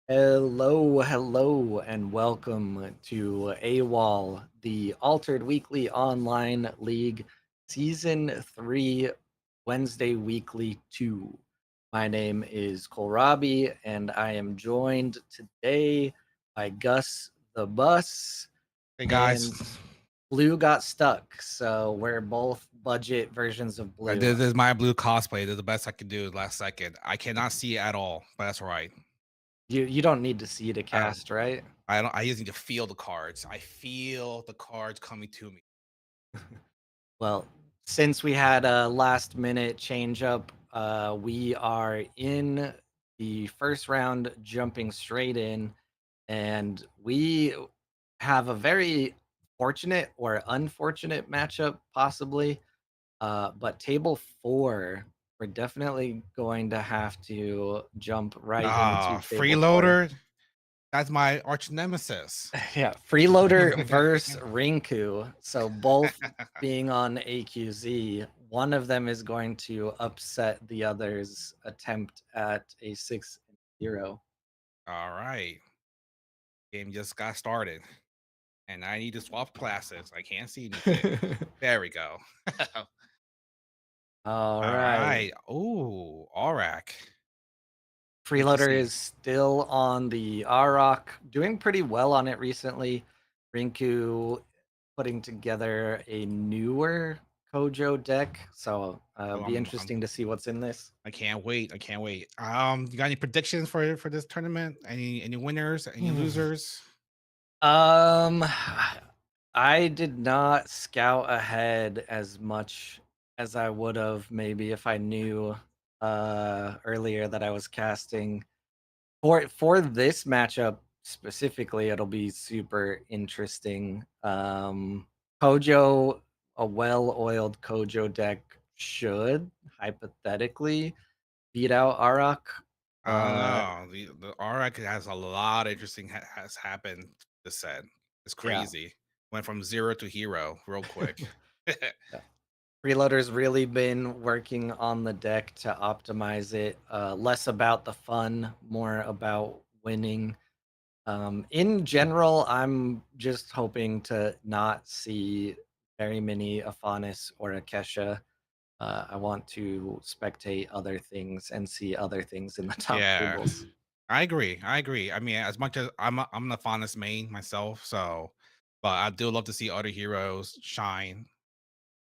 Hello, and welcome to AWOL, the Altered Weekly Online League Season 3, Wednesday Weekly 2. My name is Kohlrabi, and I am joined today by Gus the Bus, Hey guys, and Blue got stuck, so we're both budget versions of Blue. this is my blue cosplay. This is the best I could do last second. I cannot see at all, but that's all right. You don't need to see to I don't. cast, right? I don't. I just need to feel the cards. I feel the cards coming to me. Well, since we had a last minute change up, we are in the first round, jumping straight in, and we have a very fortunate or unfortunate matchup, possibly. But table four, we're definitely going to have to jump right into table four. Freeloader. That's my arch nemesis. Yeah, Freeloader versus Rinku. So both being on AQZ, one of them is going to upset the other's attempt at a 6-0. All right, game just got started, and I need to swap classes. I can't see anything. There we go. All All right. right. Ooh, Aurak. Freeloader Interesting. is still on the Arok, doing pretty well on it recently. Rinku putting together a newer Kojo deck, so Oh, be interesting to see what's in this. I can't wait. I can't wait. You got any predictions for this tournament? Any winners? Any losers? Um, I did not scout ahead as much as I would have maybe if I knew earlier that I was casting. For this matchup specifically, it'll be super interesting. Kojo, a well-oiled Kojo deck should hypothetically beat out Arak. I don't Uh know. The RX has a lot of interesting has happened this set. It's yeah. crazy. Went from zero to hero real quick. Yeah. Freeloader's really been working on the deck to optimize it. Less about the fun, more about winning. In general, I'm just hoping to not see very many Afanis or Akesha. I want to spectate other things and see other things in the top Yeah, tables. I agree. I agree. I mean, as much as I'm the fondest main myself, so but I do love to see other heroes shine,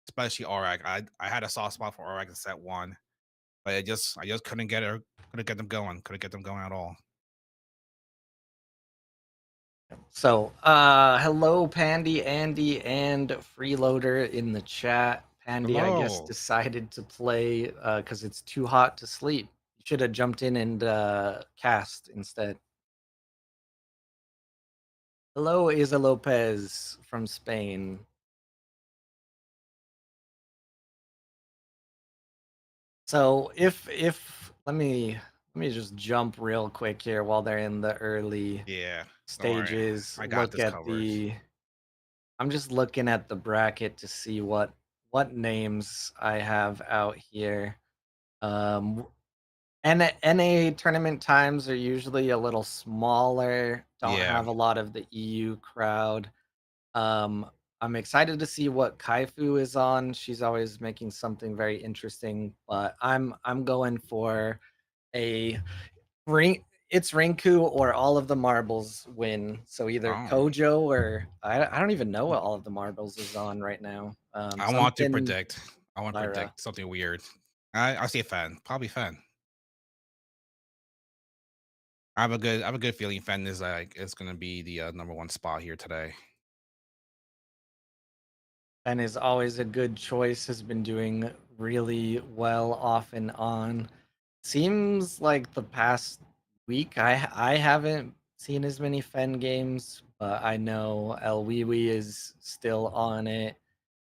especially Aurak. I had a soft spot for Aurak in set one, but I just couldn't get them going. Couldn't get them going at all. So, hello, Pandy, Andy, and Freeloader in the chat. Pandy, I guess, Hello. decided to play because it's too hot to sleep. You should have jumped in and cast instead. Hello, Isa Lopez from Spain. So, if let me just jump real quick here while they're in the early Yeah. Don't worry. stages. I got Look this at covered. the I'm just looking at the bracket to see what names I have out here. Um, NA tournament times are usually a little smaller. Don't Yeah. have a lot of the EU crowd. Um, I'm excited to see what Kaifu is on. She's always making something very interesting, but I'm going for a Ring it's Rinku or all of the marbles win. So either Oh. Kojo or I don't even know what all of the marbles is on right now. I want to Something predict. I want to Bira. predict something weird. I'll say Fan. Probably Fan. I have a good feeling Fan is like it's gonna be the number one spot here today. And is always a good choice, has been doing really well off and on. Seems like the past week I haven't seen as many Fen games, but I know El is still on it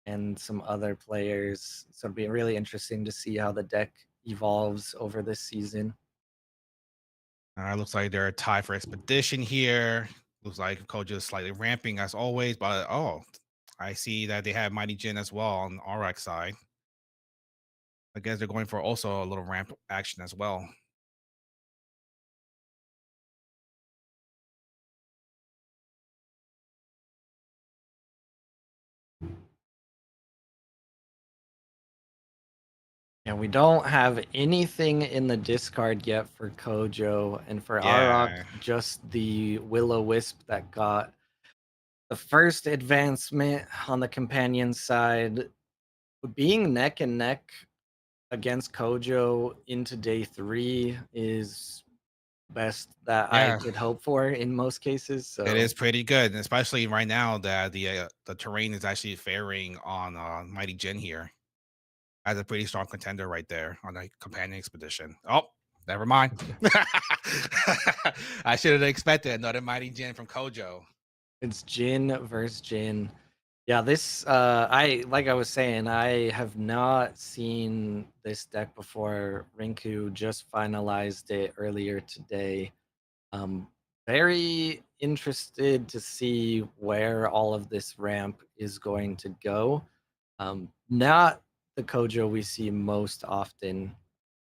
and some other players. So it'll be really interesting to see how the deck evolves over this season. Looks like they're a tie for expedition here. Looks like Coach is slightly ramping as always, but oh, I see that they have Mighty Jin as well on the RX side. I guess they're going for also a little ramp action as well. And we don't have anything in the discard yet for Kojo, and for Arok, Yeah. just the Will-O-Wisp that got the first advancement on the companion side. Being neck and neck against Kojo into day 3 is best that I Yeah. could hope for in most cases, It so is pretty good, and especially right now that the terrain is actually favoring on Mighty Jin here as a pretty strong contender right there on the companion expedition. Oh, never mind. I should have expected another Mighty Jin from Kojo. it's Jin versus Jin. Yeah, this I like I was saying, I have not seen this deck before. Rinku just finalized it earlier today. Um, very interested to see where all of this ramp is going to go. Not the Kojo we see most often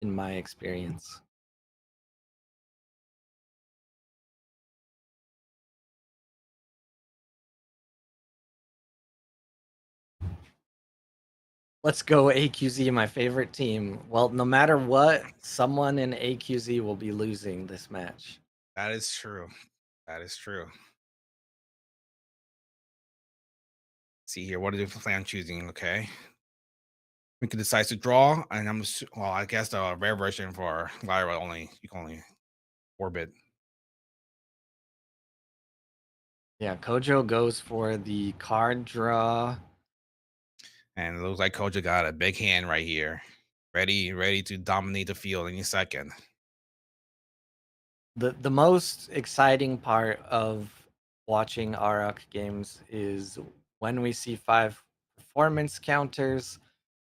in my experience. Let's go AQZ, my favorite team. Well, no matter what, someone in AQZ will be losing this match. That is true. That is true. See here, what do you plan on choosing? Okay. We can decide to draw, and well, I guess the rare version for Lyra only you can only orbit. Yeah, Kojo goes for the card draw. And it looks like Kojo got a big hand right here. Ready to dominate the field any second. The most exciting part of watching Arak games is when we see 5 performance counters,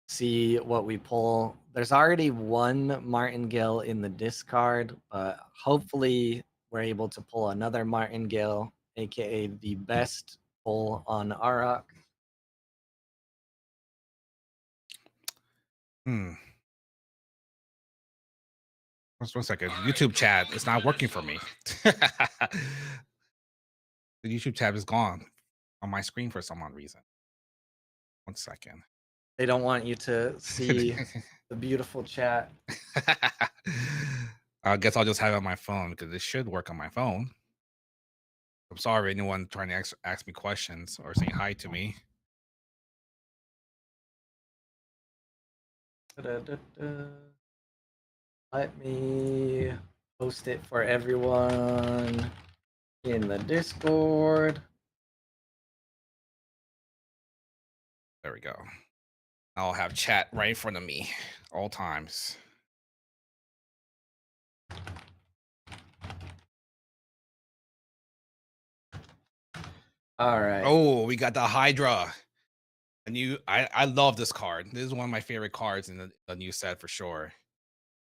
see what we pull. There's already one Martingale in the discard, but hopefully we're able to pull another Martingale, aka the best pull on Arak. Hmm. Just 1 second. YouTube chat is not working for me. The YouTube tab is gone on my screen for some odd reason. 1 second. They don't want you to see the beautiful chat. I guess I'll just have it on my phone because it should work on my phone. I'm sorry, anyone trying to ask me questions or saying hi to me. Da-da-da-da. Let me post it for everyone in the Discord. There we go. I'll have chat right in front of me all times. All right. Oh, we got the Hydra. I love this card. This is one of my favorite cards in the new set for sure.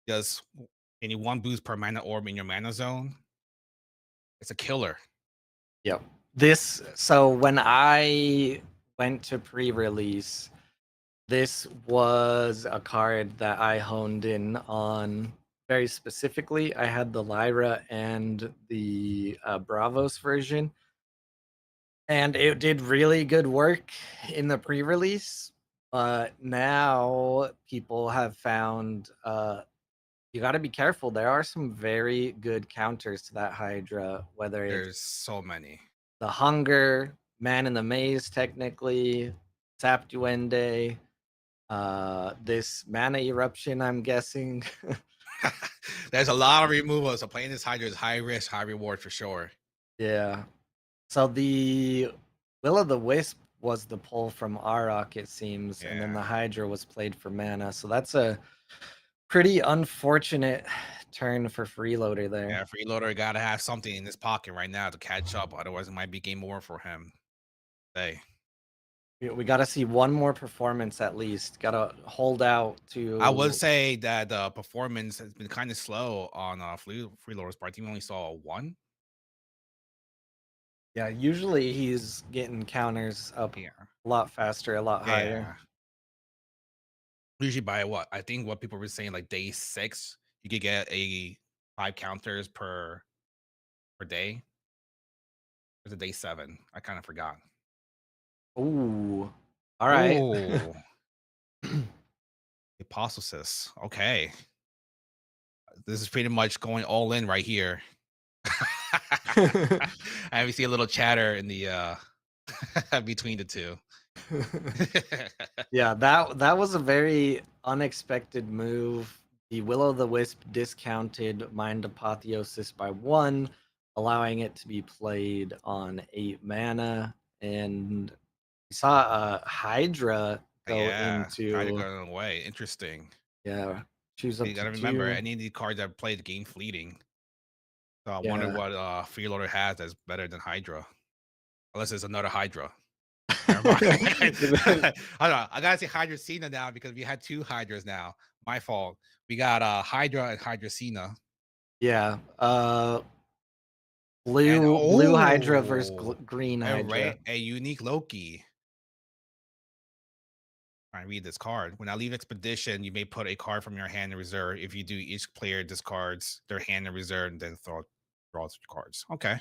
Does any one boost per mana orb in your mana zone. It's a killer. Yep. This so when I went to pre-release, this was a card that I honed in on very specifically. I had the Lyra and the Bravos version, and it did really good work in the pre-release. But now people have found you got to be careful. There are some very good counters to that Hydra, whether There's it's so many. the Hunger, Man in the Maze, technically, Sap Duende, this Mana Eruption, I'm guessing. There's a lot of removals. So playing this Hydra is high risk, high reward for sure. Yeah. So the Will-O-the-Wisp was the pull from Arok, it seems, and then Yeah. the Hydra was played for mana. So that's a pretty unfortunate turn for Freeloader there. Yeah, Freeloader gotta have something in his pocket right now to catch up. Otherwise, it might be game over for him. Hey. We got to see one more performance at least. Got to hold out I would to. say that the performance has been kind of slow on Freeloader's part. Team only saw one. Yeah, usually he's getting counters up Yeah. a lot faster, a lot higher. Yeah. Usually by what? I think what people were saying like day 6, you could get a 5 counters per day. Or is it day 7? I kind of forgot. Ooh. All right. Oh, Hypothesis. Okay. This is pretty much going all in right here. And we see a little chatter in the between the two. Yeah, that was a very unexpected move. The Will-O'-the-Wisp discounted Mind Apotheosis by 1, allowing it to be played on 8 mana, and we saw a Hydra go Yeah, Hydra into, going away. Interesting. yeah, choose But up you to gotta remember, 2. any of these cards that play the game fleeting. So I wonder Yeah. what Freeloader has that's better than Hydra. Unless it's another Hydra. Never mind. I don't know. I gotta say Hydra now because we had two Hydras now. My fault. We got Hydra and Hydra. Yeah, And blue Hydra versus oh, green Hydra. a unique Loki. I read this card. When I leave expedition, you may put a card from your hand in reserve. If you do, each player discards their hand in reserve and then draws cards. Okay.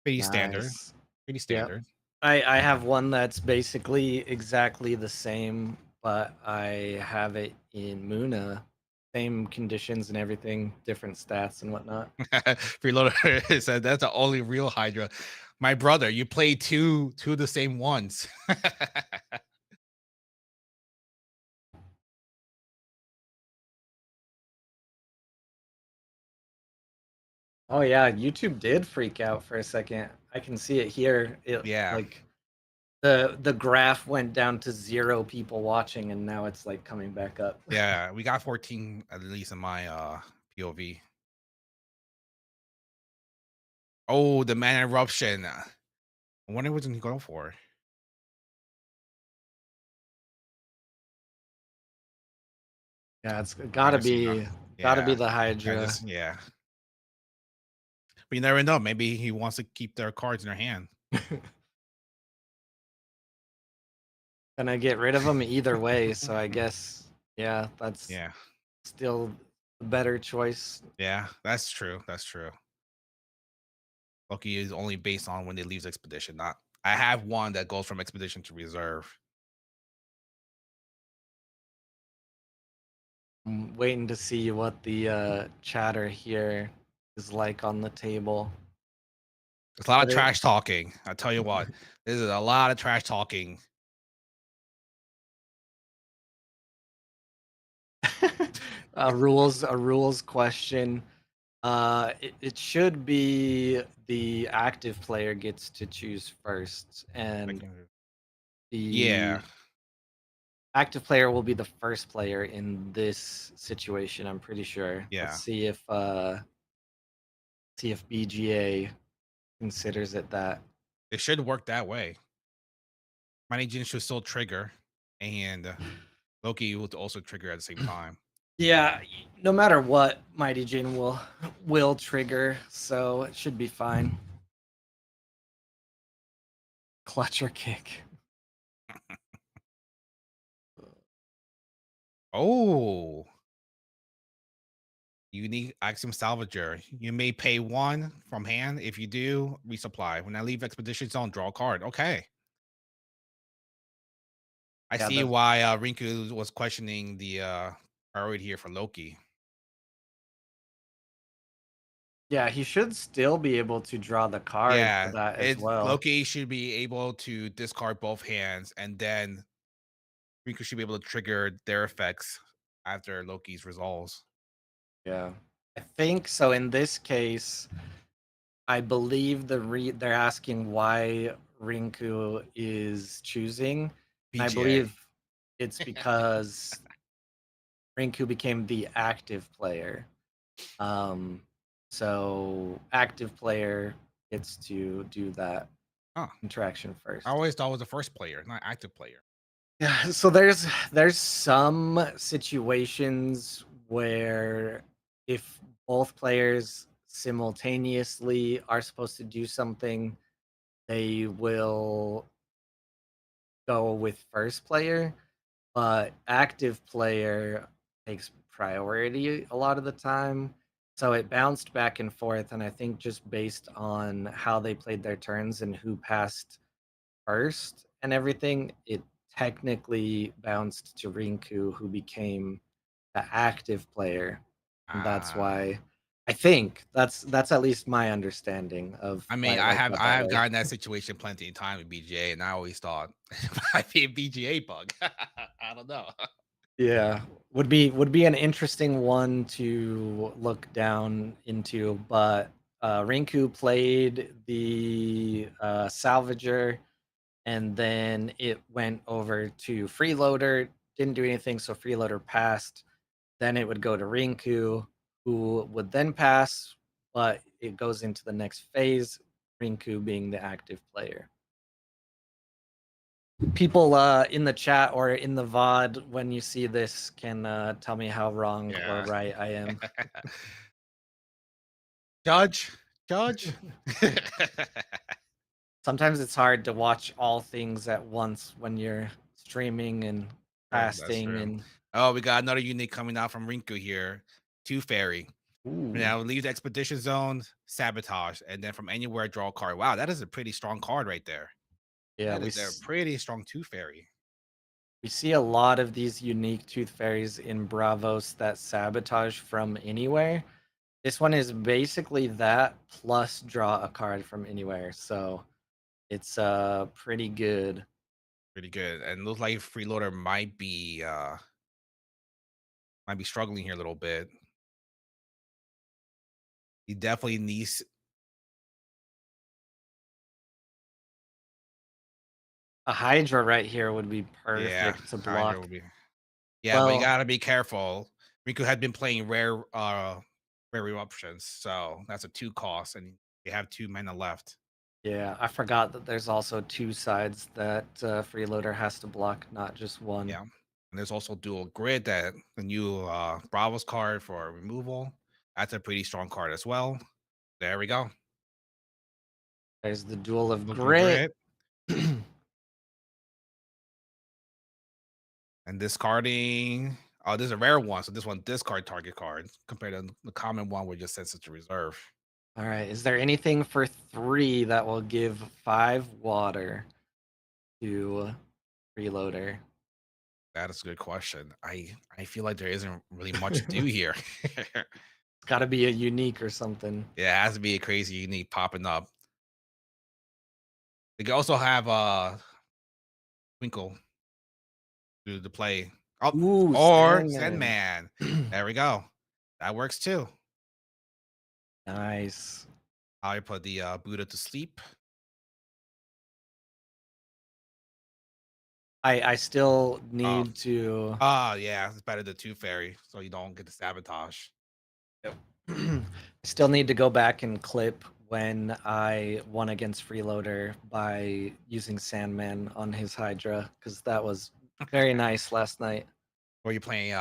Pretty standard. Nice. Pretty Yep. standard. I have one that's basically exactly the same, but I have it in Muna. Same conditions and everything, different stats and whatnot. Freeloader said that's the only real Hydra. My brother, you play two of the same ones. Oh yeah, YouTube did freak out for a second. I can see it here. It Yeah. like the graph went down to 0 people watching and now it's like coming back up. Yeah. We got 14 at least in my POV. Oh, the man eruption. I wonder what he go for. Yeah, it's Hydra. gotta be Yeah. the I Hydra. just yeah. But you never know. Maybe he wants to keep their cards in their hand. Gonna get rid of them either way, so I guess yeah, that's Yeah. still a better choice. Yeah. That's true. That's true. Loki is only based on when they leaves expedition. Not I have one that goes from expedition to reserve. I'm waiting to see what the chatter here is like on the table. There's a lot of But it trash talking. I tell you what, this is a lot of trash talking. a rules question. It should be the active player gets to choose first, and the Yeah, active player will be the first player in this situation. I'm pretty sure. Let's yeah. see if BGA considers it that. It should work that way. Mighty Jin should still trigger, and Loki will also trigger at the same time. Yeah, no matter what, Mighty Jin will trigger, so it should be fine. Clutch or kick. Oh, unique Axiom Salvager. You may pay one from hand. If you do, resupply. When I leave Expedition Zone, draw a card. Okay. I Yeah, see why Rinku was questioning the priority here for Loki. yeah, he should still be able to draw the card for Yeah, that as it well. Loki should be able to discard both hands, and then Rinku should be able to trigger their effects after Loki's resolves. Yeah. I think so in this case, I believe they're asking why Rinku is choosing. And I PGA. believe it's because Rinku became the active player. Um, so active player gets to do that Huh. interaction I first. always thought it was the first player, not active player. Yeah, so there's some situations where if both players simultaneously are supposed to do something, they will go with first player, but active player takes priority a lot of the time. So it bounced back and forth, and I think just based on how they played their turns and who passed first and everything, it technically bounced to Rinku, who became the active player, and that's Ah. why I think that's at least my understanding of I why mean, it worked out I that have way. gotten that situation plenty of time with BGA, and I always thought it might be a BGA bug. I don't know. Yeah, would be an interesting one to look down into, but Rinku played the Salvager, and then it went over to Freeloader. Didn't do anything, so Freeloader passed. Then it would go to Rinku, who would then pass, but it goes into the next phase. Rinku being the active player. People in the chat or in the VOD, when you see this, can tell me how wrong or Yeah. right I am. Judge, judge. Sometimes it's hard to watch all things at once when you're streaming and True, that's casting true. and Oh, we got another unit coming out from Rinku here. Two fairy. ooh, Now leave the expedition zone, sabotage, and then from anywhere draw a card. Wow, that is a pretty strong card right there. yeah, That is a pretty strong two fairy. we see a lot of these unique tooth fairies in Bravos that sabotage from anywhere. This one is basically that plus draw a card from anywhere, so it's pretty good. Pretty good. And looks like Freeloader might be struggling here a little bit. He definitely needs. A Hydra right here would be Yeah, perfect to Hydra block. will be. Yeah, but you Well, gotta be careful. Riku had been playing rare eruptions, so that's a two cost, and you have two mana left. yeah, I forgot that there's also two sides that Freeloader has to block, not just one. Yeah. And there's also dual grid that the new Bravos card for removal. That's a pretty strong card as well. There we go. There's the Duel of Looking Grit. grid and discarding. Oh, this is a rare one, so this one discard target card compared to the common one where just sets it to reserve. All right, is there anything for 3 that will give 5 water to Freeloader? That is a good question. I feel like there isn't really much to do here. It's got to be a unique or something. Yeah, it has to be a crazy unique popping up. They could also have Twinkle do the play. Oh, Ooh, or Sandman. Sandman. There we go. That works too. Nice. I put the Buddha to sleep. I still Oh, need to. yeah, it's better the two fairy, so you don't get the sabotage. Yep. I still need to go back and clip when I won against Freeloader by using Sandman on his Hydra because that was very nice last night. Or you playing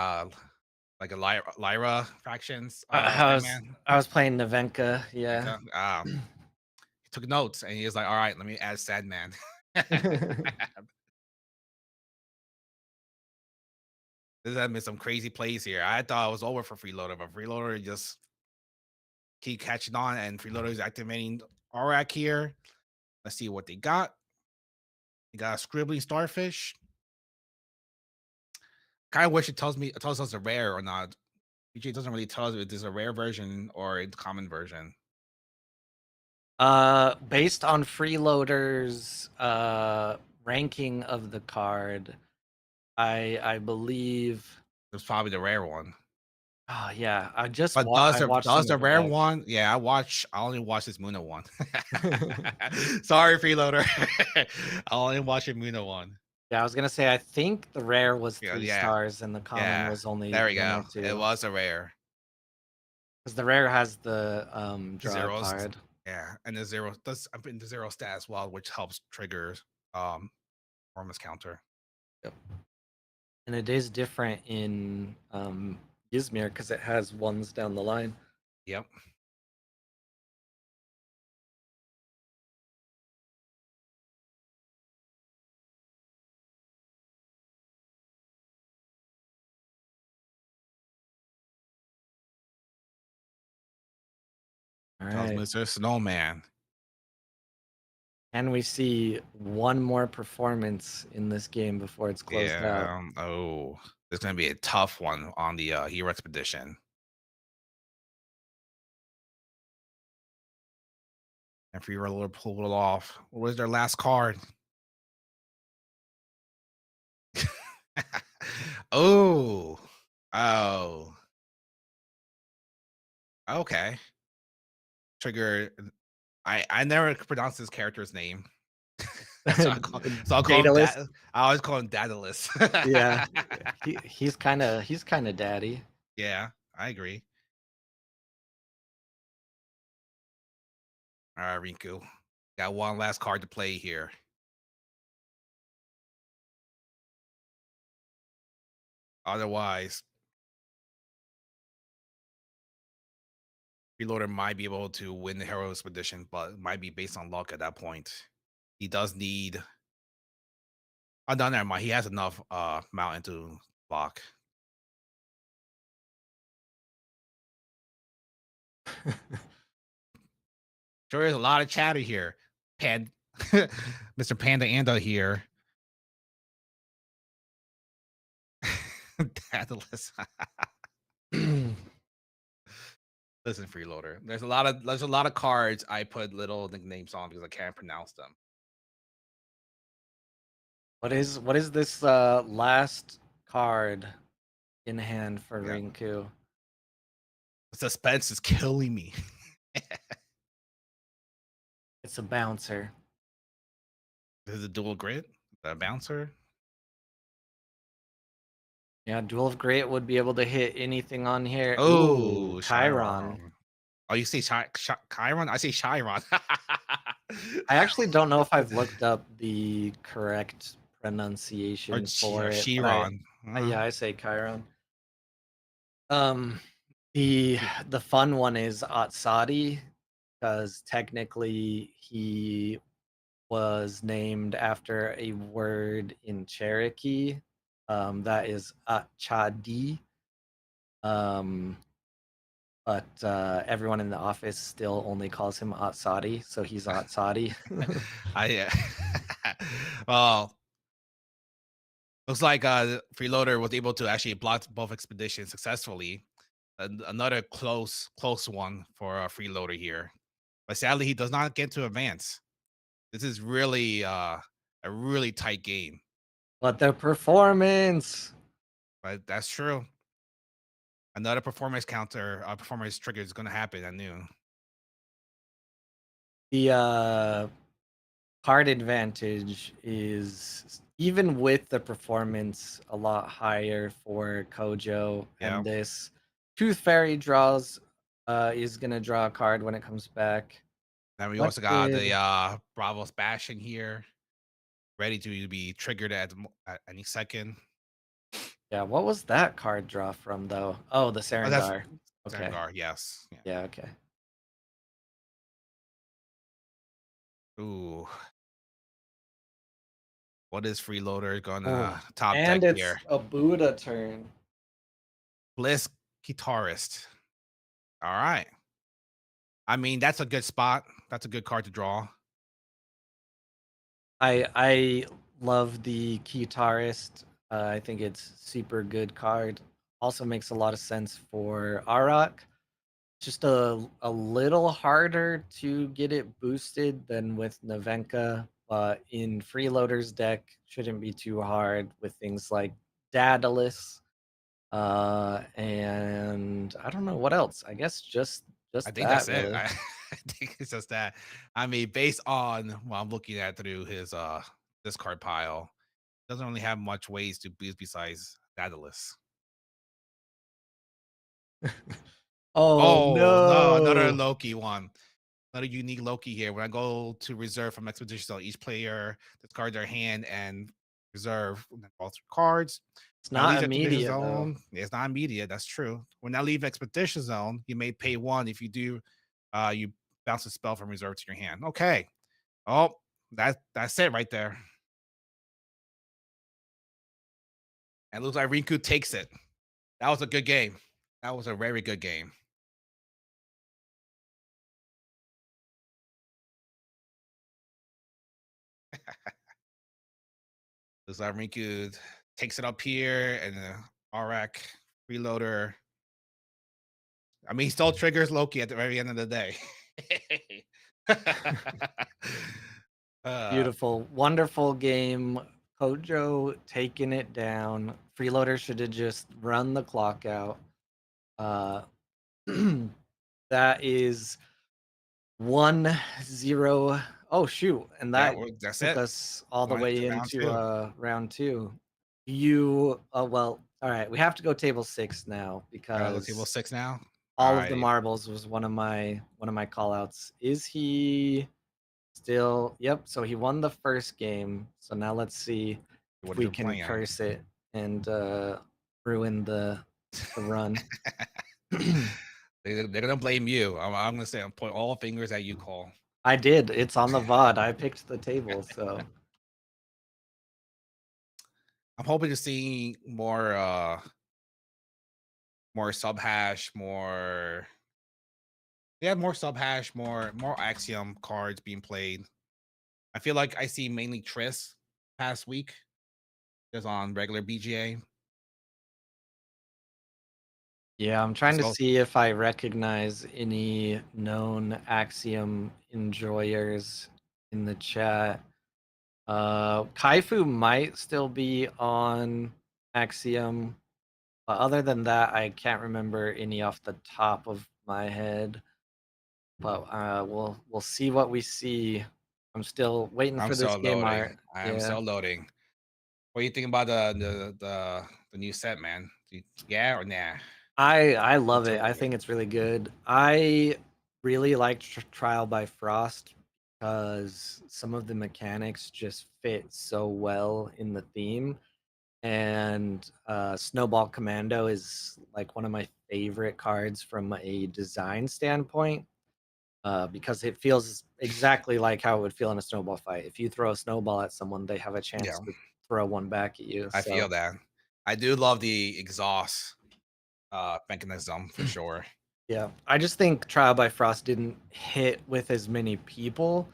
like a Lyra fractions I was Sandman? I was playing Navenka, yeah. Okay. He took notes and he was like, all right, let me add Sandman. This has been some crazy plays here. I thought it was over for Freeloader, but Freeloader just keep catching on, and Freeloader is activating Aurak here. Let's see what they got. They got a Scribbling Starfish. Kind of wish it tells us a rare or not. Usually it doesn't really tell us if there's a rare version or a common version. Based on Freeloader's ranking of the card, I believe. It's probably the rare one. Oh yeah, But I watched does some the of it rare back. one? Yeah, I only watched this Muna one. Sorry, Freeloader. I only watched the Muna one. Yeah, I was gonna say I think the rare was Yeah, 3 yeah, stars and the common yeah. was only There we 1 go. or It 2. was a rare. Because the rare has the draw a Zeros. card. Yeah, and the zero does I'm putting the zero stat as well, which helps trigger performance counter. Yep. And it is different in Ysmir because it has ones down the line. Yep. All Tells right. Mr. Snowman. And we see one more performance in this game before it's closed out. Yeah. Oh, it's gonna be a tough one on the hero expedition. And Freeloader pull it off. What was their last card? Oh. Oh. Okay. Trigger. I never could pronounce this character's name. So I'll call him Daedalus. Dad. I always call him Daedalus. Yeah. He's kinda daddy. Yeah, I agree. All right, Rinku. Got one last card to play here. Otherwise, Freeloader might be able to win the Hero Expedition, but it might be based on luck at that point. He does need. Oh, no, never mind. He has enough mountain to block. Sure, there's a lot of chatter here. Pan, Mr. Panda Ando here. Daedalus. Listen, Freeloader. There's a lot of cards I put little nicknames on because I can't pronounce them. What is this last card in hand for Yeah, Rinku? the suspense is killing me. It's a bouncer. This is a dual grit, the bouncer. Yeah, Duel of Great would be able to hit anything on here. Ooh, Oh, Chiron. Chiron. Oh, you say Chiron? I say Chiron. I actually don't know if I've looked up the correct Or pronunciation for it, but Chiron. yeah, I say Chiron. Um, the Y- the fun one is Atsadi because technically he was named after a word in Cherokee. That is Achadi. Um, but everyone in the office still only calls him Atsadi, so he's Atsadi. I well, looks like Freeloader was able to actually block both expeditions successfully. Another close one for Freeloader here. But sadly, he does not get to advance. This is really a really tight game. But the performance, But that's true. Another performance counter, performance trigger is going to happen. I knew. the card advantage is even with the performance a lot higher for Kojo, Yeah. and this Tooth Fairy draws is gonna draw a card when it comes back. Then we What also got the did Bravos bashing here, ready to be triggered at any second. Yeah, what was that card draw from though? Oh, the Oh, that's Serengar. Okay. Zangar. Yes. Yeah. Yeah, okay. Ooh, what is Freeloader Oh, gonna top deck and it's here? a Buddha turn. Bliss Guitarist. All right. I mean, that's a good spot. That's a good card to draw. I love the Guitarist. I think it's super good card. Also makes a lot of sense for Arak. Just a little harder to get it boosted than with Navenka, but in Freeloader's deck shouldn't be too hard with things like Daedalus. And I don't know what else. I guess I just think that that's it. really. I think it's just that. I mean, based on what I'm looking at through his discard pile, doesn't really have much ways to boost besides Daedalus. Oh Oh no, another no. Loki one. Another unique Loki here. When I go to reserve from Expedition Zone, each player discards their hand and reserve all three cards. It's When I not leave Expedition immediate though. Zone, it's not immediate. That's true. When I leave Expedition Zone, you may pay one. If you do, you bounce a spell from reserve to your hand. Okay. Oh, that's it right there. And it looks like Rinku takes it. That was a good game. That was a very good game. Looks like Rinku takes it up here, and Arak Freeloader. I mean, he still triggers Loki at the very end of the day. uh, Beautiful, wonderful game. Kojo taking it down. Freeloader should have just run the clock out. Uh, that is 1-0. Oh shoot, and yeah, that well, that's took it. us all the Going way into round into two. round two. You well, all right, we have to go table 6 now Gotta go table because 6 now. All all of the right. marbles was one of my call outs. Is he still? Yep, so he won the first game. So now let's see if What is we your can plan? curse it and ruin the run. They're gonna blame you. I'm gonna say I'm point all fingers at you, Cole. I did. It's on the VOD. I picked the table, so I'm hoping to see more sub hash, more yeah, more sub hash, more Axiom cards being played. I feel like I see mainly Triss past week just on regular BGA. yeah, I'm trying to So see if I recognize any known Axiom enjoyers in the chat. Kaifu might still be on Axiom, but other than that, I can't remember any off the top of my head. But we'll see what we see. I'm still waiting I'm for this still game loading. art. I am Yeah. still loading. What do you think about the new set, man? Yeah or nah? I What's love your it. I think it's really good. I really liked Trial by Frost because some of the mechanics just fit so well in the theme. And Snowball Commando is like one of my favorite cards from a design standpoint because it feels exactly like how it would feel in a snowball fight. If you throw a snowball at someone, they have a chance Yeah, to throw one back at you. I feel So that. I do love the exhaust mechanism for sure. yeah, I just think Trial by Frost didn't hit with as many people.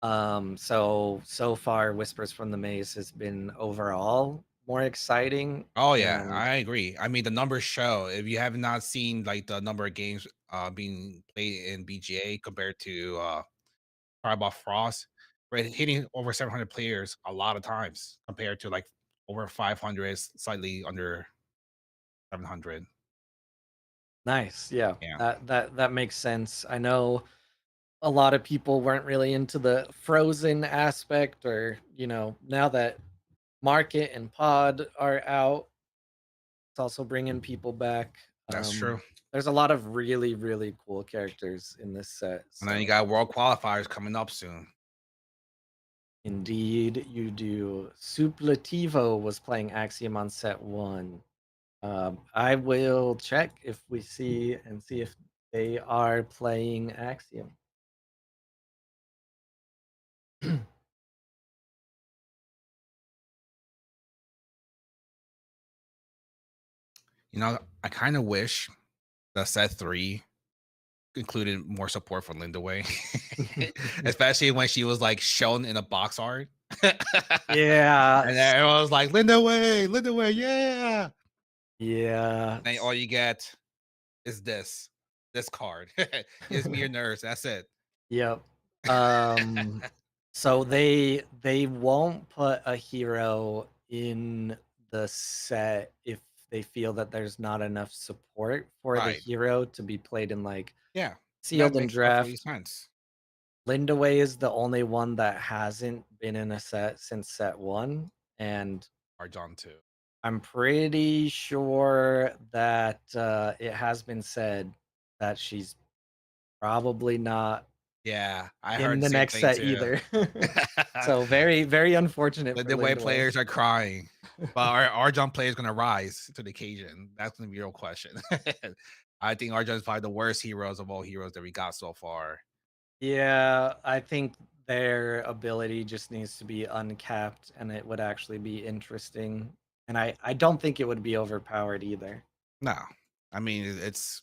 So far, Whispers from the Maze has been overall more exciting. Oh yeah, And I agree. I mean, the numbers show. If you have not seen like the number of games being played in BGA compared to Fireball Frost, we're hitting over 700 players a lot of times compared to like over 500, slightly under 700. nice, yeah, Yeah, that makes sense. I know a lot of people weren't really into the frozen aspect, or now that Market and Pod are out, it's also bringing people back. that's true. There's a lot of really, really cool characters in this set. And then you So, got world qualifiers coming up soon. indeed, you do. Supletivo was playing Axiom on set one. I will check if we see if they are playing Axiom. You know, I kind of wish the set three included more support for Lindaway, especially when she was like shown in a box art. Yeah, And everyone was like, Lindaway, Lindaway, yeah. yeah. And all you get is this card. Gives me your nerves. That's it. Yep. Um, so they won't put a hero in the set if they feel that there's not enough support for the Right. hero to be played in like Yeah. That sealed and makes perfectly draft. sense. Lindaway is the only one that hasn't been in a set since set one, and Arjon too. I'm pretty sure that it has been said that she's probably not Yeah. I in heard the the same next thing set too. either. So very, very unfortunate for The way Lindaway. players are crying. But our Arjon player is gonna rise to the occasion. That's gonna be a real question. I think Arjon is probably the worst heroes of all heroes that we got so far. Yeah, I think their ability just needs to be uncapped, and it would actually be interesting. And I don't think it would be overpowered either. No. I mean, it's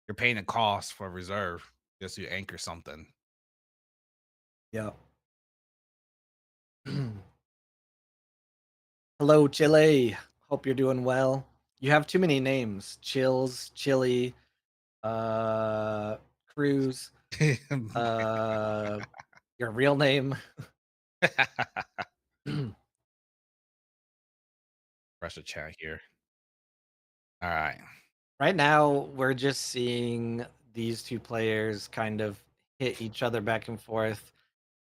you're paying a cost for reserve just to anchor something. Yeah. Hello, Chile. Hope you're doing well. You have too many names. Chills, Chili, uh, Cruz, uh, your real name. Press the chat here. All right. Right now, we're just seeing these two players kind of hit each other back and forth.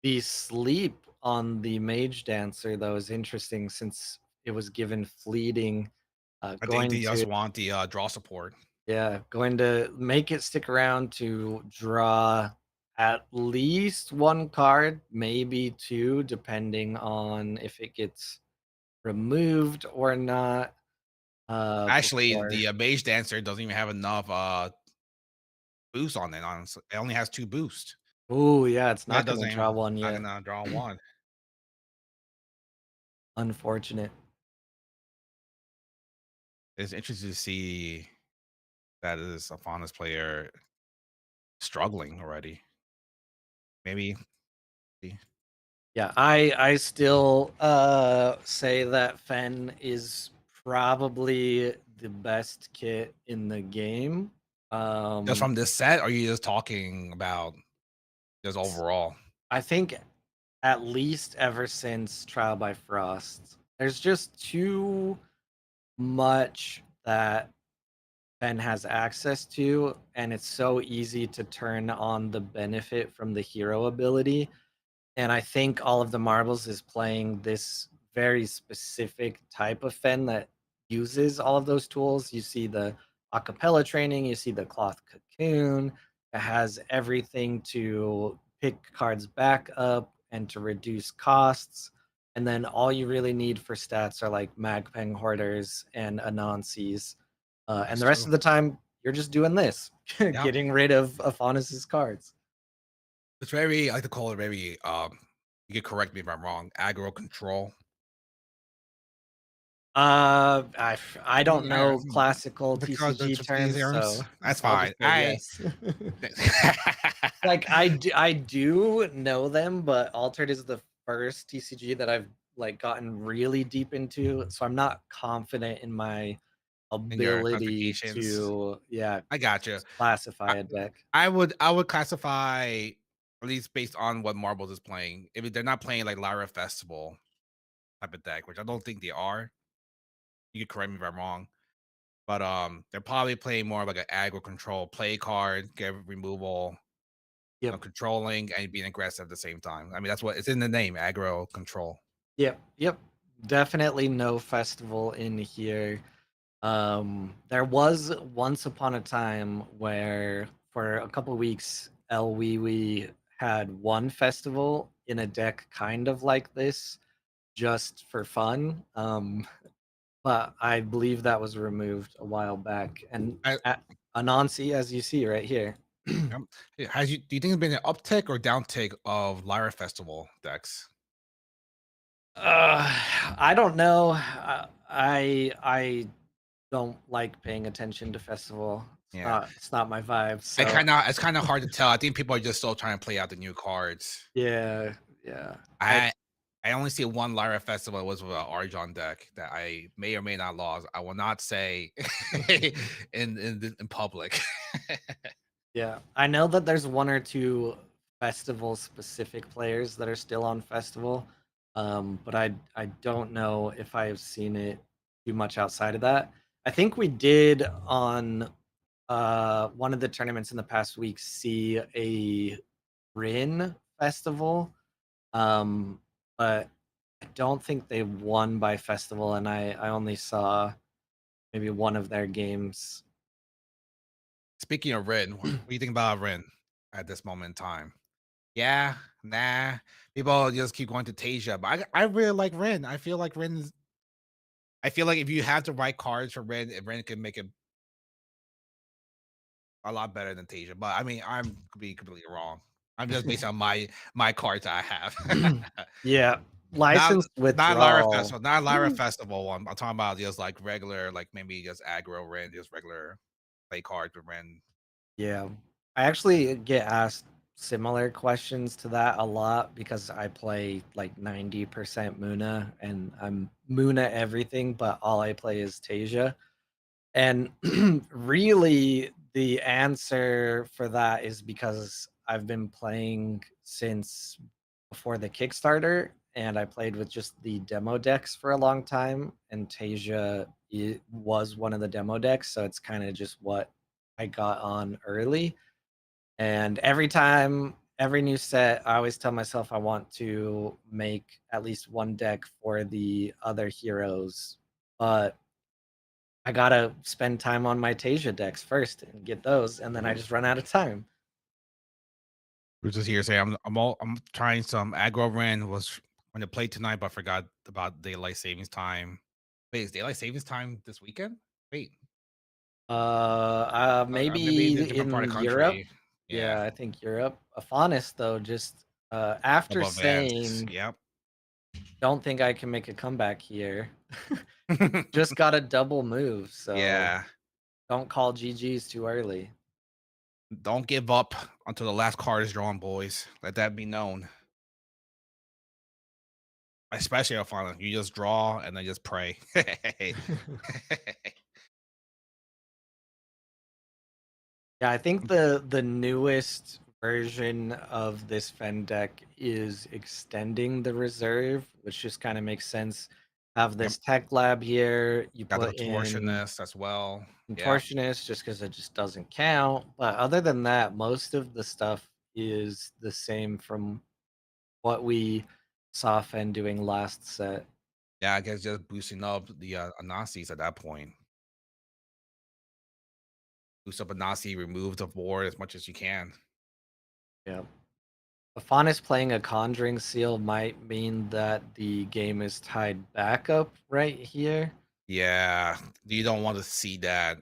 The sleep on the Mage Dancer, though, is interesting since it was given fleeting. I think Going they to just want the draw support. Yeah, going to make it stick around to draw at least one card, maybe two, depending on if it gets removed or not. Actually, Before. the mage dancer doesn't even have enough boost on it. Honestly, it only has two boost. Oh, yeah, it's That not going to doesn't draw even one not yet. gonna draw one. Unfortunate. It's interesting to see that is a Faunus player struggling already. Maybe Yeah, I still say that Fen is probably the best kit in the game. just Um from this set, or are you just talking about just overall? I think at least ever since Trial by Frost. There's just too much that Ben has access to, and it's so easy to turn on the benefit from the hero ability. And I think all of the marbles is playing this very specific type of Fen that uses all of those tools. You see the acapella training, you see the cloth cocoon. It has everything to pick cards back up and to reduce costs. And then all you really need for stats are like Magpeng Hoarders and Anansi's. And That's the rest true. of the time, you're just doing this, Yeah, getting rid of Afanis's cards. it's very. I like to call it very. You can correct me if I'm wrong. Aggro control. I don't know Mm, classical because the TCG Japanese terms, terms. so That's I'll fine. just say yes. Like I do know them, but Altered is the first TCG that I've like gotten really deep into, so I'm not confident in my in your ability classifications. to I got you. classify I, a deck. I would classify at least based on what Marbles is playing. If they're not playing like Lyra Festival type of deck, which I don't think they are. You can correct me if I'm wrong. But they're probably playing more of like an aggro control play card, get removal, Yep. controlling and being aggressive at the same time. I mean, that's what it's in the name, aggro control. Yep. Yep. Definitely no festival in here. There was once upon a time where for a couple weeks, we had one festival in a deck kind of like this, just for fun. But I believe that was removed a while back. And I, at Anansi, as you see right here. has you? Do you think it's been an uptick or downtick of Lyra Festival decks? I don't know. I don't like paying attention to festival. Yeah, It's not my vibe. I So kind of it's kind of hard to tell. I think people are just still trying to play out the new cards. yeah, yeah. I only see one Lyra Festival was with an Arjon deck that I may or may not lost. I will not say in public. Yeah, I know that there's one or two festival specific players that are still on festival, but I don't know if I've seen it too much outside of that. I think we did on one of the tournaments in the past week see a Rin festival, um, but I don't think they won by festival, and I only saw maybe one of their games. Speaking of Rin, what do you think about Rin at this moment in time? Yeah, nah. People just keep going to Tasia, but I really like Rin. I feel like Rin's. I feel like if you have the right cards for Rin, Rin can make it a lot better than Tasia. But I mean, I'm could be completely wrong. I'm just based on my cards I have. Yeah, not license not Lyra withdrawal. Festival, not Lyra Festival one. I'm talking about just like regular, like maybe just aggro Rin, just regular play cards with Rin. Yeah. I actually get asked similar questions to that a lot because I play like 90% Muna and I'm Muna everything, but all I play is Tasia. And really, the answer for that is because I've been playing since before the Kickstarter, and I played with just the demo decks for a long time. And Tasia was one of the demo decks, so it's kind of just what I got on early. And every time, every new set, I always tell myself I want to make at least one deck for the other heroes, but I gotta spend time on my Tasia decks first and get those, and then I just run out of time. We're just here saying I'm trying some aggro ren was going to play tonight, but forgot about daylight savings time. Wait, is daylight savings time this weekend? Wait, maybe in a Maybe different part of in the Europe. country. Yeah, Yeah, I think Europe. Afanis though, just after double advance. saying, Yep. "Don't think I can make a comeback here," just got a double move. So Yeah. don't call GGs too early. Don't give up until the last card is drawn, boys. Let that be known. Especially on final. You just draw and then just pray. Yeah, I think the newest version of this Fen deck is extending the reserve, which just kind of makes sense. Have Yep. this tech lab here, you Got the put in contortionist as well. Yeah. contortionist just because it just doesn't count. But other than that, most of the stuff is the same from what we saw Fen doing last set. Yeah, I guess just boosting up the Anastas at that point. Boost up Anasi, remove the board as much as you can. Yeah. If Faunus playing a Conjuring Seal might mean that the game is tied back up right here. Yeah. You don't want to see that.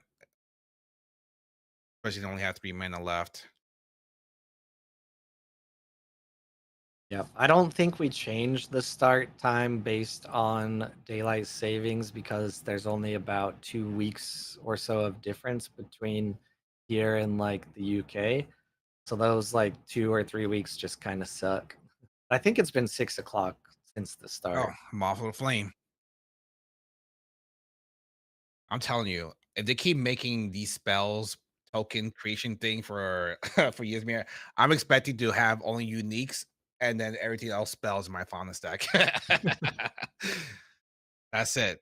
Especially you only have 3 mana left. Yeah, I don't think we changed the start time based on daylight savings because there's only about 2 weeks or so of difference between here and like the UK. So those like 2 or 3 weeks just kind of suck. I think it's been 6 o'clock since the Oh, start. I'm off of the flame. I'm telling you, if they keep making these spells token creation thing for for years, man, I'm expecting to have only uniques and then everything else spells in my fauna stack. That's it.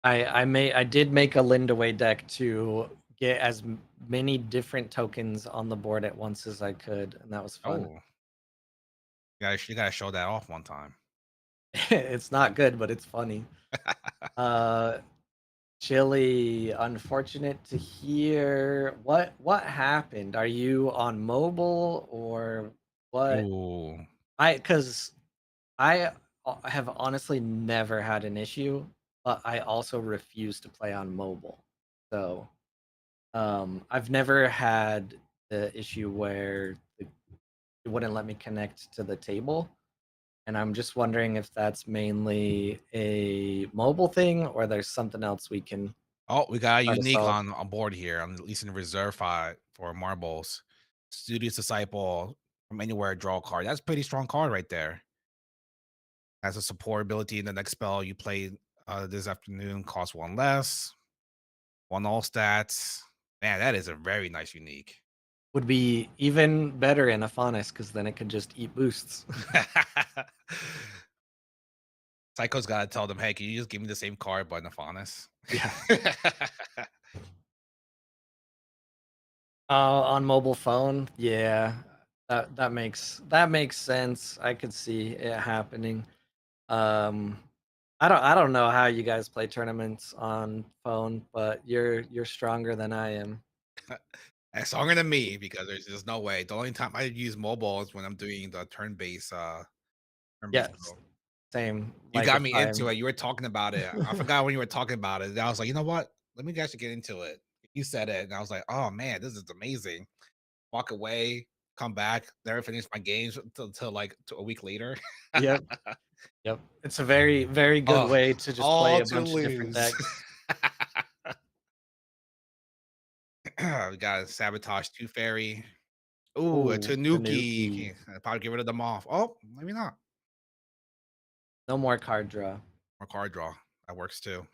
I did make a Lindaway deck to get as many different tokens on the board at once as I could, and that was fun. Oh, you gotta show that off one time. It's not good, but it's funny. Uh Chili, unfortunate to hear. What happened? Are you on mobile or what? Ooh. Because I have honestly never had an issue, but I also refuse to play on mobile. So, I've never had the issue where it wouldn't let me connect to the table, and I'm just wondering if that's mainly a mobile thing or there's something else we can Oh, we got a try to unique solve. on board here, at least in the reserve file for marbles. Studious Disciple from anywhere, draw a card. That's a pretty strong card right there. Has a support ability in the next spell you play this afternoon, costs one less, one all stats. Man, that is a very nice unique. Would be even better in Aphanis because then it could just eat boosts. Psycho's gotta tell them, hey, can you just give me the same card but Nephanis? Yeah. On mobile phone, yeah, that makes sense. I could see it happening. Um, I don't know how you guys play tournaments on phone, but you're stronger than I am. That's stronger than me because there's just no way. The only time I use mobile is when I'm doing the turn-based Yes, build. same. You Like got if me into I'm it. You were talking about it. I forgot when you were talking about it. And I was like, you know what? Let me actually get into it. You said it, and I was like, oh man, this is amazing. Walk away, come back, never finish my games until like a week later. Yep, yep. It's a very, very good Oh, way to just play all a to bunch of different lose. decks. We got to sabotage two fairy. Ooh, a Oh, Tanuki. Tanuki. Okay, I'll probably get rid of them off. Oh, maybe not. No more card draw. Or card draw. That works too.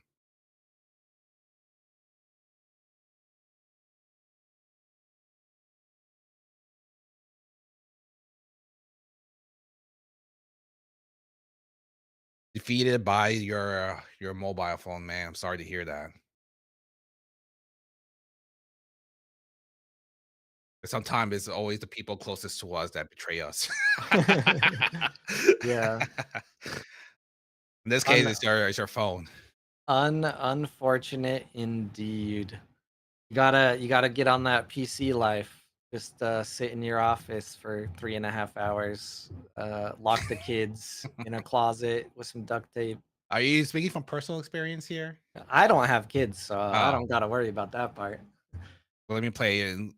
Defeated by your mobile phone, man. I'm sorry to hear that. But sometimes it's always the people closest to us that betray us. Yeah. In this case, Un it's your phone. Unfortunate indeed. You gotta get on that PC life. Just sit in your office for 3.5 hours. Lock the kids in a closet with some duct tape. Are you speaking from personal experience here? I don't have kids, so I Oh, don't gotta worry about that part. well, let me play in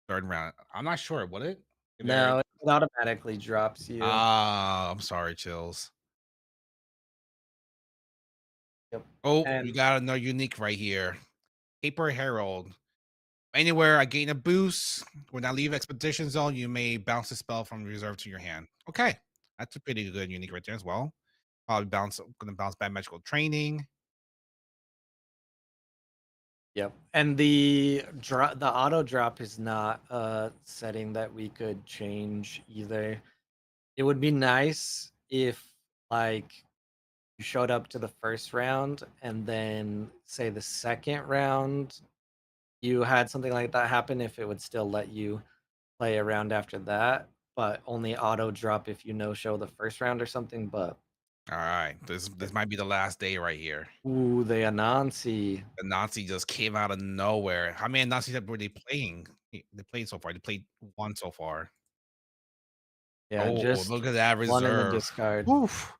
third round. I'm not sure. Would it? There. No, it automatically drops you. Ah, I'm sorry, chills. Yep. Oh, we And got another unique right here. Paper Herald. Anywhere I gain a boost, when I leave expedition zone, you may bounce a spell from reserve to your hand. Okay, that's a pretty good unique right there as well. Probably gonna bounce back magical training. yep. And the auto drop is not a setting that we could change either. It would be nice if like you showed up to the first round and then say the second round you had something like that happen, if it would still let you play a round after that, but only auto drop if you no show the first round or something. But All right, this might be the last day right here. ooh, the Anansi. The Nazi just came out of nowhere. How many Nazis were they playing? They played so far. They played one so far. Yeah, Oh, just look at that one in the reserve. discard. Oof,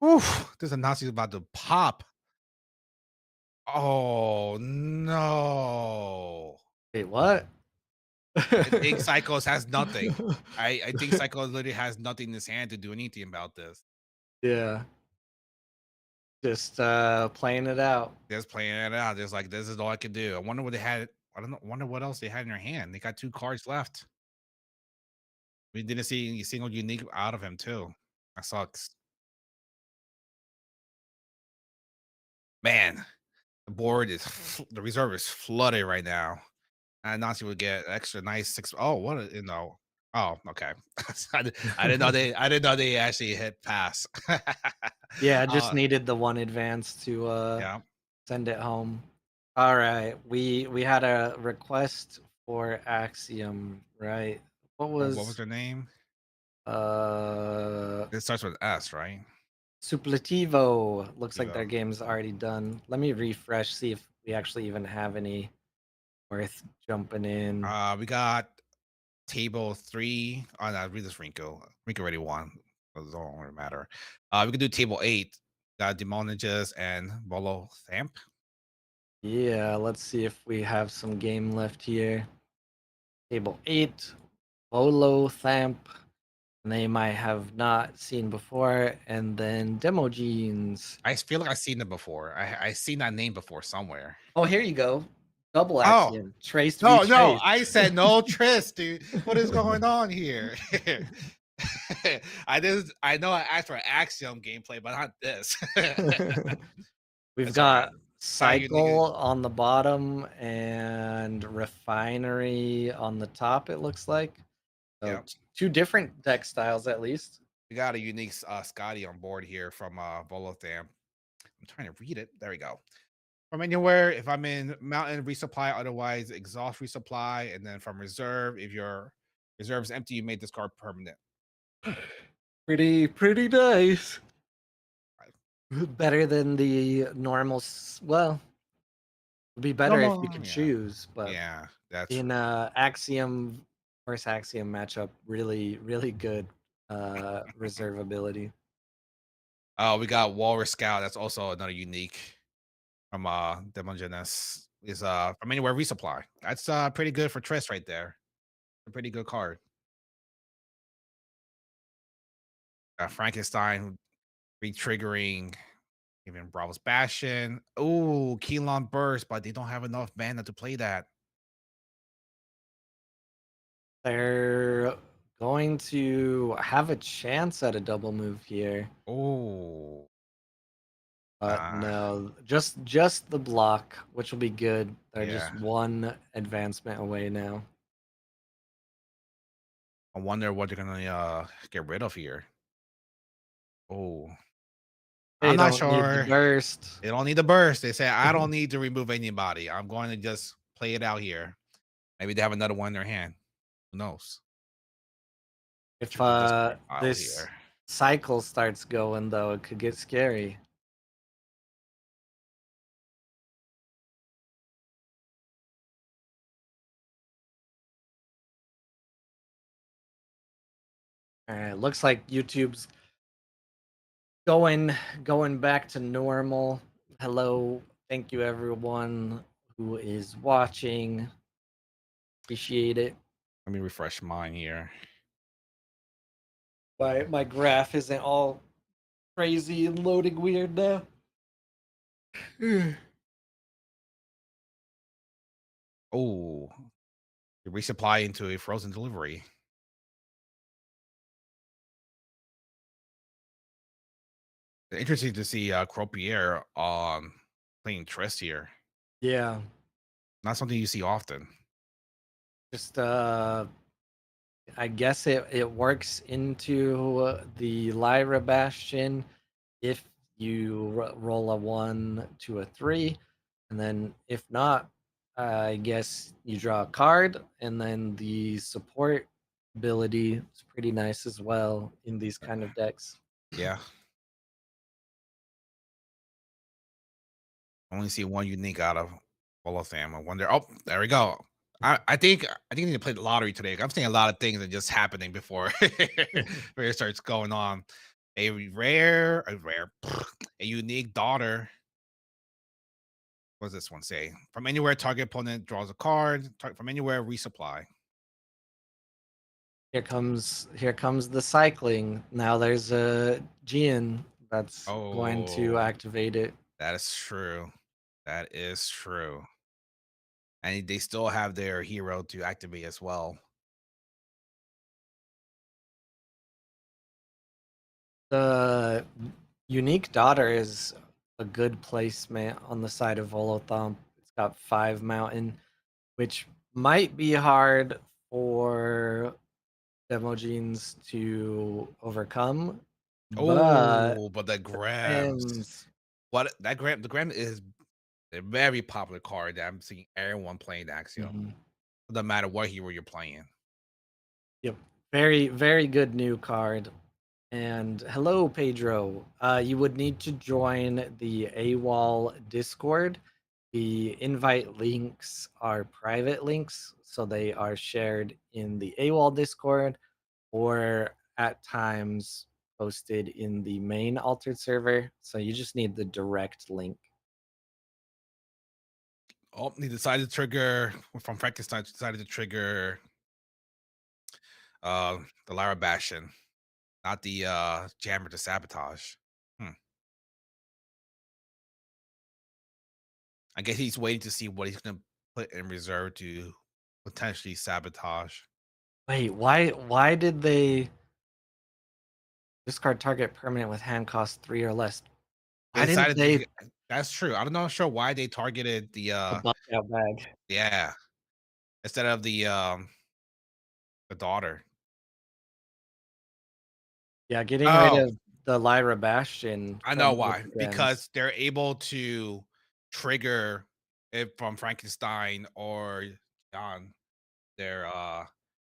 oof. There's a Nazi about to pop. Oh no. Wait, what? I think Psychos has nothing. I think Psychos literally has nothing in his hand to do anything about this. Yeah, just playing it out. Just playing it out. Just like this is all I can do. I wonder what they had. I don't know. Wonder what else they had in their hand. They got two cards left. We didn't see any single unique out of him too. That sucks. Man, the board is the reserve is flooded right now. And Nancy would get extra nice six. Oh, what a, you know. Oh, okay. I didn't know I didn't know they actually hit pass. Yeah, I just uh, needed the one advance to yeah. send it home. All right, we had a request for Axiom, right? What What was was their name? uh It starts with S, right? Supletivo? Looks like their Evo. game's already done. Let me refresh, see if we actually even have any worth jumping in. We got table three. Oh, no, read this Rinku. Rinku already won. So it don't really matter. We could do table eight. Got Demonages and Bolo Thamp. Yeah, let's see if we have some game left here. Table 8, Volo Thamp, name I have not seen before, and then Demo Jeans. I feel like I've seen it before. I seen that name before somewhere. Oh, here you go. Double Oh, Axiom. Traced v no, no, Traced. I said no tryst, dude. What is going on here? I know I asked for Axiom gameplay, but not this. We've That's all right. got Got you, nigga. Cycle on the bottom and Refinery on the top, it looks like. So Yep. two different deck styles at least. We got a unique Scotty on board here from Volotham. I'm trying to read it. There we go. From anywhere, if I'm in mountain resupply, otherwise exhaust resupply, and then from reserve, if your reserve is empty, you may discard permanent. Pretty nice. Better than the normal. Well, it'd be better if you Normal, could yeah, choose, but yeah, that's in true. Axiom versus Axiom matchup, really good reserve ability. We got Walrus Scout. That's also another unique from Demogenes. Is from anywhere resupply. That's pretty good for Triss right there. A pretty good card. Frankenstein re-triggering even Bravo's Bastion. Ooh, Keelon Burst, but they don't have enough mana to play that. They're going to have a chance at a double move here, Oh, but uh, no, just the block, which will be good. They're yeah. just one advancement away now. I wonder what they're gonna get rid of here. Oh, I'm They not don't need the sure. burst. They don't need the burst. They say I don't need to remove anybody. I'm going to just play it out here. Maybe they have another one in their hand. Who knows? If Check the discard pile this here. cycle starts going, though, it could get scary. All right, looks like YouTube's going going back to normal. Hello, thank you everyone who is watching. Appreciate it. Let me refresh mine here. My graph isn't all crazy and loading weird now. Oh, resupply into a frozen delivery. Interesting to see Cropier on playing Trist here. Yeah, Not something you see often. just I guess it works into the Lyra Bastion if you roll a 1 to a 3, and then if not, I guess you draw a card, and then the support ability is pretty nice as well in these kind of decks. Yeah. Only see one unique out of all of them. I wonder. Oh, there we go. I think I need to play the lottery today. I'm seeing a lot of things that just happening before where it starts going on. A rare, a unique daughter. What does this one say? From anywhere, target opponent draws a card. From anywhere, resupply. Here comes the cycling. Now there's a Gian that's going to Oh, activate it. that is true. That is true. And they still have their hero to activate as well. The unique daughter is a good placement on the side of Volothomp. It's got 5 mountain, which might be hard for Demogenes to overcome, but Oh, but the grams. depends. What that gram the gram is a very popular card that I'm seeing everyone playing the Axiom. Mhm. No matter what hero you're playing. Yep. Very, very good new card. And hello, Pedro. You would need to join the AWOL Discord. The invite links are private links, so they are shared in the AWOL Discord or at times posted in the main altered server. So you just need the direct link. Oh, he decided to trigger from Frankenstein decided to trigger the Lara Bastion, not the jammer to sabotage. Hmm. I guess he's waiting to see what he's gonna put in reserve to potentially sabotage. Wait, why did they discard target permanent with hand cost 3 or less? They Why didn't decided to they that's true. I'm not sure why they targeted the buck out bag? yeah, instead of the daughter. Yeah, getting rid Oh, of the Lyra Bastion I know from why. Grams. Because they're able to trigger it from Frankenstein or John their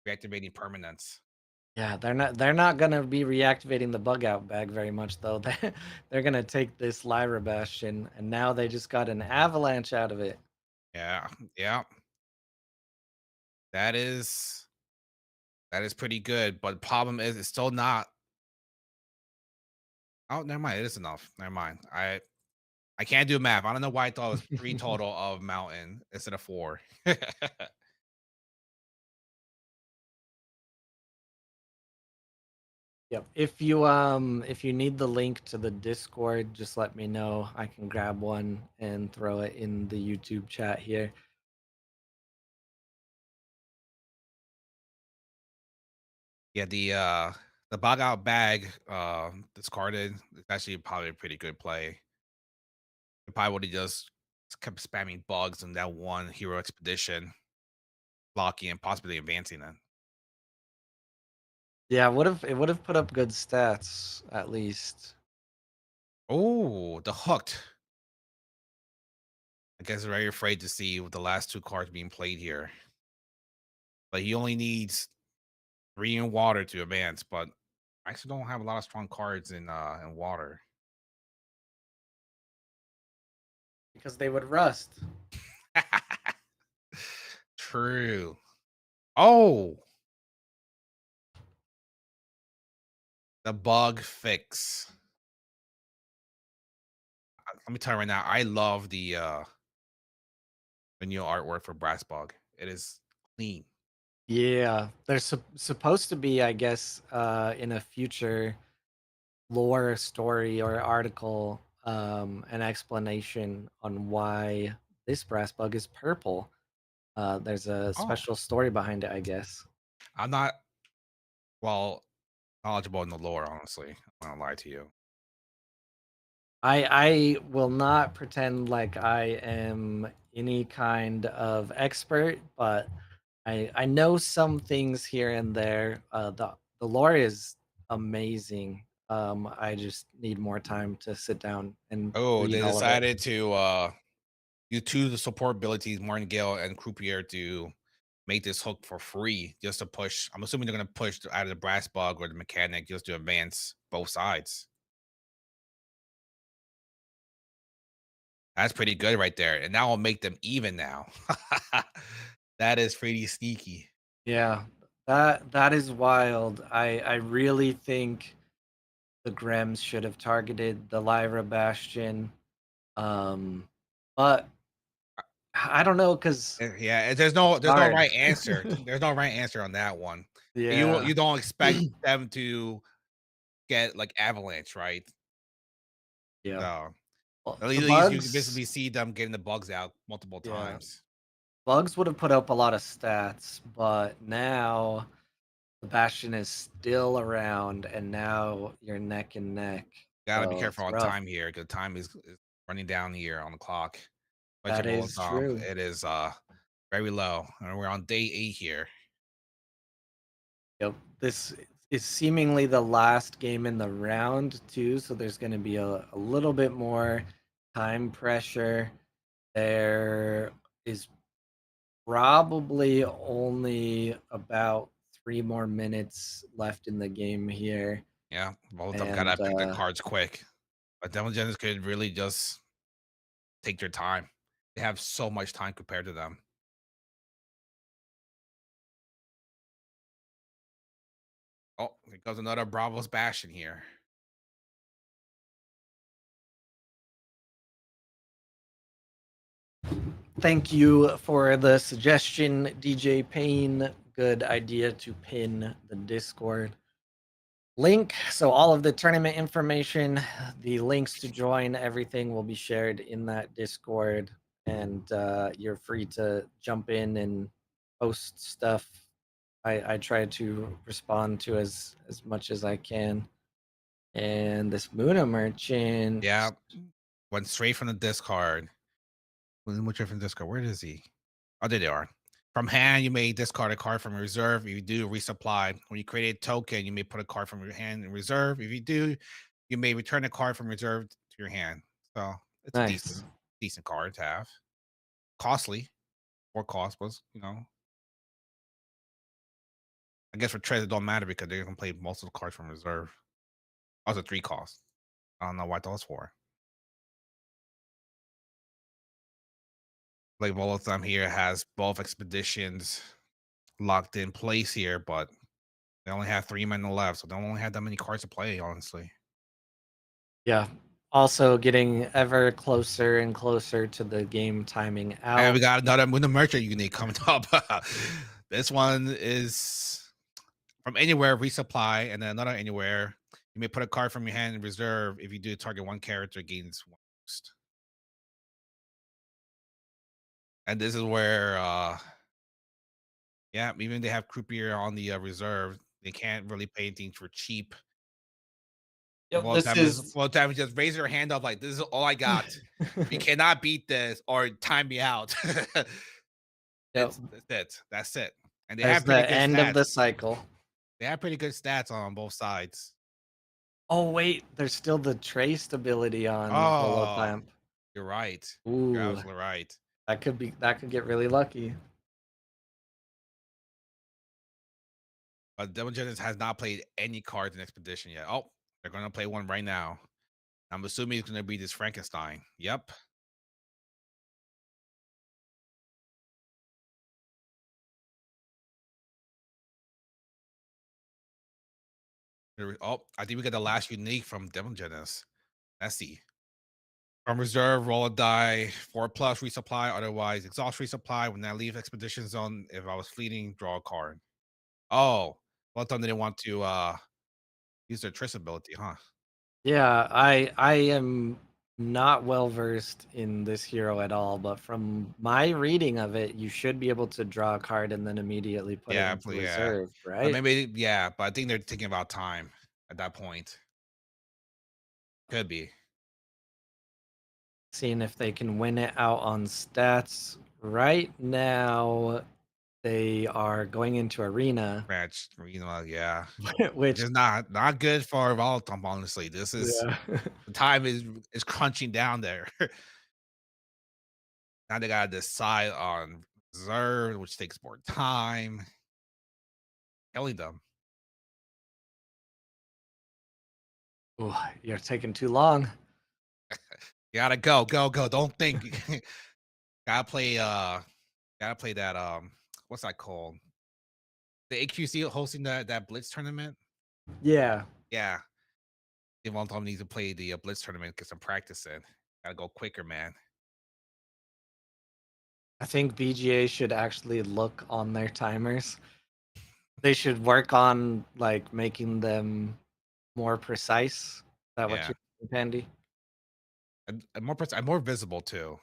reactivating permanents. Yeah, they're not gonna be reactivating the bug out bag very much though. They're gonna take this Lyra Bastion, and now they just got an avalanche out of it. Yeah, yeah. That is that is pretty good. But the problem is it's still not. Oh, never mind. It is enough. Never mind. I can't do math. I don't know why I thought it was three total of mountain instead of four. Yep. If you need the link to the Discord, just let me know. I can grab one and throw it in the YouTube chat here. Yeah, the bug out bag discarded. It's actually probably a pretty good play. It probably would have just kept spamming bugs in that one hero expedition, blocking and possibly advancing it. Yeah, it would have put up good stats at least. Oh, the hooked. I guess very afraid to see with the last two cards being played here. But he only needs three in water to advance, but I actually don't have a lot of strong cards in water. Because they would rust. True. Oh, the bug fix. Let me tell you right now, I love the new artwork for Brass Bug. It is clean. Yeah, there's supposed to be, I guess, in a future lore story or article, an explanation on why this brass bug is purple. There's a Oh, special story behind it, I guess. I'm not well knowledgeable in the lore, honestly. I'm not gonna lie to you. I will not pretend like I am any kind of expert, but I know some things here and there. The lore is amazing. I just need more time to sit down and Oh, read they all of it. decided to you two the support abilities, Martingale and Croupier, to make this hook for free just to push. I'm assuming they're gonna push either the brass bug or the mechanic just to advance both sides. That's pretty good right there. And that will make them even now. That is pretty sneaky. Yeah, that is wild. I really think the Grems should have targeted the Lyra Bastion. Um, but I don't know because Yeah, it's there's no hard. right answer. There's no right answer on that one. Yeah. You don't expect them to get like avalanche, right? Yeah. So Well, at the least you can bugs, visibly see them getting the bugs out multiple yeah, times. bugs would have put up a lot of stats, but now the Bastion is still around, and now you're neck and neck. Gotta be So careful it's on rough. time here because time is running down here on the clock. That Especially is true. it is very low. And we're on day 8 here. Yep. This is seemingly the last game in the round too, so there's going to be a little bit more time pressure. There is probably only about 3 more minutes left in the game here, Yeah, both of them and gotta pick their cards quick. But Devil Gems could really just take their time. They have so much time compared to them. Oh, here goes another Bravos Bastion here. thank you for the suggestion, DJ Payne. Good idea to pin the Discord link. So all of the tournament information, the links to join, everything will be shared in that Discord, and you're free to jump in and post stuff. I try to respond to as much as I can. And this Muna merchant, Yeah, went straight from the discard. Went straight from the discard. Where is he? Oh, there they are. From hand, you may discard a card from reserve. If you do, resupply. When you create a token, you may put a card from your hand in reserve. If you do, you may return a card from reserve to your hand. So it's a nice. decent card to have. Costly, or cost was, I guess for trades it don't matter because they're gonna play most of the cards from reserve. Also 3 cost. I don't know what those for. Like all of them here has both expeditions locked in place here, but they only have 3 men left, so they don't only have that many cards to play, honestly. Yeah. Also getting ever closer and closer to the game timing And we out. got another Moon Merchant unit coming up. This one is from anywhere resupply, and then another anywhere. You may put a card from your hand in reserve. If you do target one character, gains 1 boost. And this is where yeah, even they have Croupier on the reserve. They can't really pay anything for cheap. Yep, this is Most time just raise your hand up like, "This is all I got. If you cannot beat this or time me out." Yep, That's it. That's it. And they there's have pretty the good end of stats. the cycle. They have pretty good stats on both sides. Oh, wait, there's still the trace ability on Oh, holotemp. you're right. You're Ooh, absolutely right. that could get really lucky. But Devil Genesis has not played any cards in Expedition yet. Oh, they're gonna play one right now. I'm assuming it's gonna be this Frankenstein. Yep. Oh, I think we got the last unique from Devil Genesis. Let's see. From reserve, roll a die, 4+ resupply, otherwise exhaust resupply. When I leave expedition zone, if I was fleeting, draw a card. Oh, well done. They didn't want to use their trace ability, huh? Yeah, I am not well versed in this hero at all, but from my reading of it, you should be able to draw a card and then immediately put it into Yeah. reserve, But right? maybe, yeah, but I think they're thinking about time at that point. Could be. Seeing if they can win it out on stats. Right now, they are going into arena, Match, yeah. Which which is not good for Voltham, honestly. This is yeah. the time is crunching down there. Now they gotta decide on reserve, which takes more time. Killing them. Ooh, you're taking too long. You gotta go. Don't think. gotta play gotta play that what's that called? The AQC hosting that Blitz tournament? Yeah, Yeah. They won't tell me to play the Blitz tournament, get some practice in. Gotta go quicker, man. I think BGA should actually look on their timers. They should work on like making them more precise. Is that what Yeah. you're saying, Pandy? And more visible too.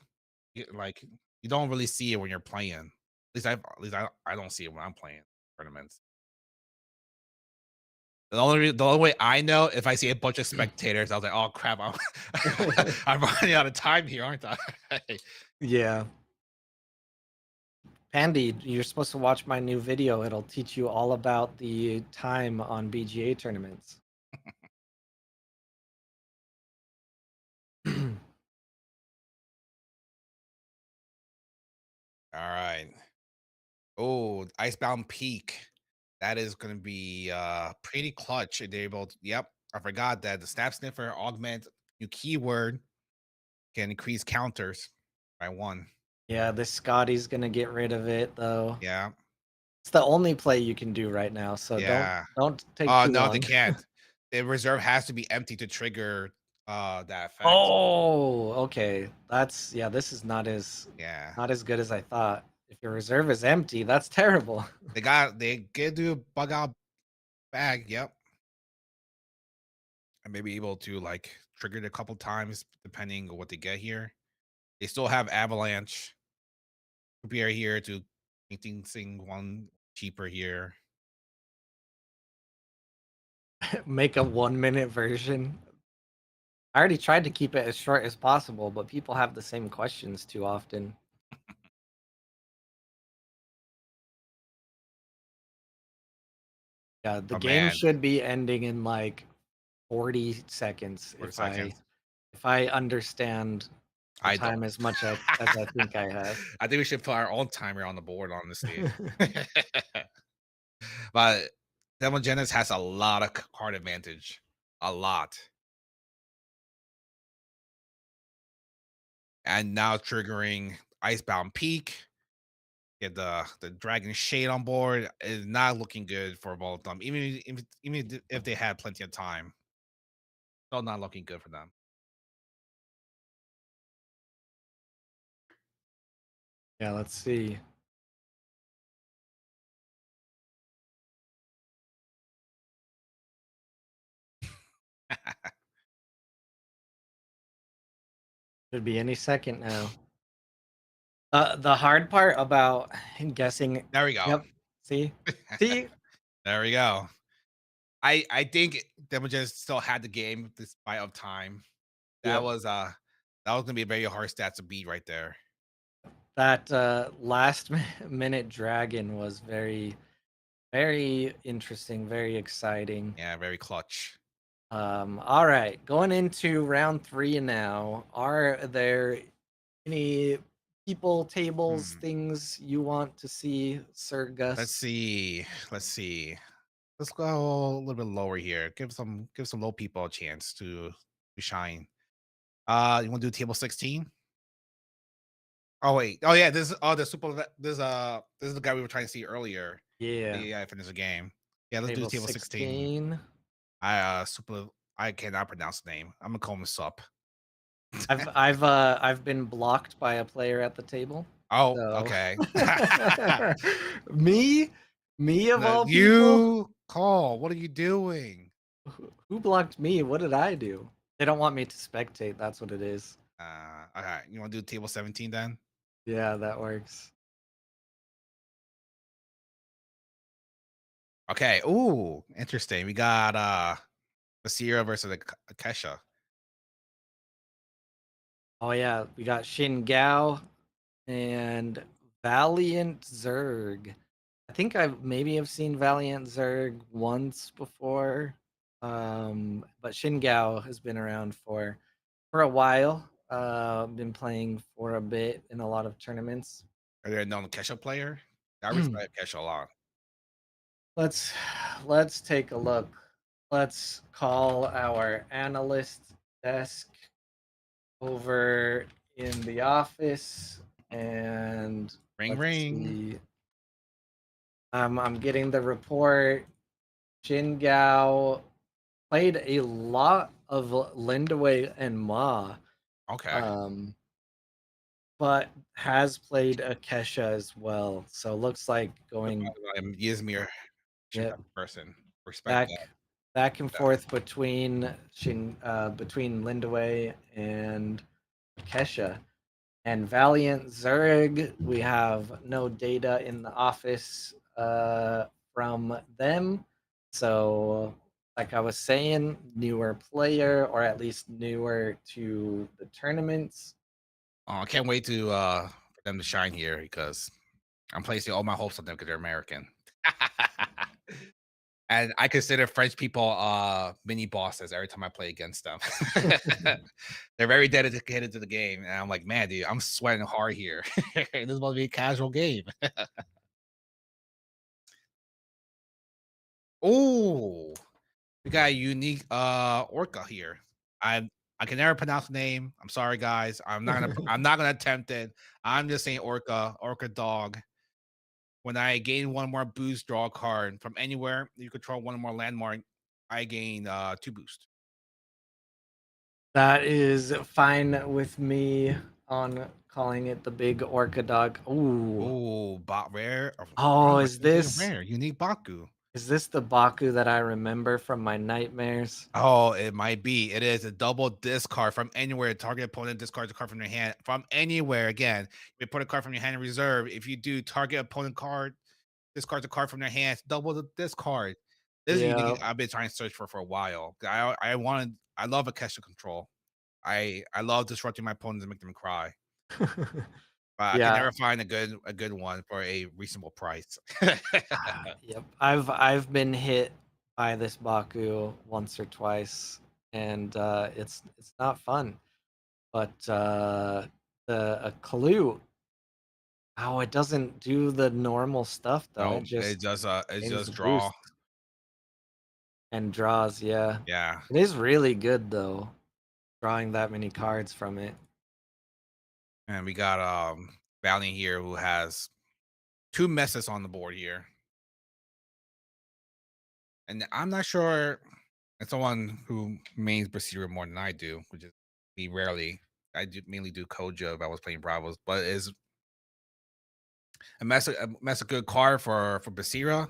Like you don't really see it when you're playing. At least I don't see it when I'm playing tournaments. The only way I know if I see a bunch of spectators, I was like, "Oh crap, I'm I'm running out of time here, aren't I?" Yeah. Pandy, you're supposed to watch my new video. It'll teach you all about the time on BGA tournaments. All right. Oh, Icebound Peak. That is going to be pretty clutch. They're able to, yep. I forgot that the Snap Sniffer augment new keyword can increase counters by one. Yeah, this Scotty's gonna get rid of it though. Yeah. It's the only play you can do right now, so Yeah. don't take Oh too no, they long. can't. The reserve has to be empty to trigger that effect. Oh, okay. That's yeah, this is Yeah. not as good as I thought. If your reserve is empty, that's terrible. They get to bug out bag, yep. And maybe able to like trigger it a couple times depending on what they get here. They still have avalanche. We are here to anything sing one cheaper here. Make a 1 minute version. I already tried to keep it as short as possible, but people have the same questions too often. Yeah, the Oh game man, should be ending in like 40 seconds 40 seconds. if I understand the I time don't. as much as I think I have. I think we should put our own timer on the board, honestly. But Devil Genesis has a lot of card advantage. A lot. And now triggering Icebound Peak. Get the Dragon Shade on board is not looking good for both of them. Even if they had plenty of time, still not looking good for them. Yeah, let's see. Should be any second now. The hard part about guessing. There we go. Yep. See, see. There we go. I think them just still had the game despite of time. That Yep. was that was gonna be a very hard stat to beat right there. That last minute dragon was very, very interesting, very exciting. Yeah, very clutch. All right, going into round three now. Are there any people, tables, Hmm. things you want to see, Sir Let's Gus? see. Let's see. Let's go a little bit lower here. Give some low people a chance to shine. You want to do table 16? Oh wait. Oh yeah. This is the super. This is the guy we were trying to see earlier. Yeah, Yeah, I finished the game. Yeah, let's do table table 16. 16. Super. I cannot pronounce the name. I'm gonna call him Sup. I've been blocked by a player at the table. Oh, So okay. me, me of No, all people, you call. What are you doing? who blocked me? What did I do? They don't want me to spectate. That's what it is. Okay. You want to do table 17 then? Yeah, that works. Okay. Ooh, interesting. We got Basira versus Akesha. Oh yeah, we got Shin Gao and Valiant Zerg. I think I maybe have seen Valiant Zerg once before. But Shin Gao has been around for a while. Been playing for a bit in a lot of tournaments. Are you a known Kesha player? I respect Kesha a lot. let's let's take a look. Let's call our analyst desk over in the office and Ring let's ring. see. I'm getting the report. Jin Gao played a lot of Lindaway and Ma, Okay. um, but has played Akesha as well. So looks like going, Yizmir should yeah, have a person. Respect that. back back and forth between Lindaway and Akesha. And Valiant Zurg, we have no data in the office from them. So, like I was saying, newer player, or at least newer to the tournaments. Oh, I can't wait to for them to shine here because I'm placing all my hopes on them because they're American. And I consider French people mini bosses every time I play against them. They're very dedicated to the game. And I'm like, man, dude, I'm sweating hard here. This is supposed to be a casual game. Oh, we got a unique orca here. I I can never pronounce the name. I'm sorry, guys. I'm not gonna attempt it. I'm just saying orca dog. When I gain one more boost, draw a card from anywhere. You control one more landmark. I gain 2 boost. That is fine with me on calling it the big orca dog. Ooh. Oh, bot rare. Oh, Oh, I keep saying rare. Unique Baku. is this the Baku that I remember from my nightmares? Oh, it might be. It is a double discard from anywhere. Target opponent discards a card from their hand from anywhere. Again, you put a card from your hand in reserve. If you do, target opponent card discards a card from their hands. Double the discard. This is unique. Yeah. I've been trying to search for a while. I wanted. I love Akesha control. I love disrupting my opponents and make them cry. But I can Yeah. never find a good one for a reasonable price. Yep. I've been hit by this Baku once or twice, and it's not fun. But the a clue, oh, it doesn't do the normal stuff though. No, it Gains the just draw. boost and draws. Yeah, Yeah. it is really good though. Drawing that many cards from it. And we got Valiant here who has 2 messes on the board here. And I'm not sure it's someone who mains Basira more than I do, which is me rarely. I do mainly do Koja if I was playing Bravos, but is a mess a good card for Basira?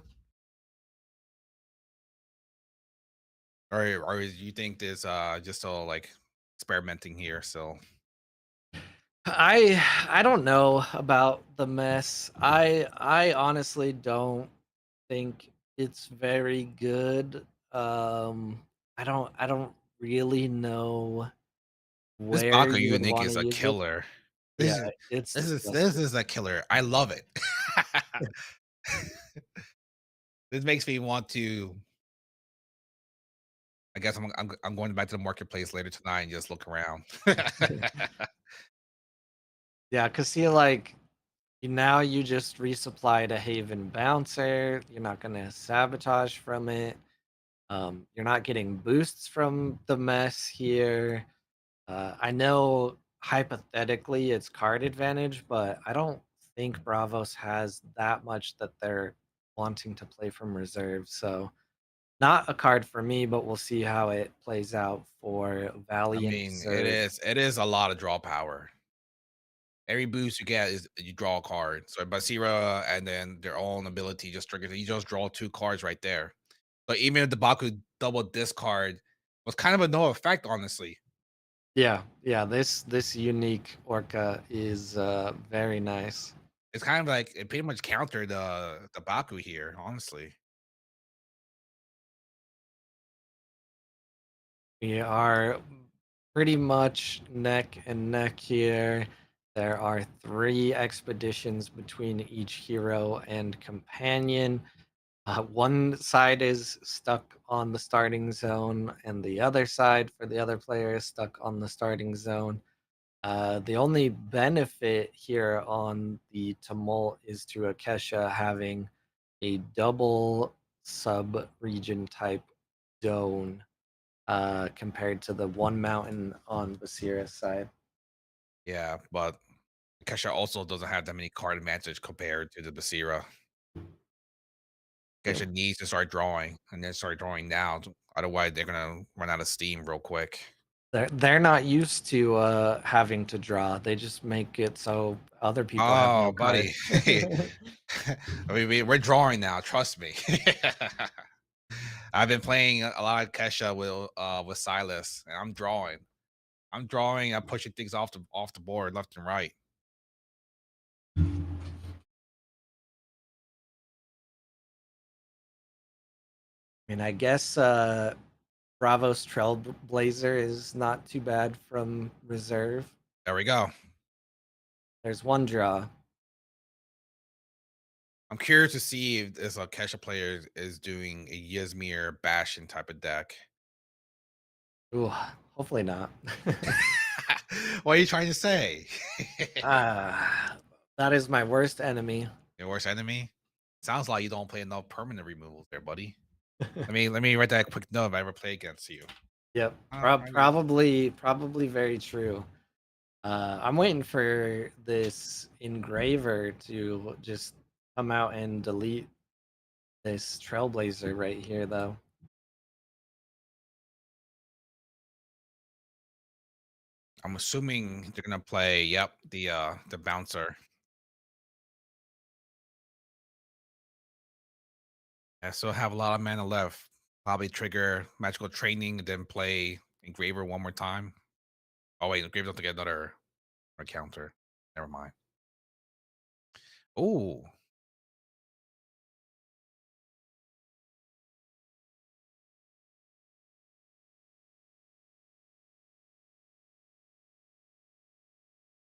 Or you think this just all like experimenting here? So I don't know about the mess. I honestly don't think it's very good. I don't really know This where Baku you would unique wanna is a use it. killer. Yeah, This is it's this disgusting. is a killer. I love it. This makes me want to. I guess I'm going back to the marketplace later tonight and just look around. Yeah, 'cause see, like, now you just resupplied a Haven Bouncer, you're not gonna sabotage from it, you're not getting boosts from the mess here. I know hypothetically it's card advantage, but I don't think Bravos has that much that they're wanting to play from reserve. So not a card for me, but we'll see how it plays out for I Valiant mean, Zerg. it is a lot of draw power. Every boost you get is you draw a card. So Basira and then their own ability just triggers it. You just draw 2 cards right there. But even if the Baku double discard was kind of a no effect, honestly. Yeah, yeah. This unique Orca is very nice. It's kind of like it pretty much countered the Baku here, honestly. We are pretty much neck and neck here. There are three expeditions between each hero and companion. One side is stuck on the starting zone, and the other side for the other player is stuck on the starting zone. The only benefit here on the Tumult is to Akesha having a double sub region type zone compared to the one mountain on Basira's side. Yeah, but Kesha also doesn't have that many card advantage compared to the Basira. True. Kesha needs to start drawing and then start drawing now. Otherwise, they're gonna run out of steam real quick. They're not used to having to draw. They just make it so other people have no Oh, buddy. cards. I mean, we're drawing now. Trust me. I've been playing a lot of Kesha with Silas, and I'm drawing. I'm drawing. I'm pushing things off the board left and right. mean, I guess Bravos Trailblazer is not too bad from reserve. There we go. There's one draw. I'm curious to see if this Kesha player is doing a Yizmir Bastion type of deck. Ooh, hopefully not. What are you trying to say? That is my worst enemy. Your worst enemy? Sounds like you don't play enough permanent removals there, buddy. Let me write that quick note if I ever play against you. Yep, I got probably very true. I'm waiting for this engraver to just come out and delete this Trailblazer right here, though. I'm assuming they're gonna play, yep, the bouncer. I still have a lot of mana left. Probably trigger magical training and then play engraver one more time. Oh wait, engraver don't get another counter. Never mind. Oh,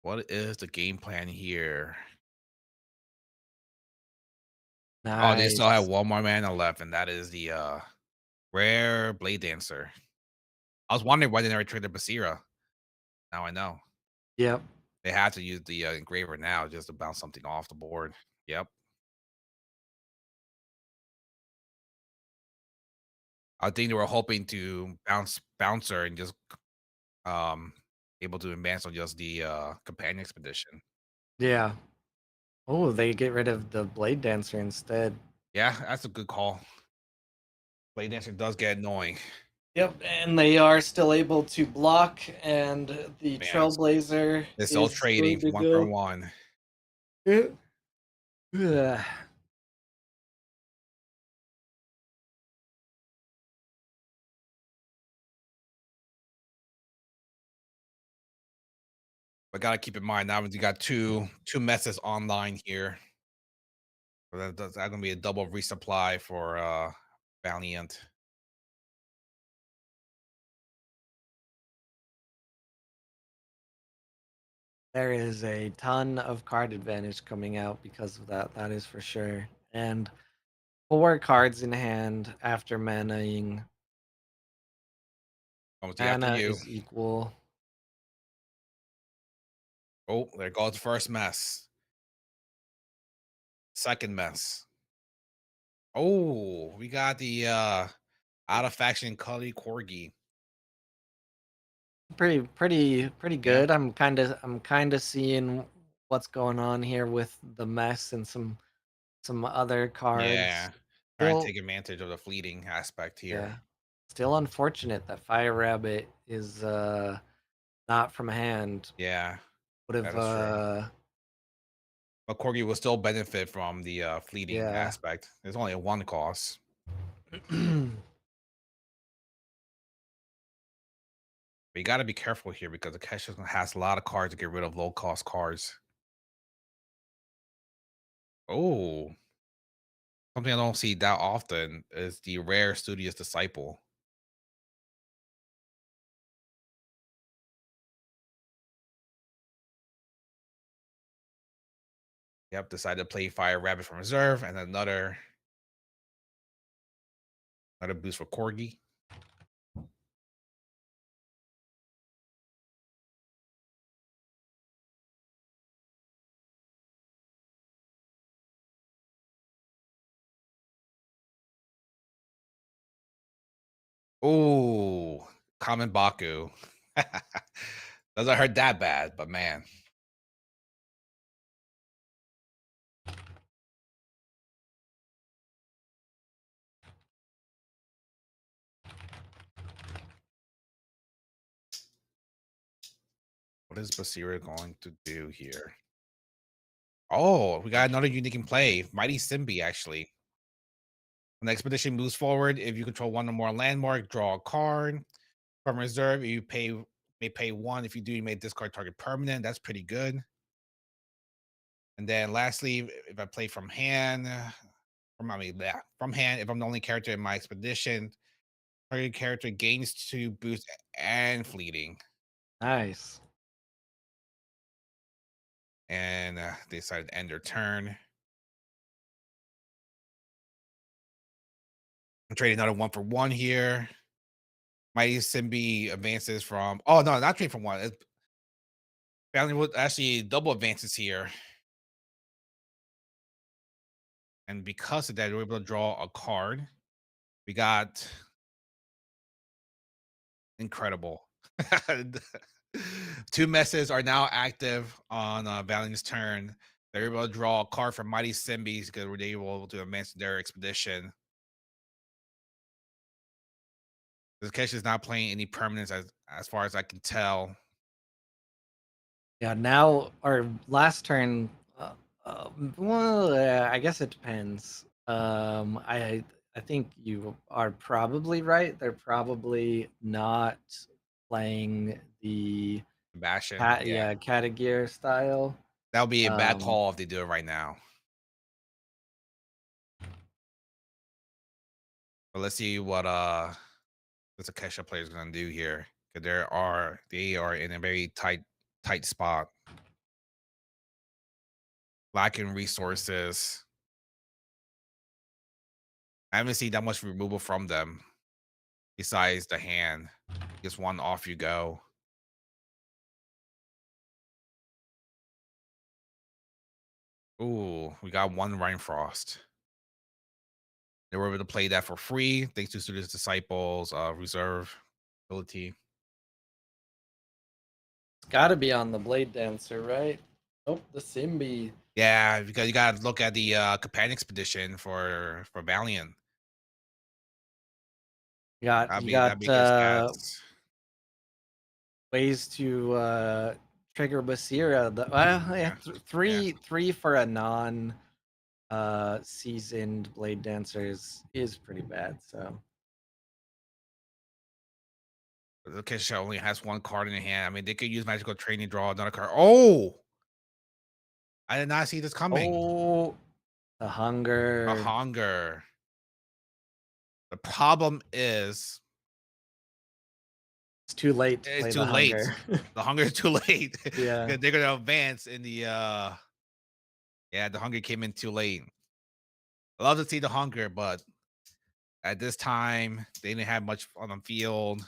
what is the game plan here? Oh, they still have Nice. one more mana left, and that is the rare blade dancer. I was wondering why they never traded Basira. Now I know. Yep. They had to use the engraver now just to bounce something off the board. Yep. I think they were hoping to bouncer and just um able to advance on just the companion expedition. Yeah. Oh, they get rid of the Blade Dancer instead. Yeah, that's a good call. Blade dancer does get annoying. Yep, and they are still able to block, and the Man, Trailblazer they're still is going trading to one for go. one. Yeah. Ugh. But gotta keep in mind now you got two messes online here. So that's gonna be a double resupply for Valiant. There is a ton of card advantage coming out because of that. That is for sure. And 4 cards in hand after manaing. Coming after Mana you. is equal. Oh, there goes the first mess. Second mess. Oh, we got the out of faction Cully Corgi. Pretty Yeah. good. I'm kinda seeing what's going on here with the mess and some other cards. Yeah. Trying to Still take advantage of the fleeting aspect here. yeah. Still unfortunate that Fire Rabbit is not from hand. Yeah, Would that have is true. But Corgi will still benefit from the fleeting yeah. aspect. There's only a one cost. But you got to be careful here because the cash has a lot of cards to get rid of low cost cards. Oh, something I don't see that often is the rare studious disciple. Yep, decided to play Fire Rabbit from reserve and another boost for Corgi. Oh, common Baku. Doesn't hurt that bad, but man, what is Basira going to do here? Oh, we got another unique in play. Mighty Simbi, actually. When the expedition moves forward, if you control one or more landmark, draw a card. From reserve, you may pay one. If you do, you may discard target permanent. That's pretty good. And then lastly, if I play from hand, from hand, if I'm the only character in my expedition, target character gains 2 boost and fleeting. Nice. And they decided to end their turn. I'm trading another 1 for 1 here. Mighty Simbi advances from. Oh no, not trade from one. Family would actually double advances here, and because of that, we're able to draw a card. We got incredible. 2 messes are now active on Valiant's turn. They're able to draw a card from Mighty Simbies because they were able to advance their expedition. The case is not playing any permanents as far as I can tell. Yeah, now our last turn. Well, I guess it depends. I think you are probably right. They're probably not playing the Bastion, cat. yeah, Yeah, Gear style. that would be a bad Um, call if they do it right now. But let's see what this Akesha player is gonna do here. Because they are in a very tight spot, lacking resources. I haven't seen that much removal from them besides the hand. Just one off you go. Ooh, we got one Rhinefrost. They were able to play that for free thanks to Studious Disciples reserve ability. it's got to be on the Blade Dancer, right? Oh, the Simbi. Yeah, because you gotta look at the companion expedition for Valiant. You That'd got be a good stats. ways to trigger Basira. Well, yeah, Yeah, yeah. three for a non seasoned Blade Dancer is pretty bad. So The Kesha only has 1 card in the hand. I mean, they could use magical training, draw another card. Oh, I did not see this coming. oh, the A hunger. hunger. The problem is It's too late to It's play too the late. hunger. The hunger is too late Yeah. because they're gonna advance in the yeah, the hunger came in too late. I love to see the hunger, but at this time they didn't have much on the field.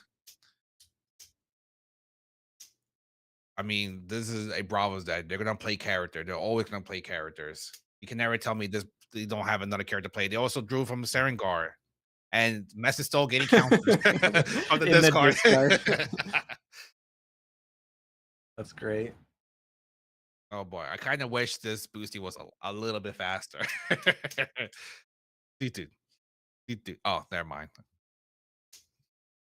I mean, this is a Bravos that they're gonna play character. They're always gonna play characters. You can never tell me this they don't have another character to play. They also drew from Serengar. And Mess is still getting counters from the In the discard. discard. That's great. Oh boy, I kind of wish this boosty was a little bit faster. Doo-doo, doo-doo. Oh, never mind.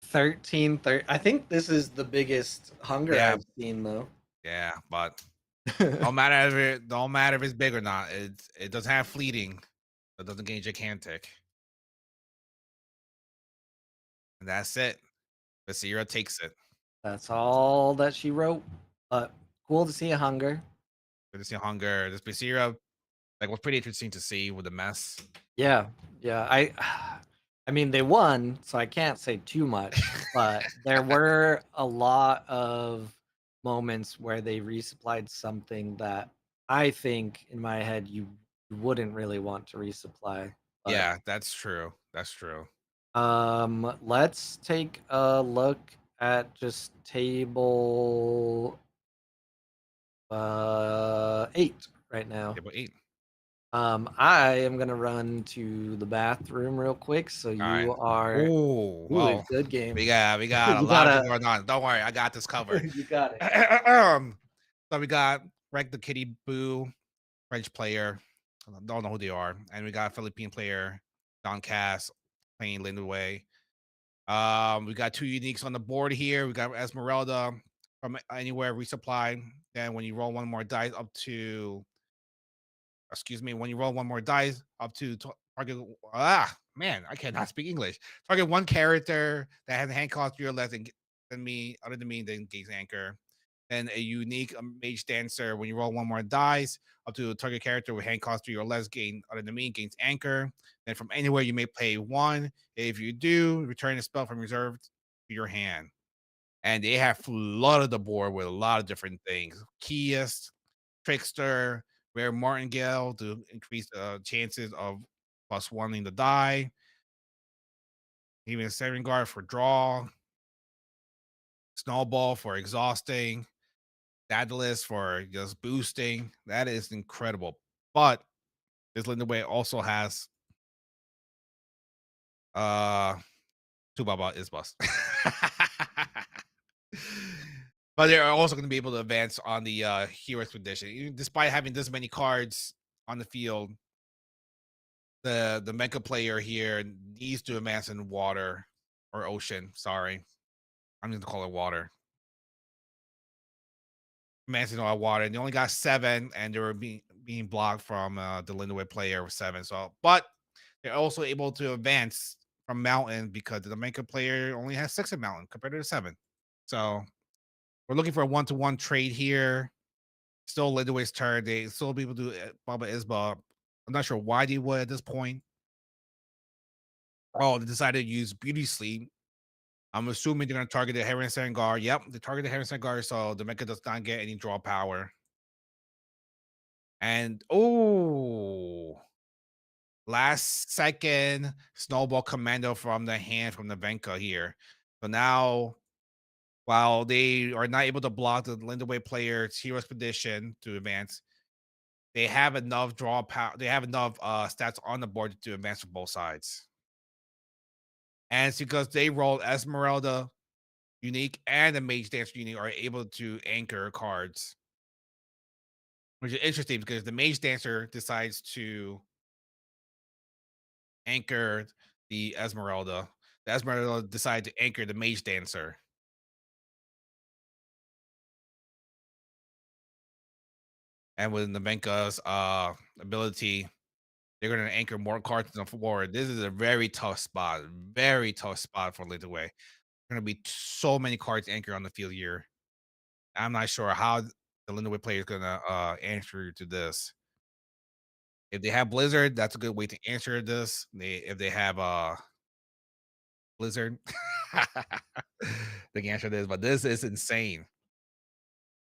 13, I think this is the biggest hunger Yeah, I've seen though. yeah, but don't matter if it's big or not. It doesn't have fleeting. It doesn't gain gigantic, and that's it. Basira takes it. That's all that she wrote. But cool to see a hunger. Good to see hunger. This Basira like was pretty interesting to see with the mess. Yeah, yeah. I mean they won, so I can't say too much, but there were a lot of moments where they resupplied something that I think in my head you wouldn't really want to resupply. But Yeah, that's true. That's true. let's take a look at just table 8 right now. Table eight. I am gonna run to the bathroom real quick, so Alright. you are. Oh, Ooh, well, good game. we got a You lot of things gotta going on. Don't worry, I got this covered. you got it. So we got Greg the Kitty Boo, French player. I don't know who they are. And we got Philippine player, Don Cass, playing Lindaway. We got two uniques on the board here. We got Esmeralda from anywhere resupply. Then when you roll one more dice up to excuse me, when you roll one more dice up to target. Man, I cannot speak English. Target one character that has a hand cost 3 or less than me, other than me, then gains anchor. Then a unique mage dancer. When you roll one more dice up to a target character with hand cost 3 or less, gain other than me, gains anchor. Then from anywhere you may play one. If you do, return a spell from reserve to your hand. And they have flooded the board with a lot of different things. Keyist, Trickster, Rare Martingale to increase the chances of plus one in the die. Even Seven Guard for draw. Snowball for exhausting. Daedalus for just boosting. That is incredible. But this Lindaway also has uh Tubaba is bust. But they're also going to be able to advance on the hero expedition. Despite having this many cards on the field, the mecha player here needs to advance in water or ocean. Sorry, I'm going to call it water. Advancing on water, and they only got 7, and they were being blocked from the Lindaway player with 7. So, but they're also able to advance from mountain because the mecha player only has 6 in mountain compared to the 7. So we're looking for a one-to-one trade here. Still Lindaway's turn. They still be able to do Baba Isba. I'm not sure why they would at this point. Oh, they decided to use Beauty Sleep. I'm assuming they're going to target the Heron Sengar. Yep, they target the Heron Sengar, so the mecha does not get any draw power. And oh, last second Snowball Commando from the hand from the Venka here. So now, while they are not able to block the Lindaway player's Hero Expedition to advance, they have enough draw power. They have enough stats on the board to advance from both sides. And it's because they rolled Esmeralda unique and the Mage Dancer unique are able to anchor cards, which is interesting because the Mage Dancer decides to anchor the Esmeralda. The Esmeralda decided to anchor the Mage Dancer. And with Navenka's ability, they're going to anchor more cards on the board. This is a very tough spot for Lindaway. Going to be so many cards anchored on the field here. I'm not sure how the Lindaway player is going to answer to this. If they have Blizzard, that's a good way to answer this. If they have Blizzard, The answer is, but this is insane.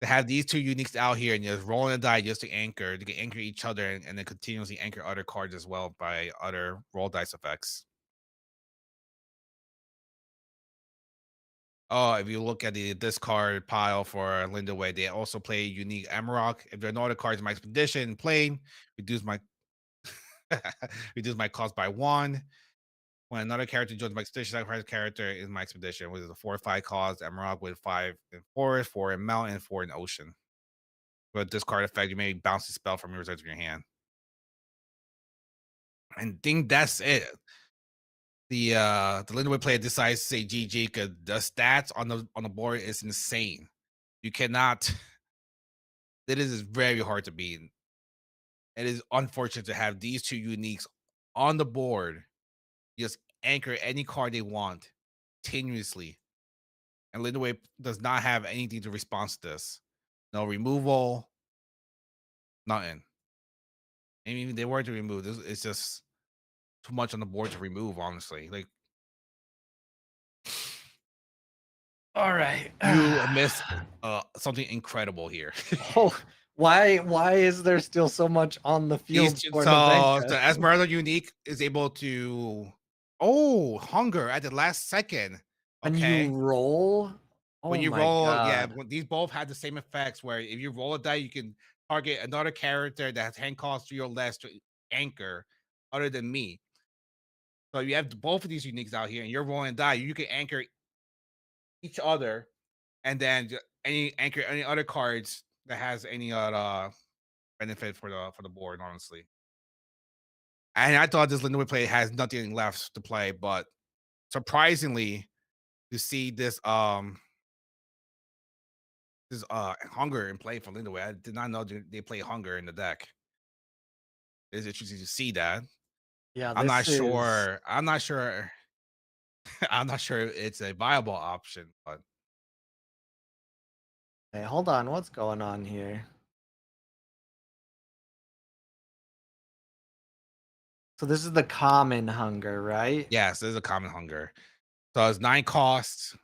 To have these two uniques out here and just rolling a die just to anchor, they can anchor each other and then continuously anchor other cards as well by other roll dice effects. Oh, if you look at the discard pile for Lindaway, they also play unique Amarok. If there are no other cards in my expedition playing, reduce my reduce my cost by one. When another character joins my expedition, sacrifice a character in my expedition, which is a 4 or 5 cost Amarok with 5 in forest, 4 in mountain, 4 in ocean. With discard effect, you may bounce the spell from your reserves in your hand. And think that's it. The Lindaway player decides to say GG because the stats on the board is insane. You cannot. It is very hard to beat. It is unfortunate to have these two uniques on the board. Just anchor any card they want continuously. And Lindaway does not have anything to respond to this. No removal, nothing. And even if they were to remove this, it's just too much on the board to remove, honestly. Like All right. you missed something incredible here. Oh, why is there still so much on the These field two, for so Nevenka? the Esmeralda unique is able to hunger at the last second. When you Okay. roll, When oh you my roll, yeah, god. when these both have the same effects where if you roll a die, you can target another character that has hand cost 3 or less to anchor other than me. So you have both of these uniques out here and you're rolling a die, you can anchor each other and then any anchor any other cards that has any benefit for the board, honestly. And I thought this Lindway play has nothing left to play, but surprisingly, to see this hunger in play for Lindway. I did not know they play hunger in the deck. It's interesting to see that. Yeah, I'm not this is sure. I'm not sure. I'm not sure it's a viable option, but hey, hold on, what's going on here? So this is the common hunger, right? yes, there's a common hunger. So it's 9 costs.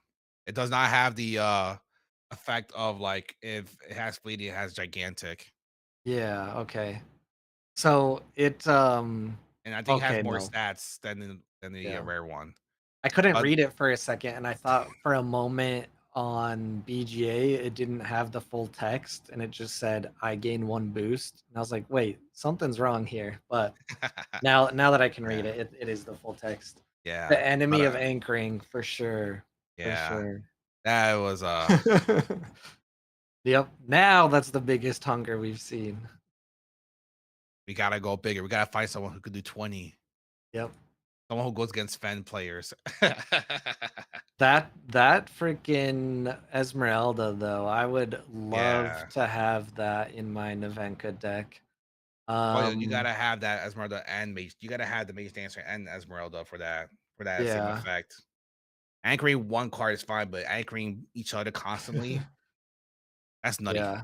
It does not have the effect of like if it has fleeting, it has gigantic. Yeah, okay. So it And I think it has okay, more no. stats than the Yeah. rare one. I couldn't But read it for a second, and I thought for a moment on BGA it didn't have the full text, and it just said I gain one boost, and I was like, wait, something's wrong here. But now that I can read yeah, it, it is the full text. yeah. The But enemy of anchoring for sure, for yeah. sure. That was Yep. Now that's the biggest hunger we've seen. we gotta go bigger. We gotta find someone who could do 20. Yep. Someone who goes against Fen players. That freaking Esmeralda though, I would love Yeah. to have that in my Nevenka deck. Well, you Um, gotta have that Esmeralda and Mage. You gotta have the Mage Dancer and Esmeralda for that same yeah. effect. Anchoring one card is fine, but anchoring each other constantly, that's nutty. Yeah.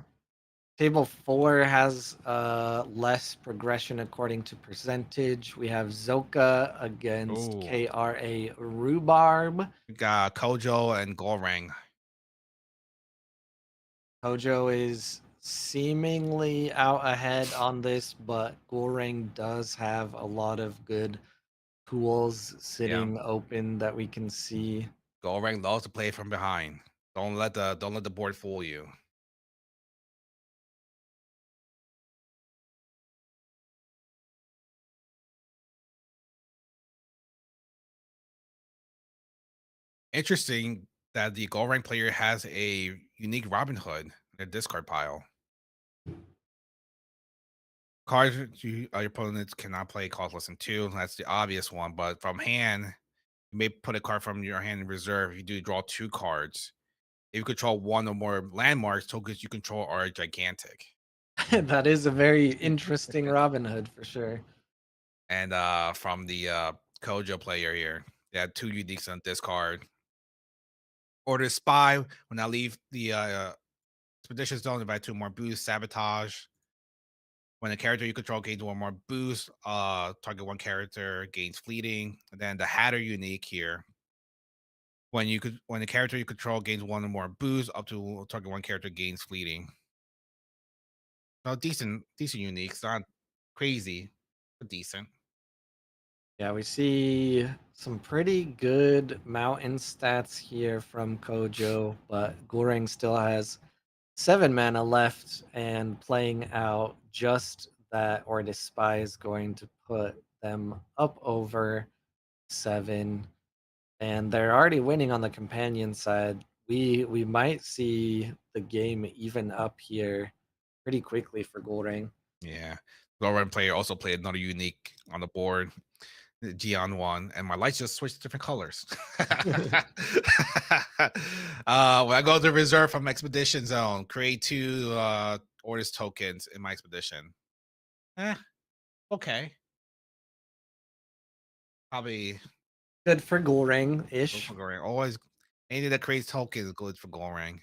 Table 4 has less progression according to percentage. We have Zoka against Ooh. KRA Rhubarb. We got Kojo and Gorang. Hojo is seemingly out ahead on this, but Goreng does have a lot of good tools Yeah. sitting open that we can see. Gorang loves to play from behind. Don't let the board fool you. Interesting that the gold rank player has a unique Robin Hood in their discard pile. Cards your opponents cannot play cost less than 2. That's the obvious one. But from hand, you may put a card from your hand in reserve. You do draw 2 cards. If you control one or more landmarks, tokens you control are gigantic. That is a very interesting Robin Hood for sure. And from the Kojo player here, they had 2 uniques on discard. Order spy when I leave the expedition zone, invite 2 more boosts, sabotage. When a character you control gains one more boost, target one character gains fleeting. And then the Hatter unique here. when the character you control gains one or more boosts, up to target one character gains fleeting. So decent unique. It's not crazy, but decent. Yeah, we see some pretty good mountain stats here from Kojo, but Goreng still has 7 mana left, and playing out just that or despise going to put them up over 7. And they're already winning on the companion side. We might see the game even up here pretty quickly for Goreng. Yeah. Low player also played another unique on the board. Gion one, and my lights just switched to different colors. When I go to reserve from expedition zone, create two orders tokens in my expedition. Eh, okay. Probably Good for Goreng go for ish. Goreng. Always anything that creates tokens is good for Goreng.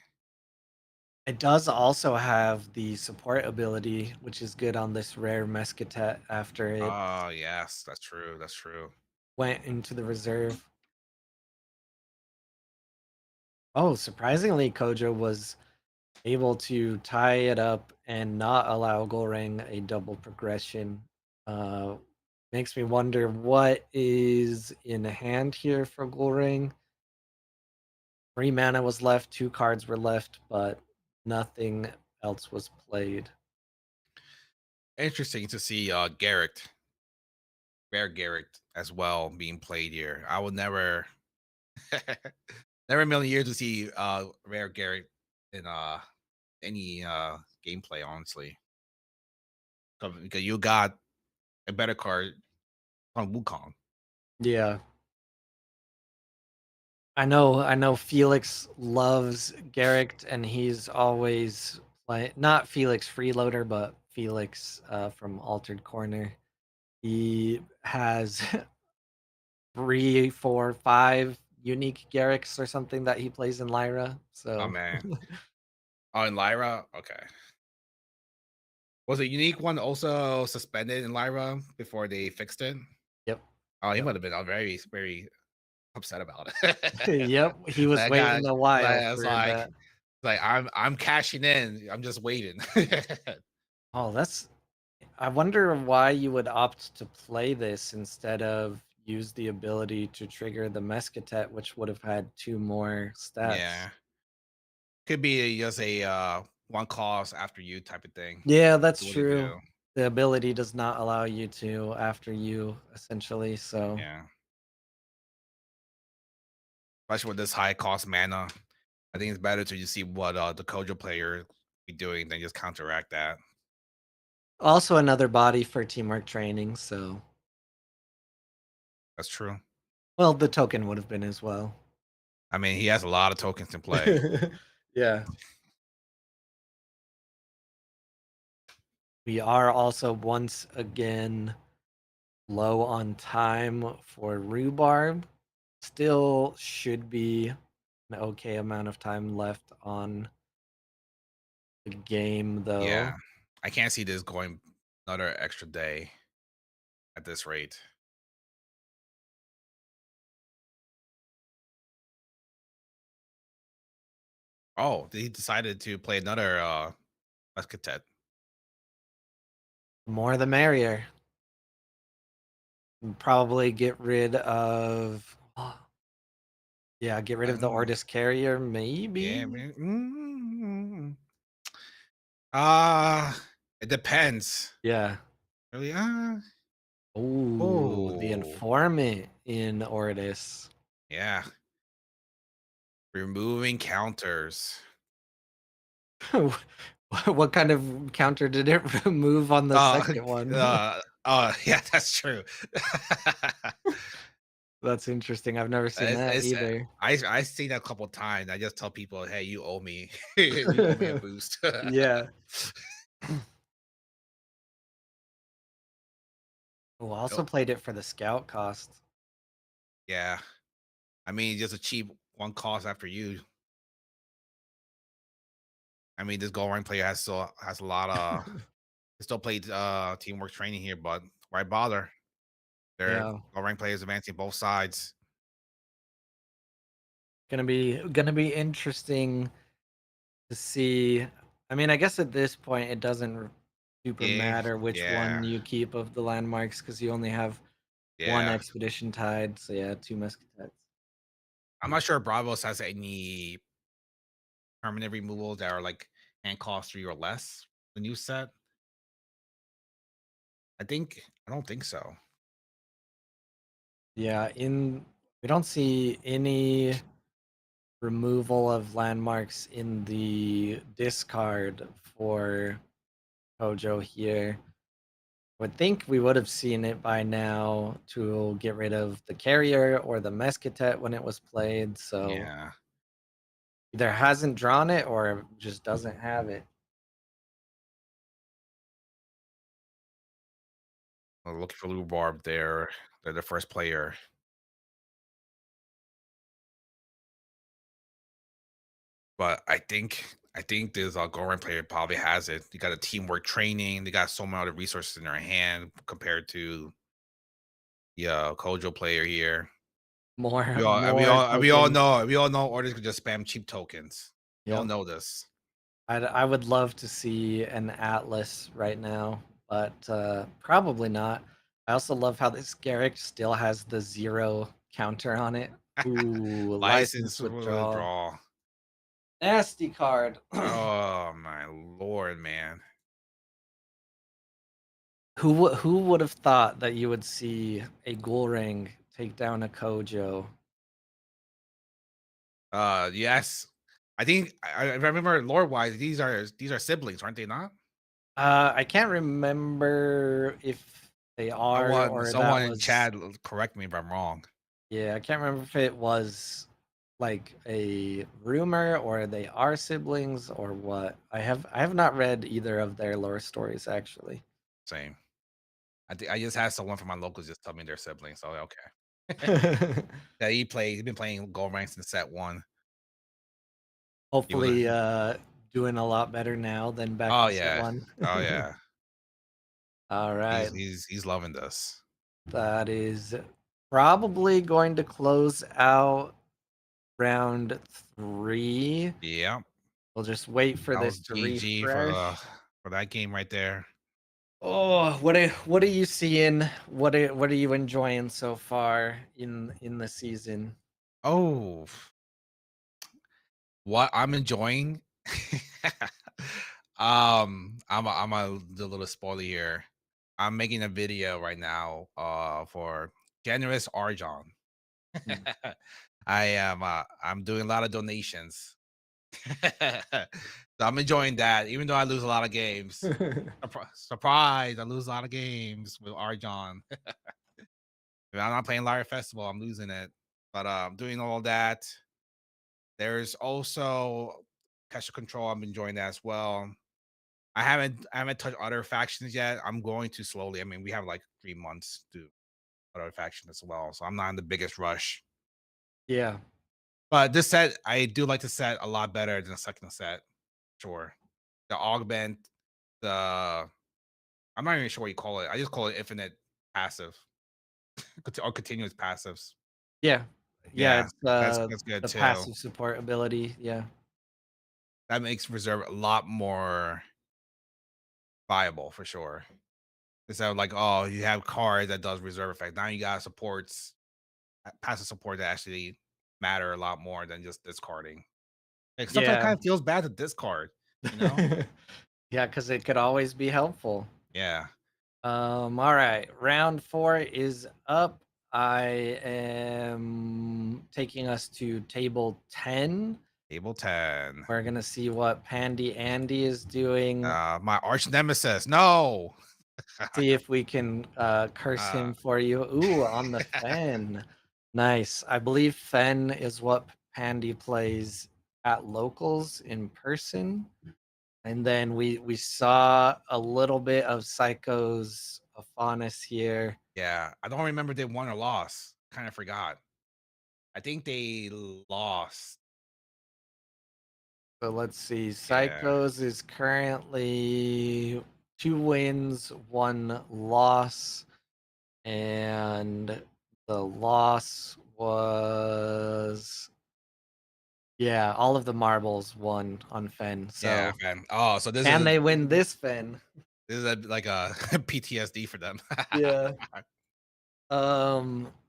It does also have the support ability, which is good on this rare Mescatet after it Oh yes, that's true. That's true. went into the reserve. Oh, surprisingly, Kojo was able to tie it up and not allow Goreng a double progression. Uh, Makes me wonder what is in hand here for Goreng. 3 mana was left, 2 cards were left, but nothing else was played. Interesting to see Garrett, Rare Garrett as well being played here. I would never never in a million years to see Rare Garrett in any gameplay, honestly. Because you got a better card on Wukong. Yeah. I know Felix loves Garrick, and he's always play not Felix Freeloader, but Felix from Altered Corner. He has 3, 4, 5 unique Garricks or something that he plays in Lyra. Oh So man. Oh, and Lyra? Okay. Was a unique one also suspended in Lyra before they fixed it? yep. Oh, he Yep. would have been very, very upset about it. Yep. He was That guy, waiting a while like, it's for that. like I'm cashing in. I'm just waiting. Oh, that's I wonder why you would opt to play this instead of use the ability to trigger the Mescatet, which would have had 2 more stats. Yeah. Could be just a one cost after you type of thing. Yeah, that's What they true. do. The ability does not allow you to after you, essentially, so Yeah. Especially with this high cost mana. I think it's better to just see what the Kojo player be doing than just counteract that. also another body for teamwork training, so That's true. well, the token would have been as well. I mean, he has a lot of tokens in play. Yeah. We are also once again low on time for rhubarb. Still should be an okay amount of time left on the game, Yeah. though. I can't see this going another extra day at this rate. Oh, he decided to play another Muscatet. More the merrier. Probably get rid of. Yeah, get rid of the Mm, Ordis carrier, yeah, maybe. man. Ah, it depends. Yeah. Really? Ooh, the Oh, informant in Ordis. yeah. Removing counters. What kind of counter did it remove on the Uh, second one? yeah, that's true. That's interesting. I've never seen that It's either. I seen that a couple times. I just tell people, "Hey, you owe me. You owe me a boost." Yeah. Oh, also Nope. played it for the scout cost. Yeah. I mean, just a cheap one cost after you. I mean, this goal line player has a lot of still played teamwork training here, but why bother? Their Yeah. goal rank players advancing both sides. Gonna be interesting to see. I mean, I guess at this point it doesn't super Yeah, matter which one yeah, you keep of the landmarks because you only have one yeah. expedition tied. So yeah, two musketeers. I'm not sure if Bravos has any permanent removals that are like hand cost 3 or less. The new set, I don't think so. Yeah, in we don't see any removal of landmarks in the discard for Hojo here. I would think we would have seen it by now to get rid of the carrier or the mesquite when it was played. So Yeah, either hasn't drawn it or just doesn't have it. looking for Rhubarb there. They're the first player, but I think this Goran player probably has it. You got a teamwork training. They got so many other resources in their hand compared to the Kojo player here. More more We all tokens. know orders could just spam cheap tokens. We all Yep. know this. I would love to see an Atlas right now, but probably not. I also love how this Garrick still has the 0 counter on it. Ooh, license License withdrawal. withdrawal. Nasty card. Oh my lord, man. Who would have thought that you would see a Ghoul Ring take down a Kojo? Yes. If I remember lore wise, these are siblings, aren't they not? I can't remember if they are or that Someone in was. chat correct me if I'm wrong. Yeah, I can't remember if it was like a rumor or they are siblings or what. I have not read either of their lore stories actually. Same. I just had someone from my locals just tell me they're siblings. So okay. Yeah, he's been playing gold ranks in set one. He was a Hopefully doing a lot better now than back oh in set yeah. 1. Oh yeah. All right. He's loving this. That is probably going to close out round 3. Yeah. We'll just wait for That this was to GG refresh. for that game right there. Oh, what are you seeing? What are you enjoying so far in the season? Oh, what I'm enjoying. I'm a do a little spoiler here. I'm making a video right now for generous Arjon. Hmm. I'm doing a lot of donations. So I'm enjoying that, even though I lose a lot of games. Surprise, I lose a lot of games with Arjon. I'm not playing Lyre Festival, I'm losing it. But I'm doing all that. There's also Kesha Control. I'm enjoying that as well. I haven't touched other factions yet. I'm going to slowly. I mean, we have like 3 months to other faction as well, so I'm not in the biggest rush. Yeah. But this set, I do like the set a lot better than the second set. Sure, the augment, the I'm not even sure what you call it. I just call it infinite passive or continuous passives. Yeah. Yeah, Yeah, it's that's good the too. passive support ability. Yeah. That makes reserve a lot more viable for sure. Instead of like, oh, you have cards that does reserve effect. Now you got supports, passive support that actually matter a lot more than just discarding. Like sometimes Yeah. kind of feels bad to discard, you know? Yeah, cuz it could always be helpful. Yeah. All right. Round 4 is up. I am taking us to table 10. Table 10. We're going to see what Pandy Andy is doing. My arch nemesis. No. See if we can curse uh, him for you. Ooh, on the Fen. Nice. I believe Fen is what Pandy plays at locals in person. And then we saw a little bit of Psycho's Aphanis here. yeah. I don't remember they won or lost. Kind of forgot. I think they lost. So let's see. Yeah. Psycho's is currently 2 wins, 1 loss. And the loss was Yeah, all of the marbles won on Fen, Yeah, so man. Oh, so this can is they win this Fen? this is a, like a PTSD for them. Yeah.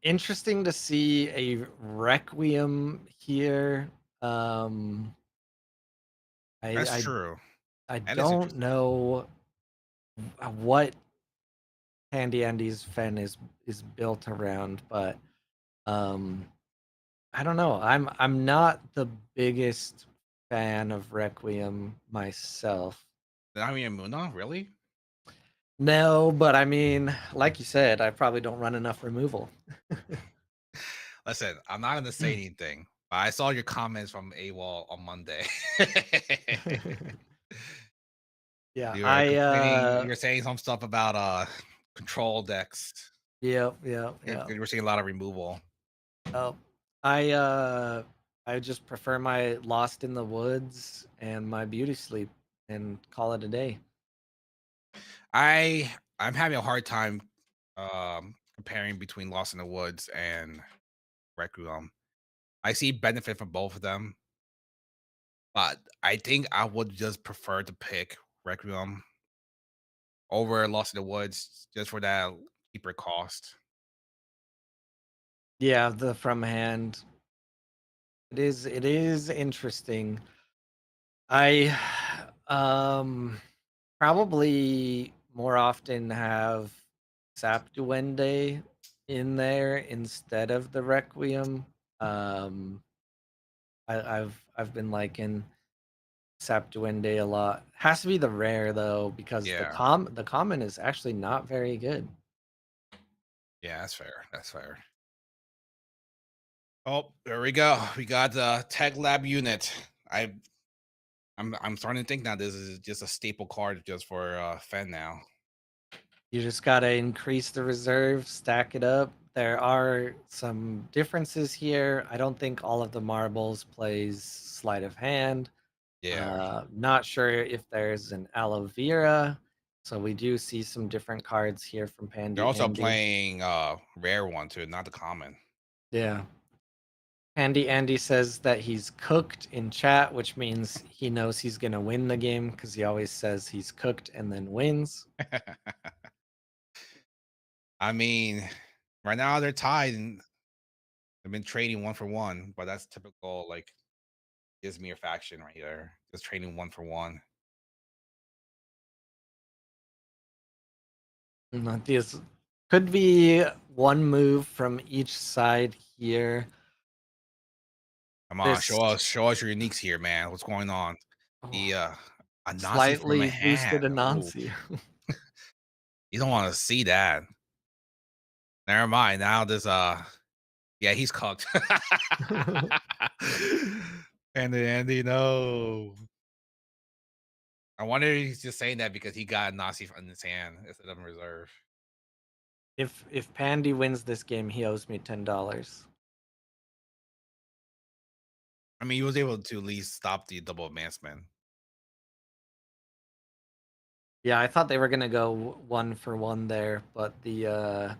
Interesting to see a Requiem here. Um, I That's I true, I and it's don't interesting. know what Handy Andy's Fen is built around, but um, I don't know. I'm not the biggest fan of Requiem myself. I mean, Muna, really? No, but I mean, like you said, I probably don't run enough removal. Listen, I'm not gonna say anything, but I saw your comments from AWOL on Monday. Yeah, You were I complaining. You're saying some stuff about control decks. yep, yep, yep. You were seeing a lot of removal. Oh, I just prefer my Lost in the Woods and my Beauty Sleep and call it a day. I'm having a hard time comparing between Lost in the Woods and Requiem. I see benefit from both of them, but I think I would just prefer to pick Requiem over Lost in the Woods just for that cheaper cost. Yeah, the from hand. It is interesting. I probably more often have Sap Duende in there instead of the Requiem. Um I've been liking Sap Duende a lot. Has to be the rare though, because Yeah, the common is actually not very good. yeah, that's fair. That's fair. Oh, there we go. We got the Tech Lab unit. I'm starting to think now this is just a staple card just for Fen now. You just gotta increase the reserve, stack it up. There are some differences here. I don't think all of the marbles plays sleight of hand. Yeah. Not sure if there's an aloe vera. So we do see some different cards here from They're Pandy also Andy. playing rare one too, not the common. Yeah. Pandy Andy says that he's cooked in chat, which means he knows he's gonna win the game because he always says he's cooked and then wins. I mean, right now they're tied and they've been trading one for one, but that's typical like Izmir faction right here. Just trading one for one. This could be one move from each side here. Come on, This show us your uniques here, man. What's going on? oh, The a Nazi from a slightly boosted hand. Oh, Anansi. you don't want to see that. Never mind. Now this yeah, he's cooked. Andy, no. I wonder if he's just saying that because he got a Nazi in his hand instead of in reserve. If Pandy wins this game, he owes me $10. I mean, he was able to at least stop the double advancement. Yeah, I thought they were gonna go one for one there, but the Uh,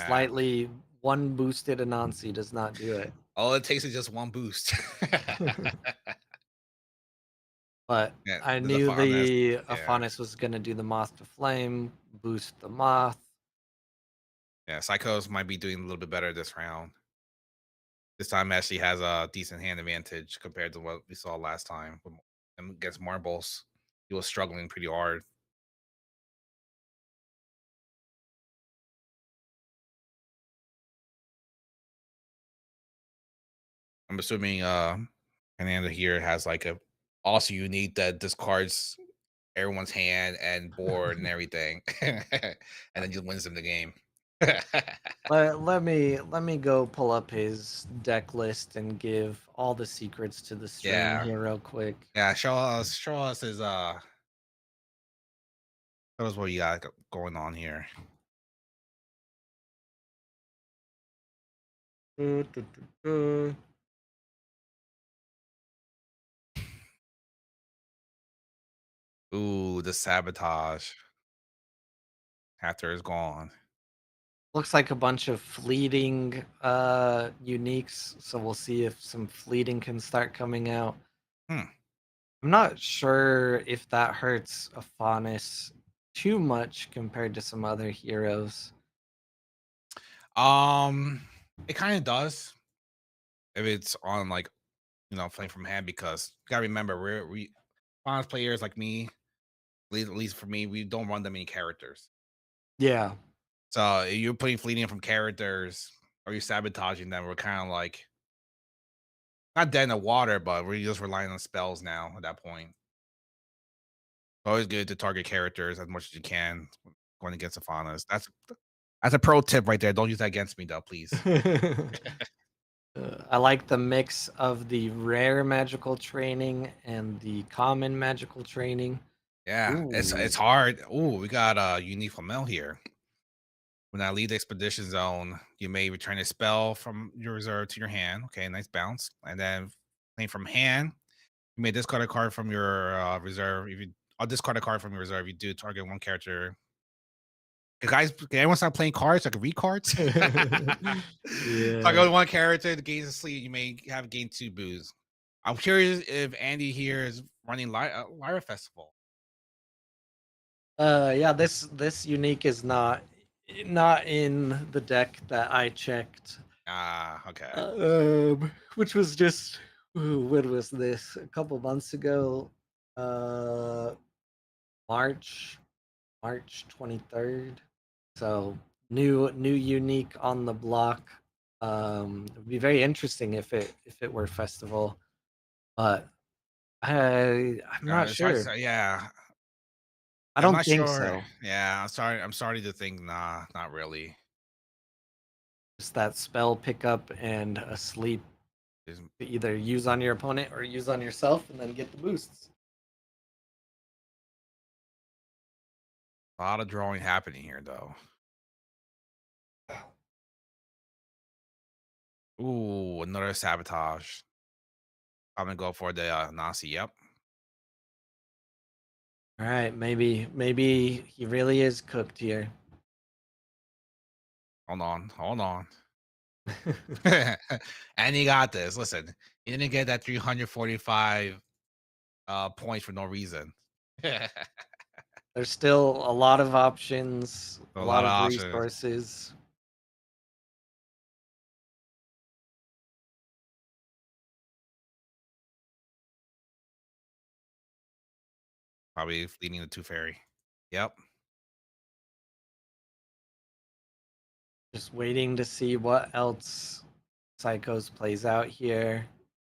slightly one boosted Anansi does not do it. all it takes is just one boost. But Yeah, I there's a knew fondness. the Yeah, Aphonis was gonna do the Moth to Flame, boost the Moth. yeah. Psychos might be doing a little bit better this round. This time actually has a decent hand advantage compared to what we saw last time against marbles. He was struggling pretty hard. I'm assuming Fernando here has like a also unique that discards everyone's hand and board and everything, and then just wins them the game. Let me go pull up his deck list and give all the secrets to the stream Yeah, here real quick. yeah. Show us his show us what you got going on here. Ooh, the sabotage after it's gone. Looks like a bunch of fleeting uniques, so we'll see if some fleeting can start coming out. Hmm. I'm not sure if that hurts Aphanis too much compared to some other heroes. Um, it kind of does if it's on like playing from hand because you gotta remember we honest players like me, at least for me, we don't run that many characters. Yeah. So if you're putting fleeting from characters or you're sabotaging them, we're kind of like not dead in the water, but we're just relying on spells now at that point. Always good to target characters as much as you can going against Aphanas. That's a pro tip right there. Don't use that against me though, please. I like the mix of the rare magical training and the common magical training. Yeah, it's Ooh. hard. Ooh, we got a unique Flamel here. When I leave the expedition zone, you may return a spell from your reserve to your hand. Okay, nice bounce. And then playing from hand, you may discard a card from your reserve. If you I'll discard a card from your reserve. You do target one character. Guys, can everyone stop playing cards? So I can read cards. Yeah. Target one character. The gains of sleep. You may have gained two boos. I'm curious if Andy here is running Lyra Festival. Yeah, this unique is not in the deck that I checked. Ah, okay. Which was just when was this? A couple months ago. Uh March March 23rd. So new unique on the block. It would be very interesting if it were festival, but I'm not It's hard to sure. say. Yeah, I I'm don't not think sure. so. Yeah, I'm sorry. I'm sorry to think. Nah, not really. Just that spell pickup and a sleep There's to either use on your opponent or use on yourself and then get the boosts. a lot of drawing happening here, though. Ooh, another sabotage. I'm gonna go for the Nasi. Yep. All right, maybe he really is cooked here. Hold on. Hold on. And you got this. Listen, you didn't get that 345 points for no reason. A There's still a lot of options, a lot lot of of options. resources. Probably leading the two fairy. Yep. Just waiting to see what else Psychos plays out here,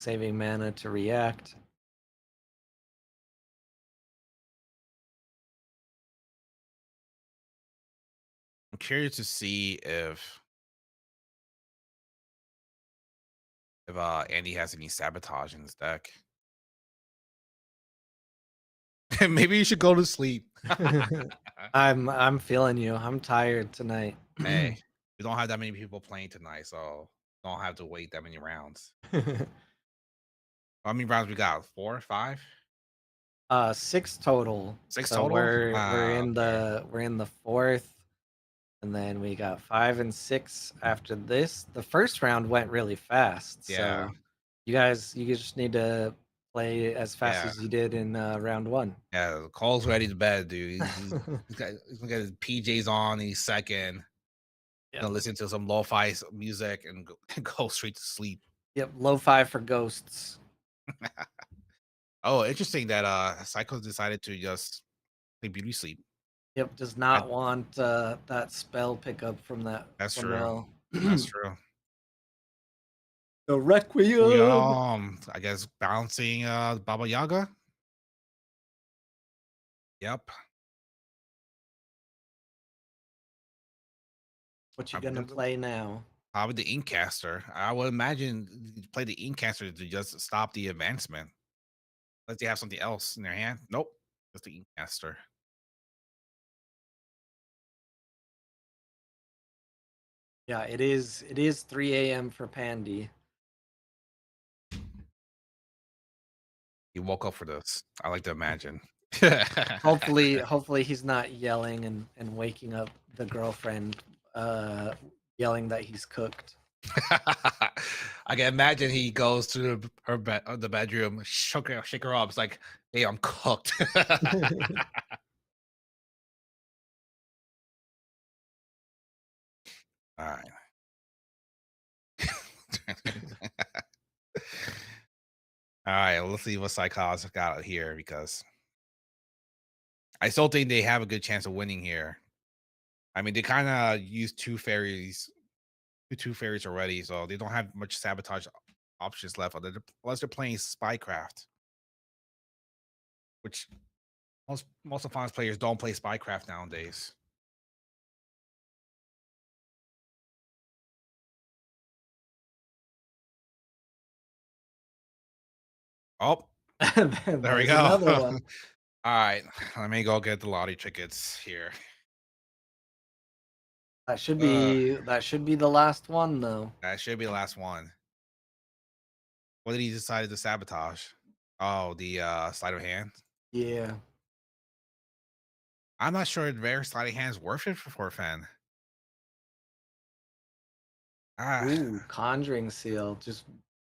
saving mana to react. I'm curious to see if Andy has any sabotage in his deck. Maybe you should go to sleep. I'm feeling you. I'm tired tonight. Hey, we don't have that many people playing tonight, so don't have to wait that many rounds. How many rounds we got? Four, five, Six total. six So total? Okay. we're in the fourth, and then we got five and six after this. The first round went really fast, Yeah, so you just need to play as fast yeah, as you did in round one. yeah. Cole's ready to bed, dude. He's gonna get his PJs on. He's second. Yep. Gonna listen to some lo-fi music and go, and go straight to sleep. Yep. Lo-fi for ghosts. Oh, interesting that Psycho decided to just play beauty sleep. Yep. Does I, not want that spell pickup from that that's true. Flamel. That's true. The Requiem. I guess balancing Baba Yaga. Yep. What you I'm gonna gonna play now? probably the Inkcaster. I would imagine you play the Inkcaster to just stop the advancement. Unless they have something else in their hand. Nope. Just the Inkcaster. Yeah, it is 3 a.m. for Pandy. He woke up for this. I like to imagine. Hopefully he's not yelling and waking up the girlfriend uh, yelling that he's cooked. I can imagine he goes to her bed, the bedroom, shake her up. It's like, hey, I'm cooked. All right. All right, let's see what Psychos got here because I still think they have a good chance of winning here. I mean, they kind of used two fairies already, so they don't have much sabotage options left unless they're playing Spycraft, which most of Finals players don't play Spycraft nowadays. Oh, there we There's go. another All one. right, let me go get the lottery tickets here. Uh, That should be the last one though. that should be the last one. What did he decide to sabotage? Oh, the sleight of hand. Yeah. I'm not sure if rare sleight of hand is worth it for a fan. Ah, Ooh, Conjuring Seal. Just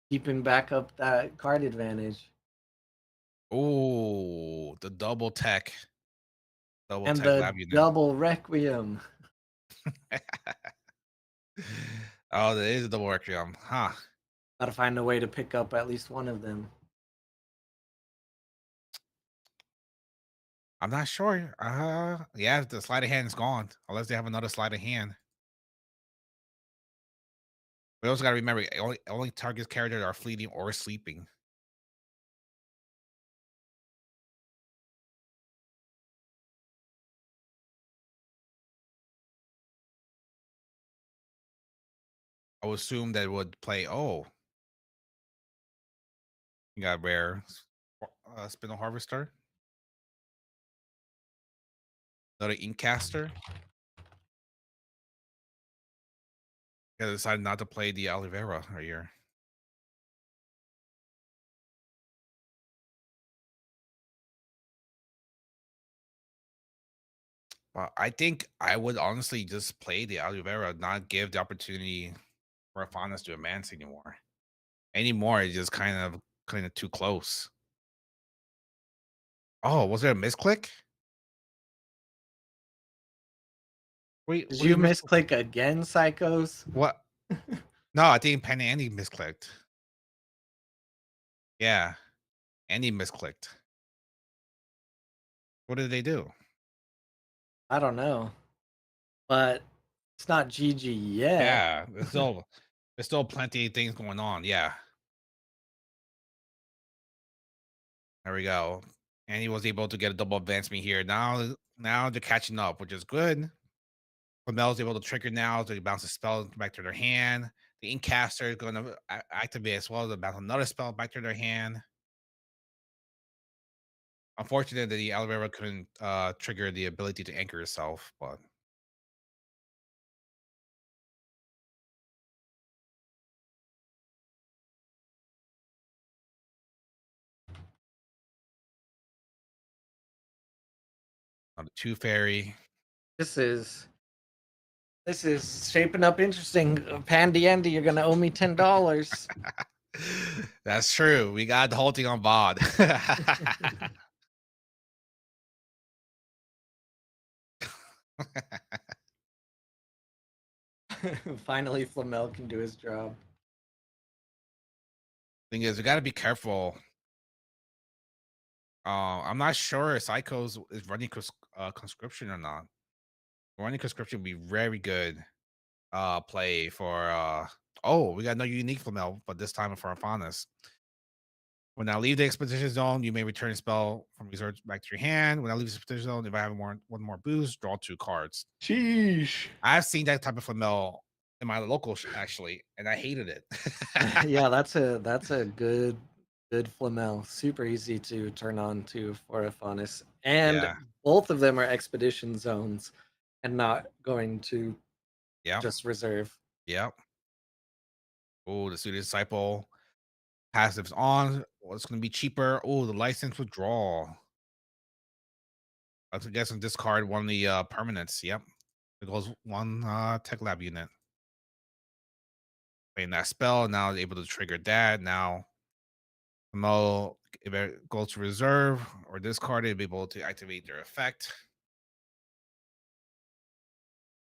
keeping back up that card advantage. oh, the double And tech the lab unit. double Requiem. Oh, that is a double requiem, huh? Gotta find a way to pick up at least one of them. I'm not sure. Yeah, the sleight of hand is gone unless they have another sleight of hand. We also got to remember only target characters are fleeting or sleeping. I would assume that it would play. Oh, you got rare spindle harvester, another inkcaster. Yeah, decided not to play the Oliveira right here. But I think I would honestly just play the Oliveira, not give the opportunity for Afanas to advance anymore. Anymore, it's just kind of too close. Oh, was there a misclick? Wait, Did what do you you miss? misclick again, Psychos? What? No, I think Penny Andy misclicked. Yeah, Andy misclicked. What did they do? I don't know. But it's not GG yet. Yeah, there's still plenty of things going on. Yeah, there we go. And he was able to get a double advancement here. Now they're catching up, which is good. Lamel's able to trigger now, so he bounces spell back to their hand. The Inkcaster is going to activate as well to bounce another spell back to their hand. Unfortunate that the Alvera couldn't trigger the ability to anchor itself, but on the two fairy. This is this is shaping up interesting. Pandy Andy, you're gonna owe me $10. That's true. We got the whole thing on VOD. Finally, Flamel can do his job. Thing is, we got to be careful. I'm not sure if Psychos is running conscription or not. Running conscription would be very good play for oh, we got no unique Flamel, but this time for Arfanis. When I leave the expedition zone, you may return a spell from reserve back to your hand. When I leave the expedition zone, if I have one more boost, draw two cards. Sheesh. I've seen that type of Flamel in my local actually, and I hated it. Yeah, that's a good Flamel. Super easy to turn on to for Aphonis. And Yeah. both of them are expedition zones and not going to Yep. just reserve. Yep. Oh, the student disciple passives on. Well, it's going to be cheaper. Oh, the license withdrawal. I guess I discard one of the permanents. Yep. There goes one tech lab unit. Playing that spell, now able to trigger that. Now Mo, if it goes to reserve or discard it, be able to activate their effect.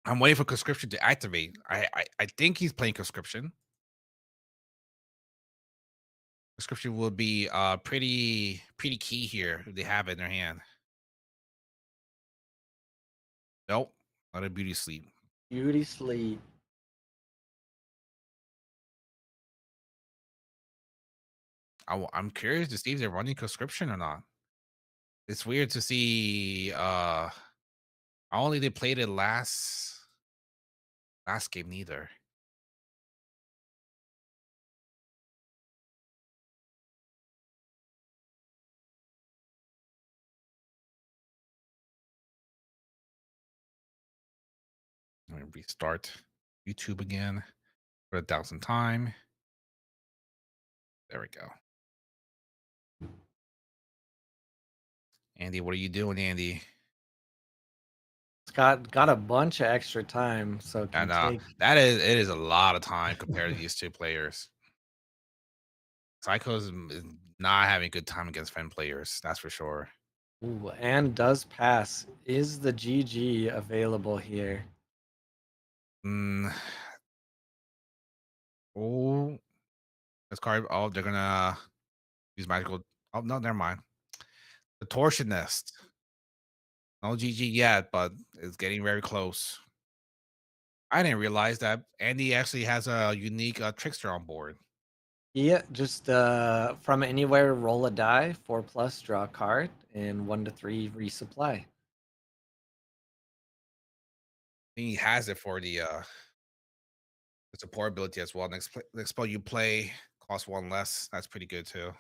I'm waiting for conscription to activate. I think he's playing conscription. Conscription will be pretty key here if they have it in their hand. Nope, not a beauty sleep. Beauty sleep. I'm curious to see if they're running conscription or not. It's weird to see. Only they played it last game neither. Let me restart YouTube again for 1,000th time. There we go. Andy, what are you doing, Andy? It's got a bunch of extra time, so it can And take. it is a lot of time compared to these two players. Psychos is not having a good time against Fen players, that's for sure. Ooh, and does pass. Is the GG available here? Mm, oh, this card. Oh, they're gonna use magical. Oh no, never mind. The Torsionist. No GG yet, but it's getting very close. I didn't realize that Andy actually has a unique trickster on board. Yeah, just from anywhere, roll a die, 4+, draw a card, and 1 to 3 resupply. He has it for the support ability as well. Next spell you play costs one less. That's pretty good too.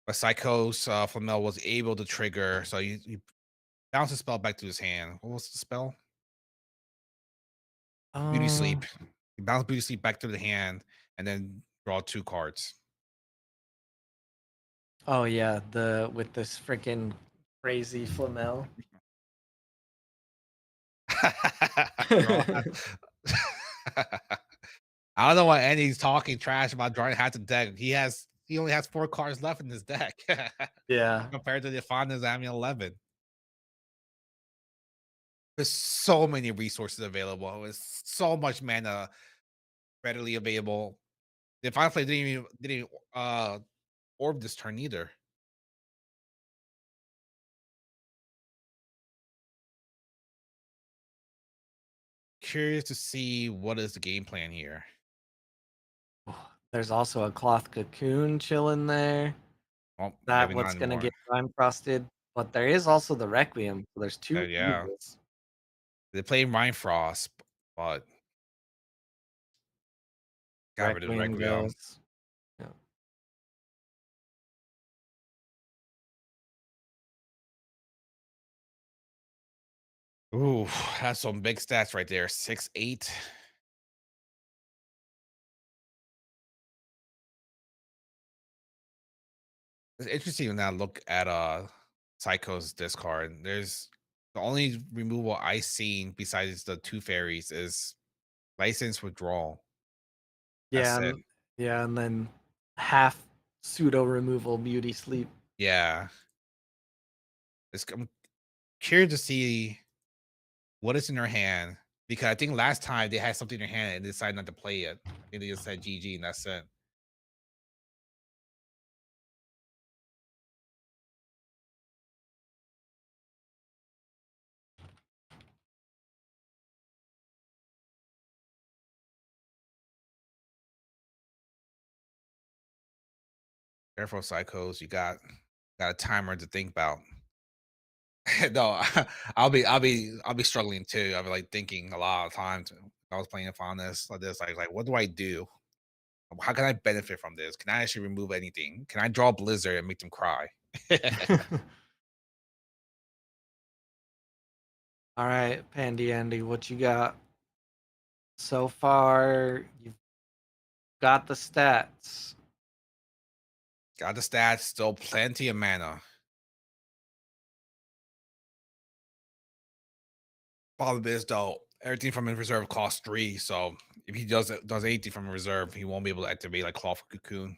But Psychos Flamel was able to trigger, so you bounce the spell back to his hand. What was the spell? Beauty Um, Sleep. You bounce Beauty Sleep back to the hand and then draw two cards. oh yeah, the with this freaking crazy flamel. Draw. I don't know why Andy's talking trash about drawing hats to deck. He only has 4 cards left in his deck Yeah. compared to the Fonda's Amiel 11. There's so many resources available. There's so much mana readily available. The final play didn't orb this turn either. Curious to see what is the game plan here. There's also a cloth cocoon chilling there. Well, That maybe not what's gonna anymore. get time frosted, but there is also the Requiem. So there's two Yeah, evils. they play Mind Frost, but got rid of the Requiem Requiem. goes. Yeah. Ooh, that's some big stats right there. 6'8". It's interesting when I look at Psycho's discard. There's the only removal I seen besides the two fairies is license withdrawal. Yeah, That's it. and yeah, and then half pseudo removal beauty sleep. Yeah. I'm curious to see what is in their hand because I think last time they had something in their hand and decided not to play it. I think they just said GG and that's it. Careful, psychos. You got a timer to think about. No, I'll be struggling too. I'll be like thinking a lot of times. I was playing upon this like this, like what do I do? How can I benefit from this? Can I actually remove anything? Can I draw Blizzard and make them cry? All right, Pandy Andy, what you got so far? You've got the stats. Got the stats, still plenty of mana. Problem is though, everything from his reserve costs 3, so if he does anything from reserve, he won't be able to activate like Claw for Cocoon.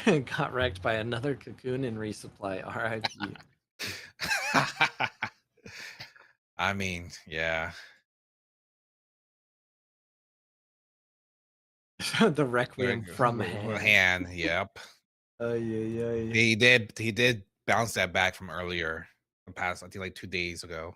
Got wrecked by another cocoon in resupply. RIP. I mean, yeah. The Requiem from hand. Hand, yep. Ay, ay, ay. He did bounce that back from earlier, from past, I think, like 2 days ago.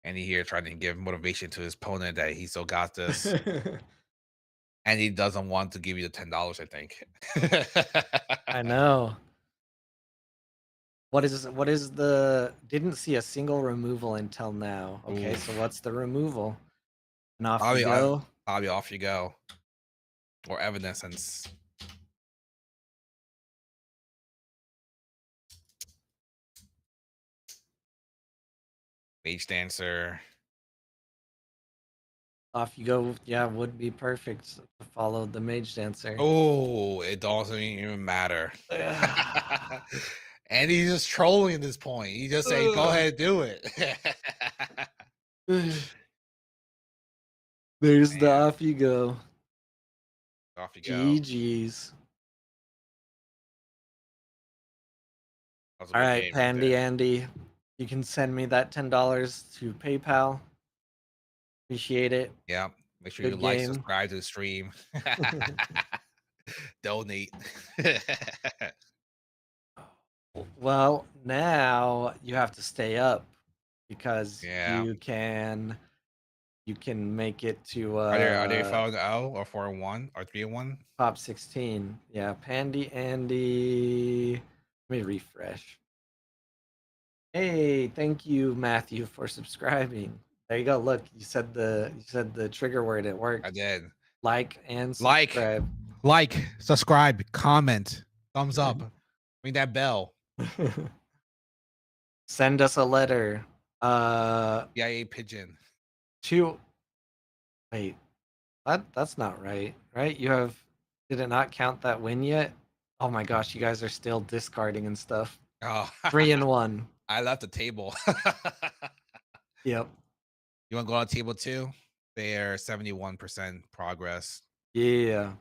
And he here trying to give motivation to his opponent that he still got this, and he doesn't want to give you the $10, I think. I know. What is the didn't see a single removal until now. Okay, so Oof. what's the removal? And off you Probably go. probably off you go. Or Evanescence. Mage Dancer. Off you go. Yeah, would be perfect to follow the Mage Dancer. Oh, it doesn't even matter. Ugh. And he's just trolling at this point. He just say, "Go Ugh. ahead, do it." There's the Man, off you go. off you go. GG's. That was a All good right, game right Pandy there. Andy. You can send me that $10 to PayPal. Appreciate it. Yeah. Make sure you Good like, game. subscribe to the stream. Donate. Well, now you have to stay up because Yeah. you can make it to Are they 5-0 or 4-1 or 3-1? top 16. Yeah, Pandy Andy. Let me refresh. Hey, thank you, Matthew, for subscribing. There you go. Look, you said the trigger word. It I worked. did. Like and Like, subscribe. subscribe, comment, thumbs up, ring that bell. Send us a letter. CIA pigeon. To wait. That's not right. Right? Did it not count that win yet? Oh my gosh, you guys are still discarding and stuff. Oh, 3 and 1. I left the table. Yep. You want to go on table two? They're 71% progress. Yeah.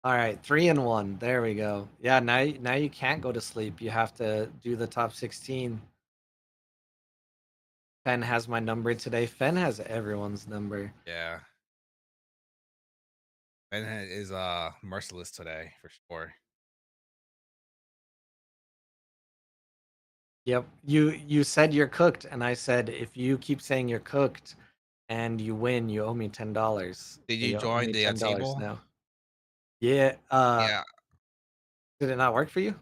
All right, 3 and 1. There we go. Yeah, now you can't go to sleep. You have to do the top 16. Fen has my number today. Fen has everyone's number. Yeah. Ben is merciless today for sure. Yep. You said you're cooked, and I said if you keep saying you're cooked and you win, you owe me $10. Did So you you owe join me the $10 table? now. Yeah. Yeah. Did it not work for you?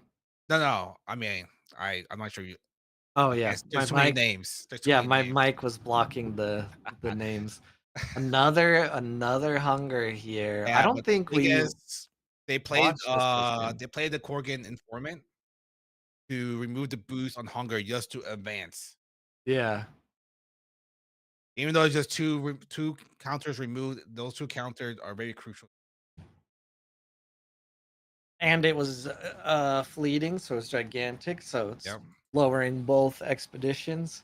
No, no. I mean, I'm not sure you. Oh Okay, yeah, my there's too many mic. names. There's too Yeah, many my names. mic was blocking the names. Another hunger here. I Yeah, don't but the think thing we is, watched this game. they played the Corgan informant to remove the boost on hunger just to advance. Yeah, Even though it's just two counters removed, those two counters are very crucial. and it was fleeting, so it's gigantic, so it's Yep. lowering both expeditions.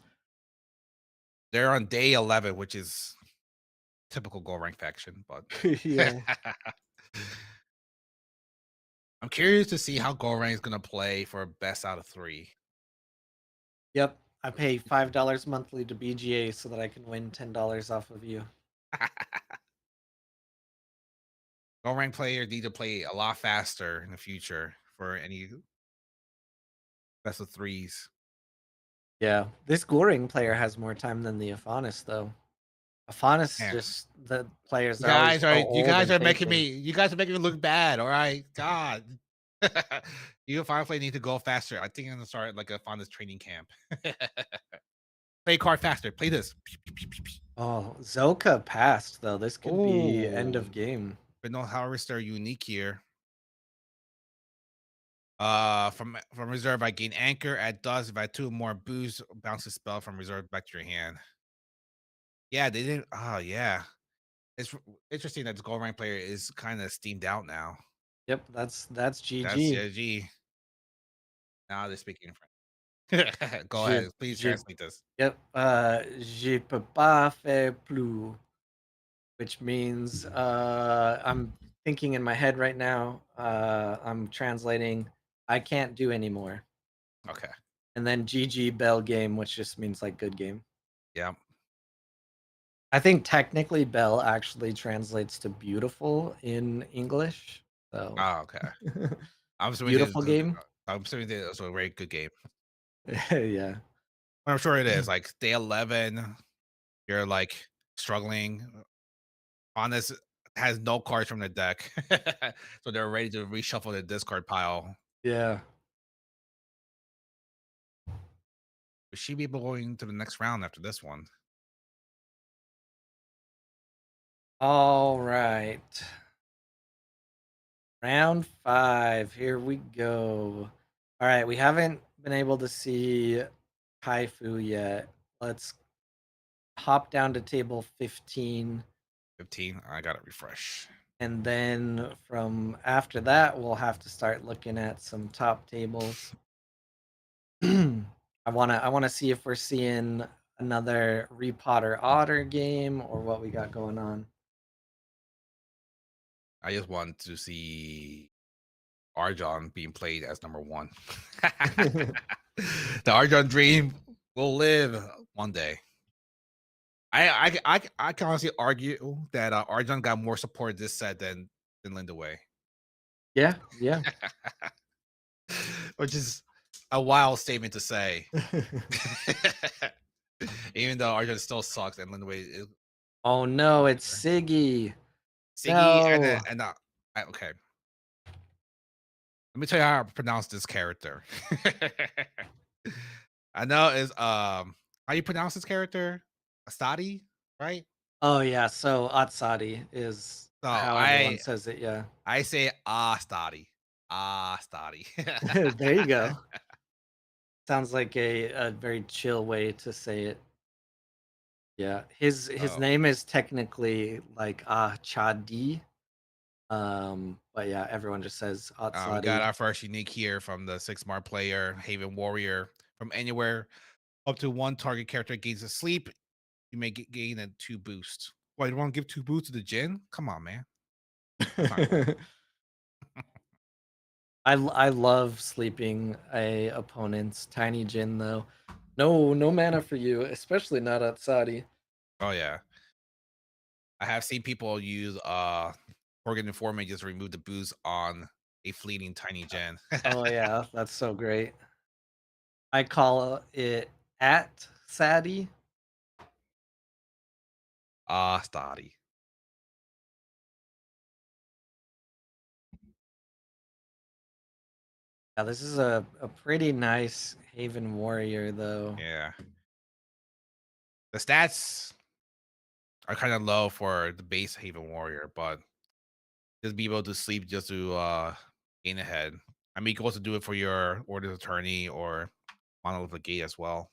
They're on day 11, which is typical gold rank faction, but Yeah. I'm curious to see how gold rank is gonna play for best out of 3. Yep. I pay $5 monthly to BGA so that I can win $10 off of you. Gold rank players need to play a lot faster in the future for any best of 3s. Yeah. This Goring player has more time than the Afanis though. Afanis Man, just the players are always so you old guys and are making patient. me look bad, all right? God. You finally need to go faster. I think I'm gonna start like a Fonda's training camp. Play card faster. Play this. Oh, Zoka passed though. This could be end Oh, of game. but no Harvester unique here. From reserve, I gain anchor at dusk. If I two or more boost, bounce a spell from reserve back to your hand. Yeah, they didn't. Oh yeah, it's interesting that the gold rank player is kind of steamed out now. Yep, that's That's GG. GG. Now they're speaking French. Go Je ahead, please je translate this. Yep, je peux pas faire plus, which means I'm thinking in my head right now. I'm translating. I can't do anymore. Okay. And then GG Bell game, which just means like good game. Yeah. I think technically Bell actually translates to beautiful in English. So Oh, okay. I'm assuming beautiful game. I'm assuming that it's a very good game. Yeah. I'm sure it is. Like day 11, you're like struggling. Honest has no cards from the deck, so they're ready to reshuffle the discard pile. Yeah. Will she be going to the next round after this one? All right. Round 5. Here we go. All right, we haven't been able to see Kaifu yet. Let's hop down to table 15, 15. I gotta refresh. and then from after that we'll have to start looking at some top tables. I wanna see if we're seeing another Repotter Otter game or what we got going on. I just want to see Arjon being played as number one. The Arjon dream will live one day. I can honestly argue that Arjon got more support this set than Lindaway, Yeah, yeah. which is a wild statement to say. Even though Arjon still sucks and Lindaway is Oh no, it's better. Siggy. Siggy No. okay. Let me tell you how I pronounce this character. I know is how you pronounce this character? Asadi, right? Oh yeah, so Atsadi is So how everyone says it, yeah. I say Astadi. Astadi. There you go. Sounds like a very chill way to say it. Yeah. His Oh, name is technically like Chadi. But yeah, everyone just says we got Atsadi. our first unique here from the 6 Mar player, Haven Warrior. From anywhere up to one target character gains a sleep, you may gain a 2 boost. Why you want to give 2 boosts to the Jin? Come on, man. That's not cool. I love sleeping a opponent's tiny Jin though. No mana for you, especially not Atsadi. Oh yeah. I have seen people use Organ Informant just remove the boost on a fleeting tiny gen. Oh yeah, that's so great. I call it at Sadie. Stoddy. Yeah, this is a pretty nice Haven Warrior though. Yeah. The stats are kind of low for the base Haven Warrior, but just be able to sleep just to gain ahead. I mean, you can also do it for your Order Attorney or Monolithic Gate as well.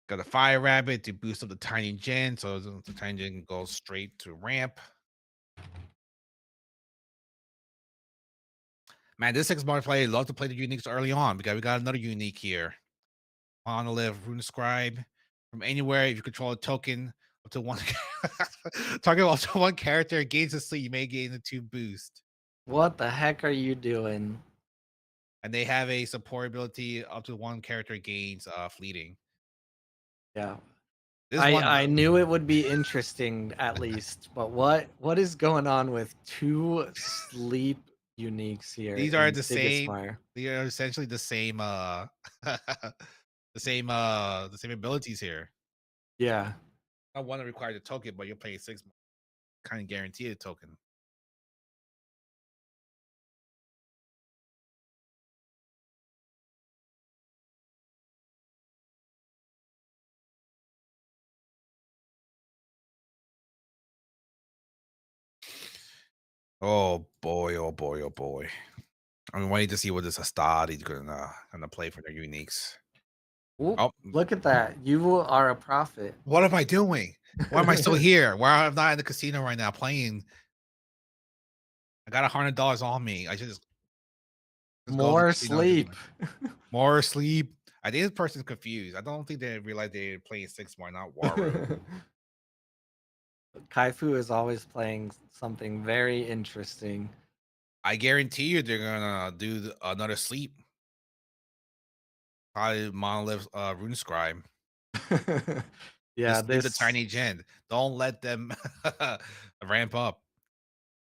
Got a Fire Rabbit to boost up the Tiny Gen, so the Tiny Gen goes straight to ramp. Man, this 6 Mar player love to play the uniques early on because we got another unique here. Monolith, Rune Scribe. From anywhere, if you control a token up to one target up to one character gains a sleep, you may gain a 2 boost. What the heck are you doing? And they have a support ability up to one character gains fleeting. Yeah. This I one, I knew it would be interesting at least, but what is going on with two sleep uniques here these are in the same. Sigismar? They are essentially the same the same abilities here. Yeah. Not one that requires a token, but you're paying 6 kind of guaranteed a token. Oh boy, oh boy, oh boy. I'm waiting to see what this Astad is gonna play for their uniques. Oop, Oh, look at that. You are a prophet. what am I doing? Why am I still here? Why am I not in the casino right now playing? I got $100 on me. I should just go to the More casino and just sleep. play. More sleep. I think this person's confused. I don't think they realize they're playing six more, not Waru. Kaifu is always playing something very interesting. I guarantee you they're gonna do another sleep. Probably Monolith Rune Scribe. Yeah, Just leave the this tiny gen. Don't let them ramp up.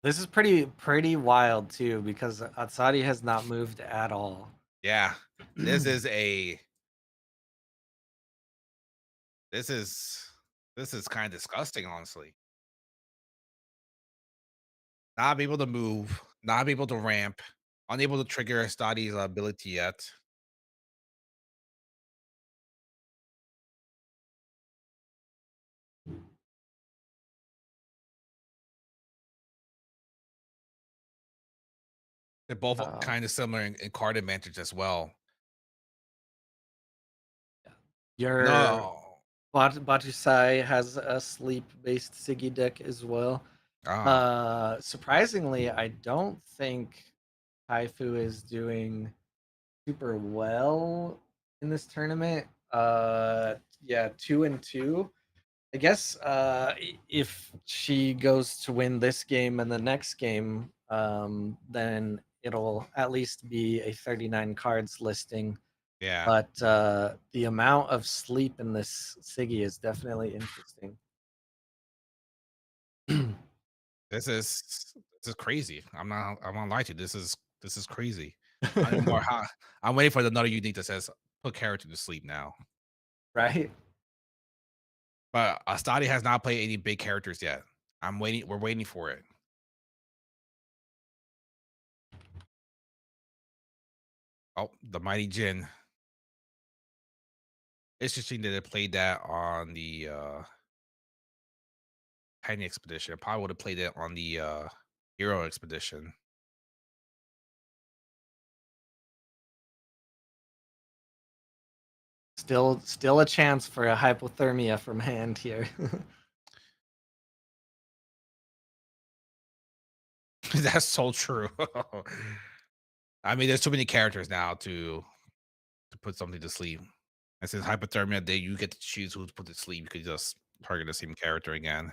this is pretty wild too because Atsari has not moved at all. Yeah. This is a this is this is kind of disgusting, honestly. Not able to move, not able to ramp, unable to trigger Stadi's ability yet. They're both Uh, kind of similar in card advantage as well. your No. Batusai has a sleep-based Siggy deck as well. Ah, Surprisingly, I don't think Kaifu is doing super well in this tournament. Yeah, 2-2. I guess if she goes to win this game and the next game, then it'll at least be a 39 cards listing. yeah. But the amount of sleep in this Siggy is definitely interesting. This is crazy. I'm not lie to you. This is crazy. I need more I'm waiting for another unique that says put character to sleep now. Right? But Astadi has not played any big characters yet. I'm waiting. We're waiting for it. Oh, the Mighty Jin. It's interesting that they played that on the Penny expedition. Probably would have played it on the Hero expedition. Still a chance for a hypothermia from hand here. That's so true. I mean, there's too many characters now to put something to sleep. And since hypothermia, they you get to choose who to put to sleep. You could just target the same character again.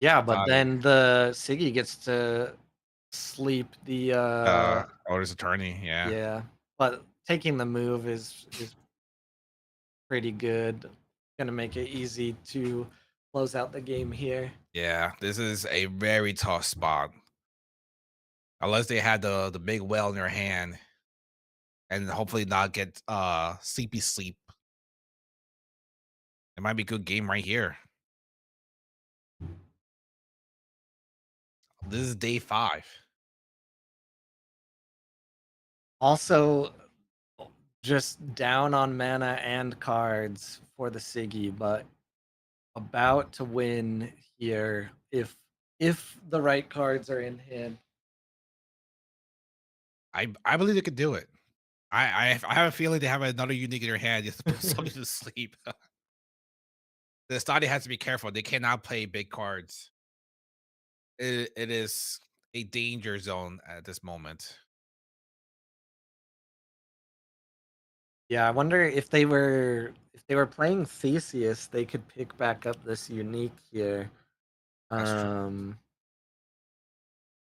Yeah, but Sorry. then the Siggy gets to sleep the Otis Attorney. Yeah. yeah, but taking the move is pretty good. Gonna make it easy to close out the game here. Yeah. This is a very tough spot. Unless they had the big whale in their hand and hopefully not get sleepy sleep. It might be a good game right here. This is day 5. Also, just down on mana and cards for the Siggy, but about to win here if the right cards are in hand. I believe they could do it. I have a feeling they have another unique in their hand just to put something to sleep. The study has to be careful. They cannot play big cards. It is a danger zone at this moment. Yeah, I wonder if they were playing Theseus, they could pick back up this unique here. That's true. Um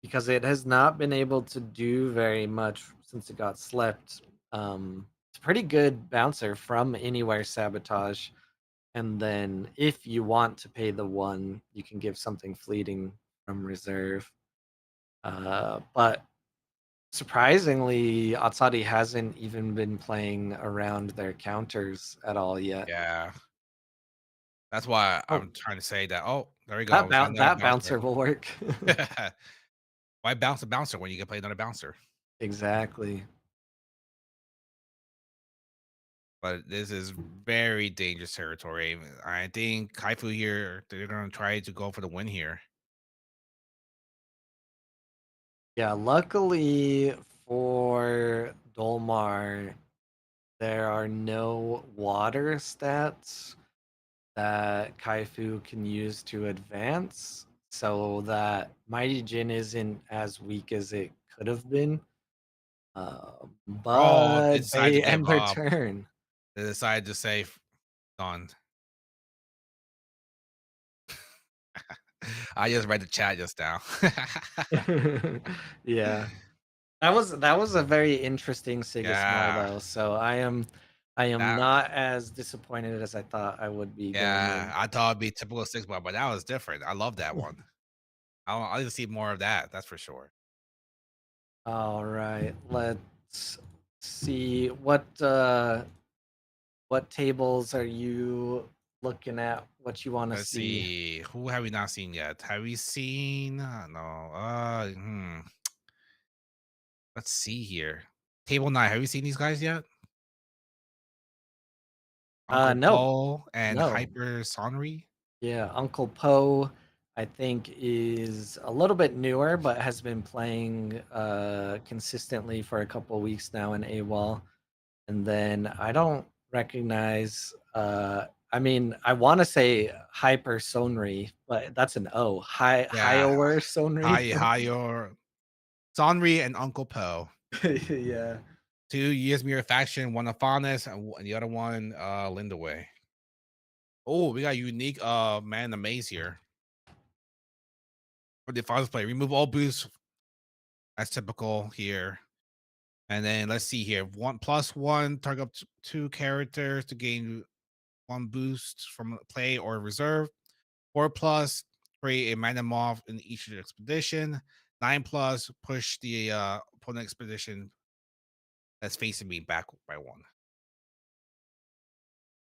because it has not been able to do very much since it got slept. It's a pretty good bouncer from anywhere sabotage. And then if you want to pay the one, you can give something fleeting from reserve. But surprisingly, Atsadi hasn't even been playing around their counters at all yet. Yeah. That's why Oh, I'm trying to say that. Oh, there we go. that We got another that bouncer. bouncer will work. Why bounce a bouncer when you can play another bouncer? Exactly. But this is very dangerous territory. I think Kaifu here, they're gonna try to go for the win here. Yeah, luckily for Dolmar, there are no water stats that Kaifu can use to advance, so that Mighty Jin isn't as weak as it could have been. Oh, they But decided to they give end their up. turn. They decided to say, done. I just read the chat just now. Yeah. That was a very interesting Sigismar Yeah, though. So I am that not as disappointed as I thought I would be going yeah, in. I thought it'd be typical 6 bar, but that was different. I love that one. I need to see more of that. That's for sure. All right, let's see what tables are you looking at? What you want to Let's see? see. Who have we not seen yet? Have we seen? No. Let's see here. Table 9. Have you seen these guys yet? Uncle No, Paul and no. Hyper Sonri? Yeah, Uncle Poe, I think, is a little bit newer, but has been playing consistently for a couple weeks now in AWOL. And then I don't recognize. I mean, I want to say Hyper Sonri, but that's an O. Yeah. Higher Sonri. Higher Sonri and Uncle Poe. Yeah. Two Yasmir faction, one Afanis and the other one Lindaway. Oh, we got unique man in the maze here. For the Afanis play. Remove all boosts as typical here. And then let's see here. 1+1, target up to 2 characters to gain 1 boost from play or reserve. 4+, create a mana moth in each expedition. 9+, push the opponent expedition that's facing me back by 1.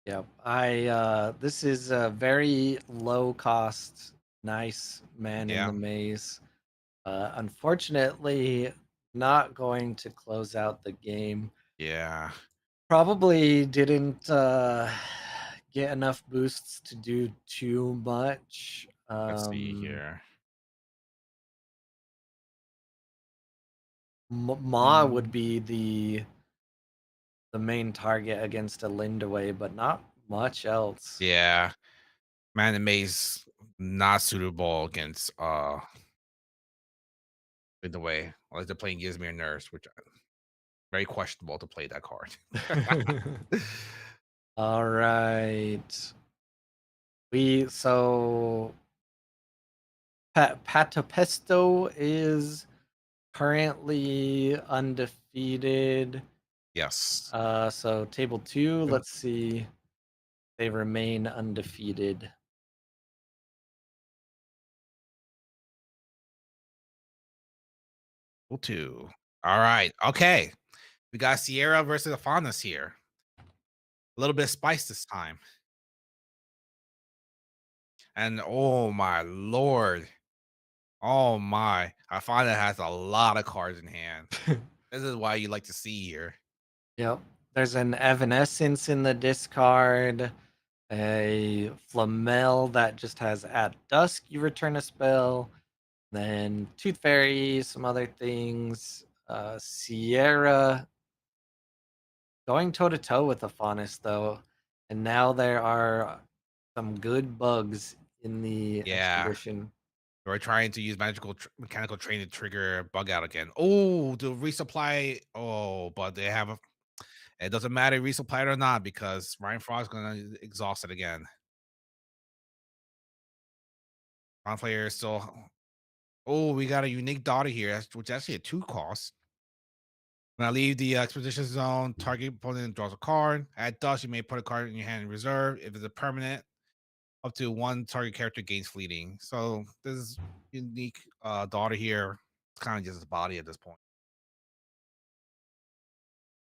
Yep. This is a very low cost, nice man in the Yeah, maze. Unfortunately, not going to close out the game. yeah. Probably didn't get enough boosts to do too much. Let's see here. Ma would Mm, be the main target against a Lindaway, but not much else. yeah, man, the maze not suitable against in the way like they're playing Gizmir Nurse, which very questionable to play that card. All right. So Patapesto is currently undefeated. Yes. So table two, let's see. They remain undefeated. 2. All right. Okay. We got Sierra versus Afanas here. A little bit of spice this time. And oh my lord. Oh my. Afana has a lot of cards in hand. This is why you like to see here. Yep. There's an Evanescence in the discard, a Flamel that just has at dusk you return a spell, then Tooth Fairy, some other things. Sierra going toe to toe with Afanis though, and now there are some good bugs in the Yeah. expedition. We're trying to use mechanical train to trigger bug out again. Oh, to resupply. Oh, but they have a. It doesn't matter resupply it or not because Ryan Frost's gonna exhaust it again. Non player is still. Oh, we got a unique daughter here, which is actually a 2 cost. When I leave the expedition zone, target opponent draws a card. At dust, you may put a card in your hand in reserve. If it's a permanent, up to 1 target character gains fleeting. So this is unique daughter here. It's kind of just a body at this point.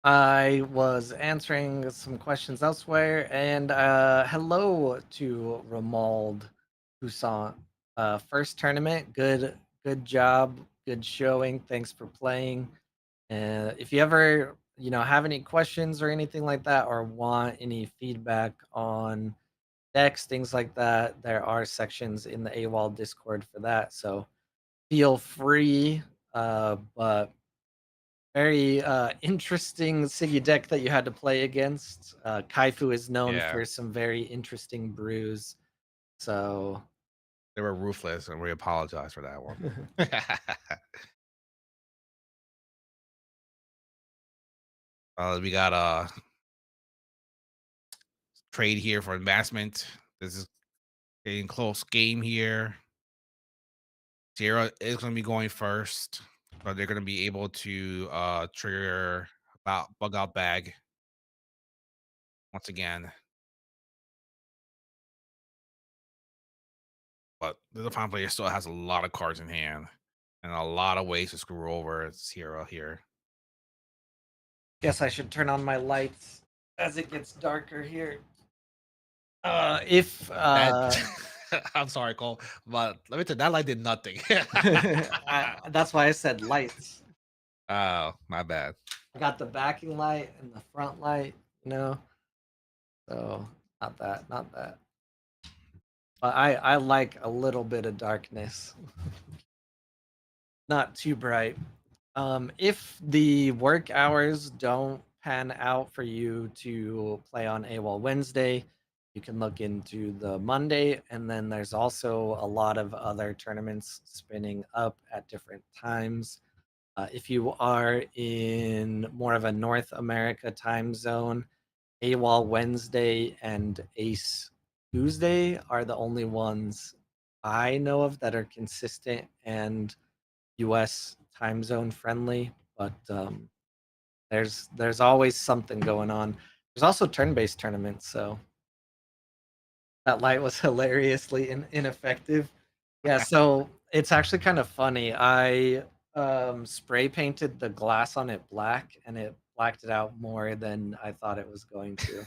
I was answering some questions elsewhere, and hello to Ramald Toussaint. First tournament, good job, good showing. Thanks for playing. If you ever, have any questions or anything like that, or want any feedback on decks, things like that, there are sections in the AWOL Discord for that. So feel free. But very interesting Siggy deck that you had to play against. Kaifu is known Yeah, for some very interesting brews. So they were ruthless, and we apologize for that one. We got a trade here for advancement. This is getting close game here. Sierra is going to be going first, but they're going to be able to trigger about bug out bag once again. But the final player still has a lot of cards in hand and a lot of ways to screw over Sierra here. guess I should turn on my lights as it gets darker here. If That I'm sorry, Cole, but let me tell you, that light did nothing. that's why I said lights. Oh, my bad. I got the backing light and the front light, you know. So not that, not that. But I like a little bit of darkness, not too bright. If the work hours don't pan out for you to play on AWOL Wednesday, you can look into the Monday, and then there's also a lot of other tournaments spinning up at different times. If you are in more of a North America time zone, AWOL Wednesday and Ace Tuesday are the only ones I know of that are consistent and US time zone friendly. But there's always something going on. There's also turn-based tournaments, so that light was hilariously ineffective. Yeah, so it's actually kind of funny. I spray painted the glass on it black, and it blacked it out more than I thought it was going to.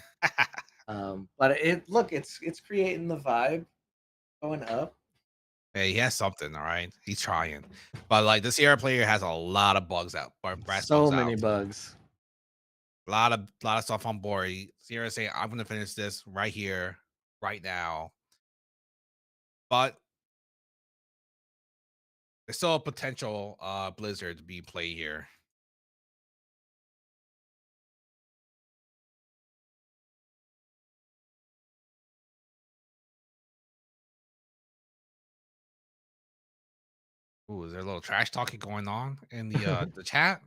But it's creating the vibe going up. Hey, he has something, all right? He's trying. But like this Sierra player has a lot of bugs out, brass So bugs many out. bugs. A lot of stuff on board. Sierra saying, I'm gonna finish this right here, right now. But there's still a potential blizzard to be played here. Ooh, is there a little trash talking going on in the chat?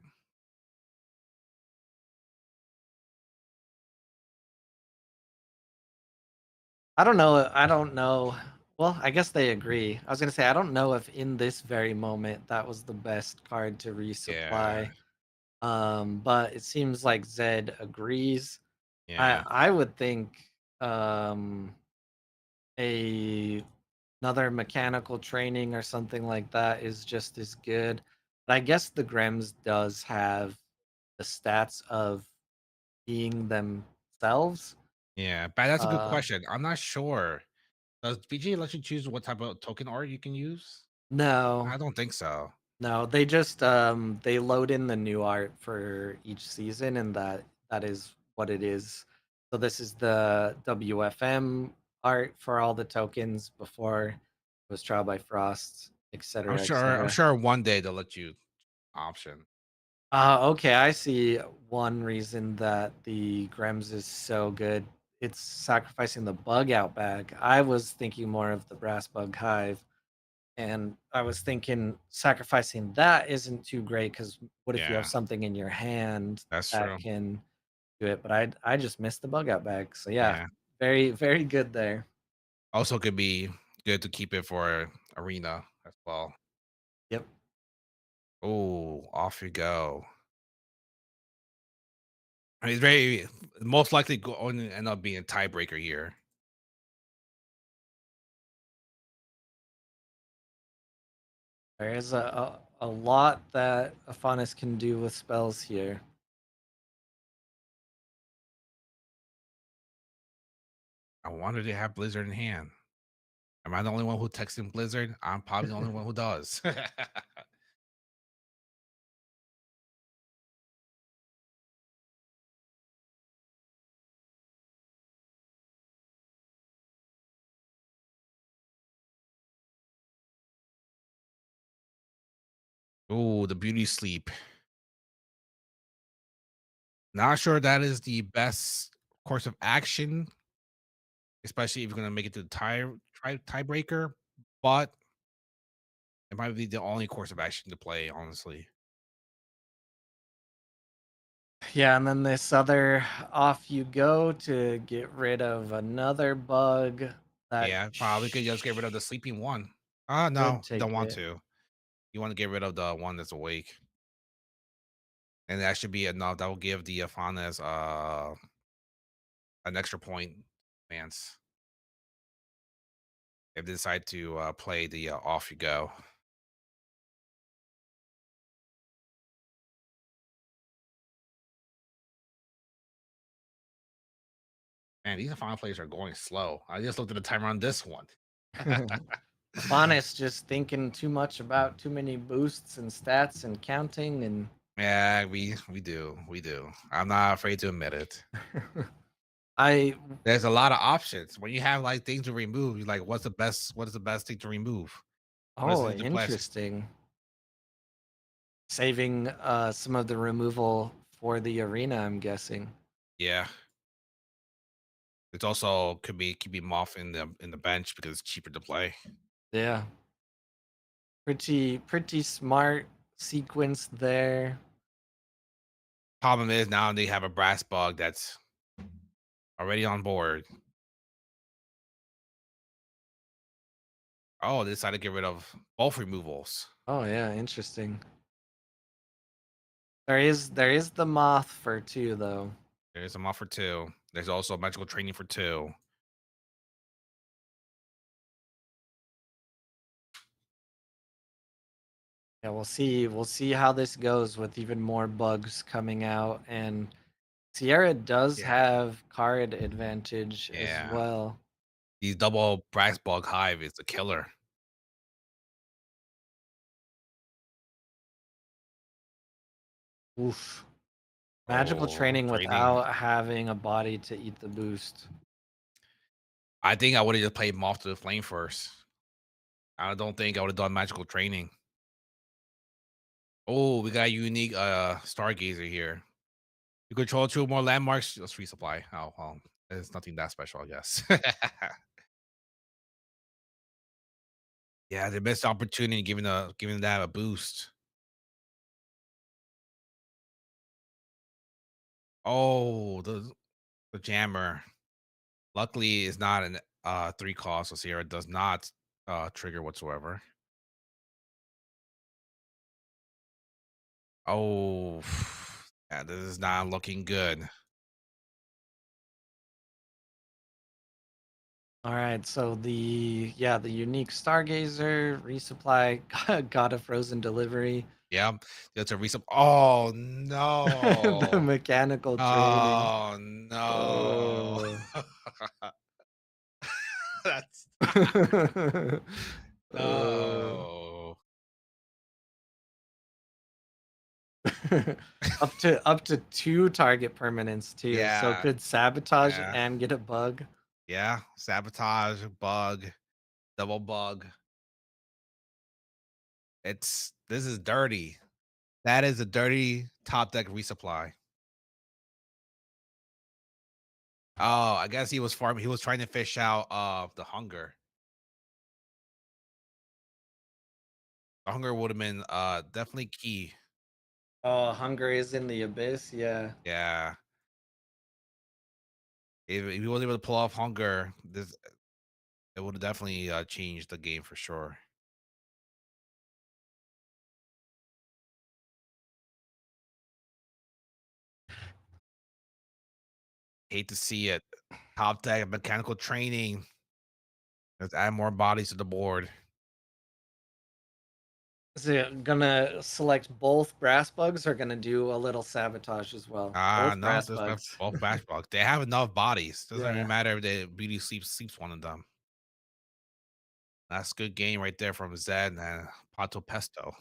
I don't know. I don't know. Well, I guess they agree. I was gonna say I don't know if in this very moment that was the best card to Yeah, resupply. But it seems like Zed agrees. yeah, I would think a another mechanical training or something like that is just as good. But I guess the Grems does have the stats of being themselves. yeah. But that's a good Uh, question. I'm not sure. Does BG let you choose what type of token art you can use? no, I don't think so. no, they just they load in the new art for each season, and that is what it is. So this is the WFM art for all the tokens before it was Trial by Frost, I'm etc., sure. I'm etc. sure one day they'll let you option. Okay, I see one reason that the Grems is so good. It's sacrificing the bug out bag. I was thinking more of the brass bug hive, and I was thinking sacrificing that isn't too great because what if you have Yeah, something in your hand that's that true. can do it? But I just missed the bug out bag. So yeah, Yeah. very very good there. Also, could be good to keep it for arena as well. Yep. Oh, off you go. I mean, it's very most likely going to end up being a tiebreaker here. There is a lot that Afanis can do with spells here. I wonder if they have Blizzard in hand. Am I the only one who texts in Blizzard? I'm probably the only one who does. Oh, the beauty sleep. Not sure that is the best course of action, especially if you're gonna make it to the tiebreaker, but it might be the only course of action to play, honestly. Yeah, and then this other off you go to get rid of another bug that Yeah, probably could just get rid of the sleeping one. should No, you take don't want it. to. You want to get rid of the one that's awake, and that should be enough. That will give the Afanas an extra point advance if they decide to play the off you go. Man, these Afana players are going slow. I just looked at the timer on this one. Afanis just thinking too much about too many boosts and stats and counting and Yeah, we do. I'm not afraid to admit it. I There's a lot of options when you have like things to remove. You're like, what's the best? What is the best thing to remove? What is oh, it to play? interesting. Saving some of the removal for the arena, I'm guessing. Yeah, it's also could be keeping him off in the bench because it's cheaper to play. Yeah. Pretty smart sequence there. Problem is now they have a brass bug that's already on board. Oh, they decided to get rid of both removals. Oh yeah, interesting. There is the moth for two though. There's a mod for two. There's also magical training for two. Yeah, we'll see how this goes with even more bugs coming out, and Sierra does Yeah, have card advantage as yeah. well. These double brass bug hive is a killer. Oof. Magical Oh, training training. without having a body to eat the boost. I think I would have just played Moth to the Flame first. I don't think I would have done magical training. Oh, we got a unique stargazer here. You control two more landmarks. Let's resupply. Oh well, it's nothing that special, I guess. Yeah, they missed opportunity giving that a boost. Oh, the jammer. Luckily, it's not an 3 cost, so Sierra does not trigger whatsoever. Oh, yeah, this is not looking good. All right, so the unique Stargazer resupply got a frozen delivery. Yeah, that's a resup. Oh The no! mechanical training. Oh no! Oh. That's Uh. no. Up to two target permanents too, so Yeah, could sabotage yeah, and get a bug. yeah. Sabotage, bug, double bug. This is dirty. That is a dirty top deck resupply. Oh, I guess he was farming. He was trying to fish out the hunger. The hunger would have been definitely key. Oh, hunger is in the abyss. Yeah. Yeah. If he was able to pull off hunger, this it would have definitely changed the game for sure. Hate to see it. Top deck mechanical training. Let's add more bodies to the board. Is it gonna select both brass bugs or gonna do a little sabotage as well? Both No, brass just bugs. both bash block. They have enough bodies. Doesn't even Yeah. matter if the beauty sleeps one of them. That's good game right there from Zed and Pato Pesto.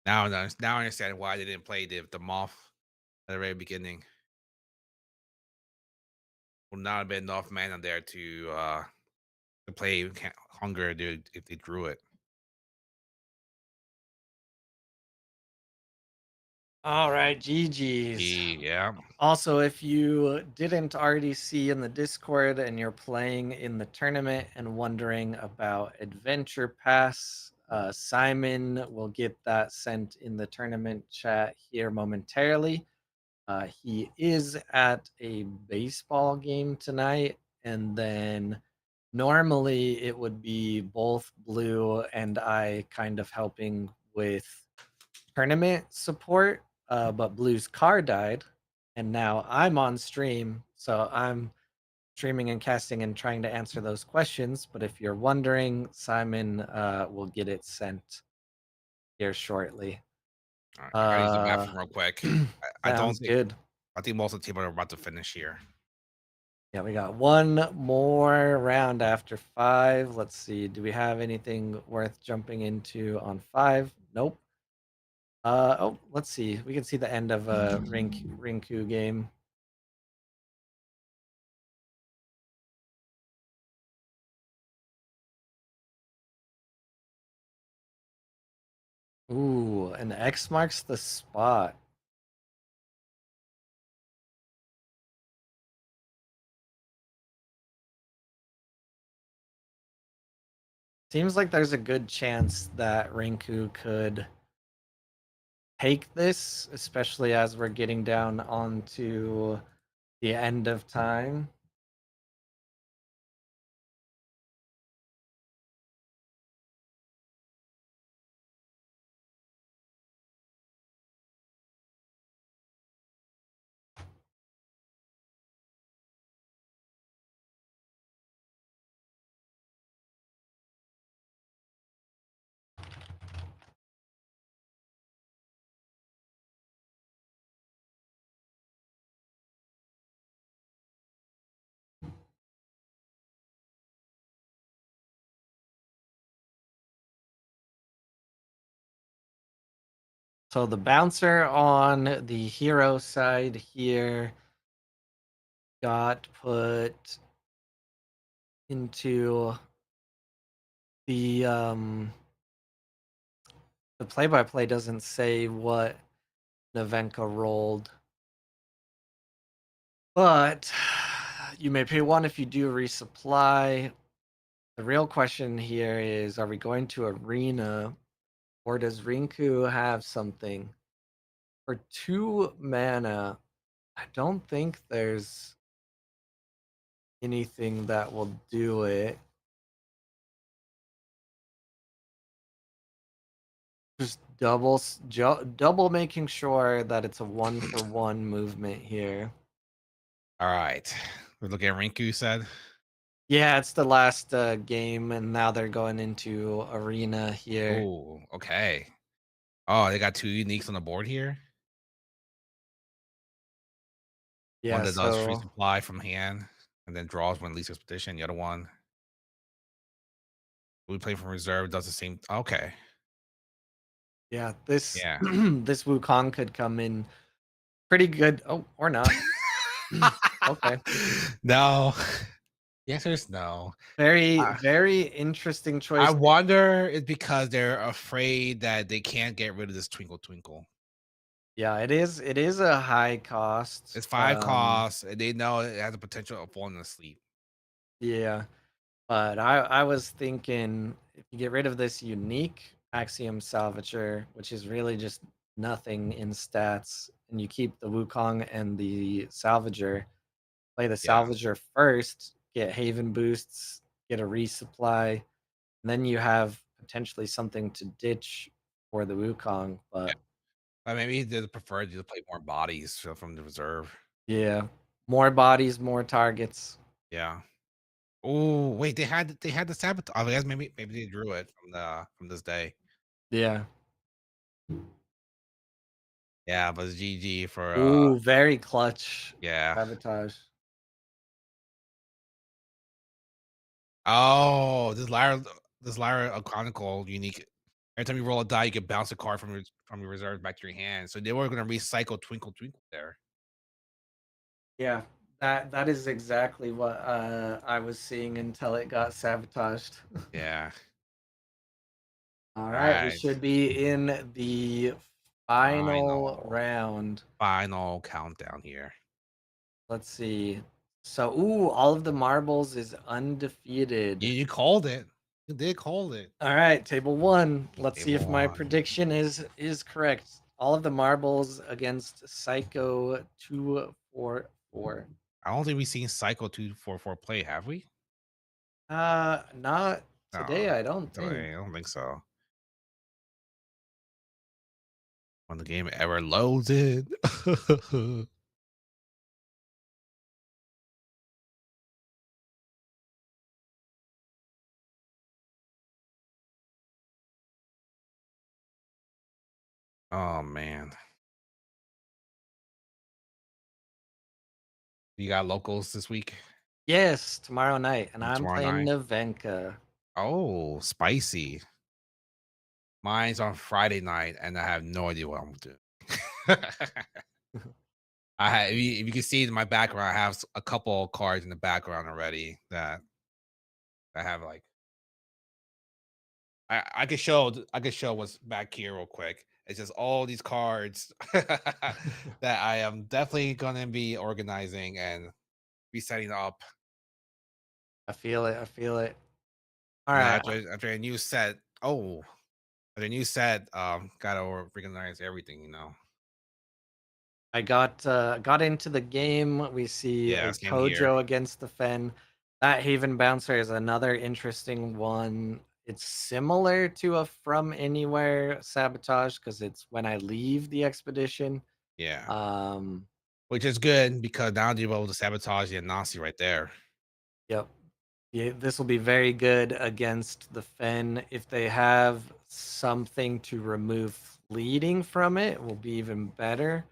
Now I understand why they didn't play the moth at the very beginning. would not have been enough mana there to play Hunger, dude, if they drew it. All right, GG's. Yeah. Also, if you didn't already see in the Discord and you're playing in the tournament and wondering about Adventure Pass, Simon will get that sent in the tournament chat here momentarily. He is at a baseball game tonight, and then normally it would be both Blue and I kind of helping with tournament support, but Blue's car died, and now I'm on stream, so I'm streaming and casting and trying to answer those questions. But if you're wondering, Simon will get it sent here shortly. All right, I gotta use the Uh, bathroom real quick. I don't sounds think good. I think most of the team are about to finish here. Yeah, we got one more round after 5. Let's see. Do we have anything worth jumping into on 5? Nope. Oh, let's see. We can see the end of a Rinku game. Ooh, an X marks the spot. Seems like there's a good chance that Rinku could take this, especially as we're getting down onto the end of time. So the bouncer on the hero side here got put into the the play-by-play doesn't say what Navenka rolled, but you may pay 1 if you do resupply. The real question here is, are we going to arena, or does Rinku have something? For 2 mana, I don't think there's anything that will do it. Just double making sure that it's a 1-for-1 movement here. All right. We're looking at Rinku, you said? Yeah, it's the last, game, and now they're going into arena here. Oh, okay. Oh, they got two uniques on the board here. One Yeah, that does free so supply from hand and then draws when least expedition. The other one we play from reserve does the same. Okay. yeah, this Yeah. this Wukong could come in pretty good. Oh, or not. Okay. No. The answer is no. Very, Uh, very interesting I choice. wonder it's because they're afraid that they can't get rid of this twinkle twinkle. Yeah, it is a high cost. It's 5 costs, and they know it has the potential of falling asleep. Yeah, but I was thinking if you get rid of this unique Axiom Salvager, which is really just nothing in stats, and you keep the Wukong and the Salvager, play the Yeah. Salvager first, get Haven boosts, get a resupply, and then you have potentially something to ditch for the Wukong. Yeah. But But maybe they prefer to play more bodies from the reserve. yeah, more bodies, more targets. Yeah. Oh, wait, they had the sabotage. I guess maybe they drew it from this day. Yeah. Yeah, but it's GG for Ooh, very clutch yeah. sabotage. Oh, this Lyra a Chronicle unique. Every time you roll a die, you can bounce a card from your reserve back to your hand. So they were gonna recycle Twinkle Twinkle there. Yeah, That is exactly what I was seeing until it got sabotaged. Yeah. All All right, we right. should be in the final Final, round. final countdown here. Let's see. So, ooh, all of the marbles is You, undefeated. you called it. You did call it. All right, table one. Let's see if Table my one. prediction is correct. All of the marbles against Psycho 244. I don't think we've seen Psycho 244 play, have we? Not No, today, I don't think. I don't think so. When the game ever loaded. Oh man. You got locals this week? Yes, tomorrow night, and I'm Tomorrow playing night? Navenka. Oh, spicy. Mine's on Friday night, and I have no idea what I'm doing. if you can see in my background, I have a couple cards in the background already that I have like I could show what's back here real quick. It's just all these cards that I am definitely gonna be organizing and be setting up. I feel it. I feel it. All And then right. after a new set, oh, after a new set, gotta organize everything, you know. I got into the game. We see Yeah, a same here. Kojo against the Fen. That Haven Bouncer is another interesting one. It's similar to a From Anywhere sabotage because it's when I leave the expedition. Yeah. Um, Which is good because now you're able to sabotage the Nasi right there. yep. Yeah, this will be very good against the Fen. If they have something to remove fleeting from it, will be even better.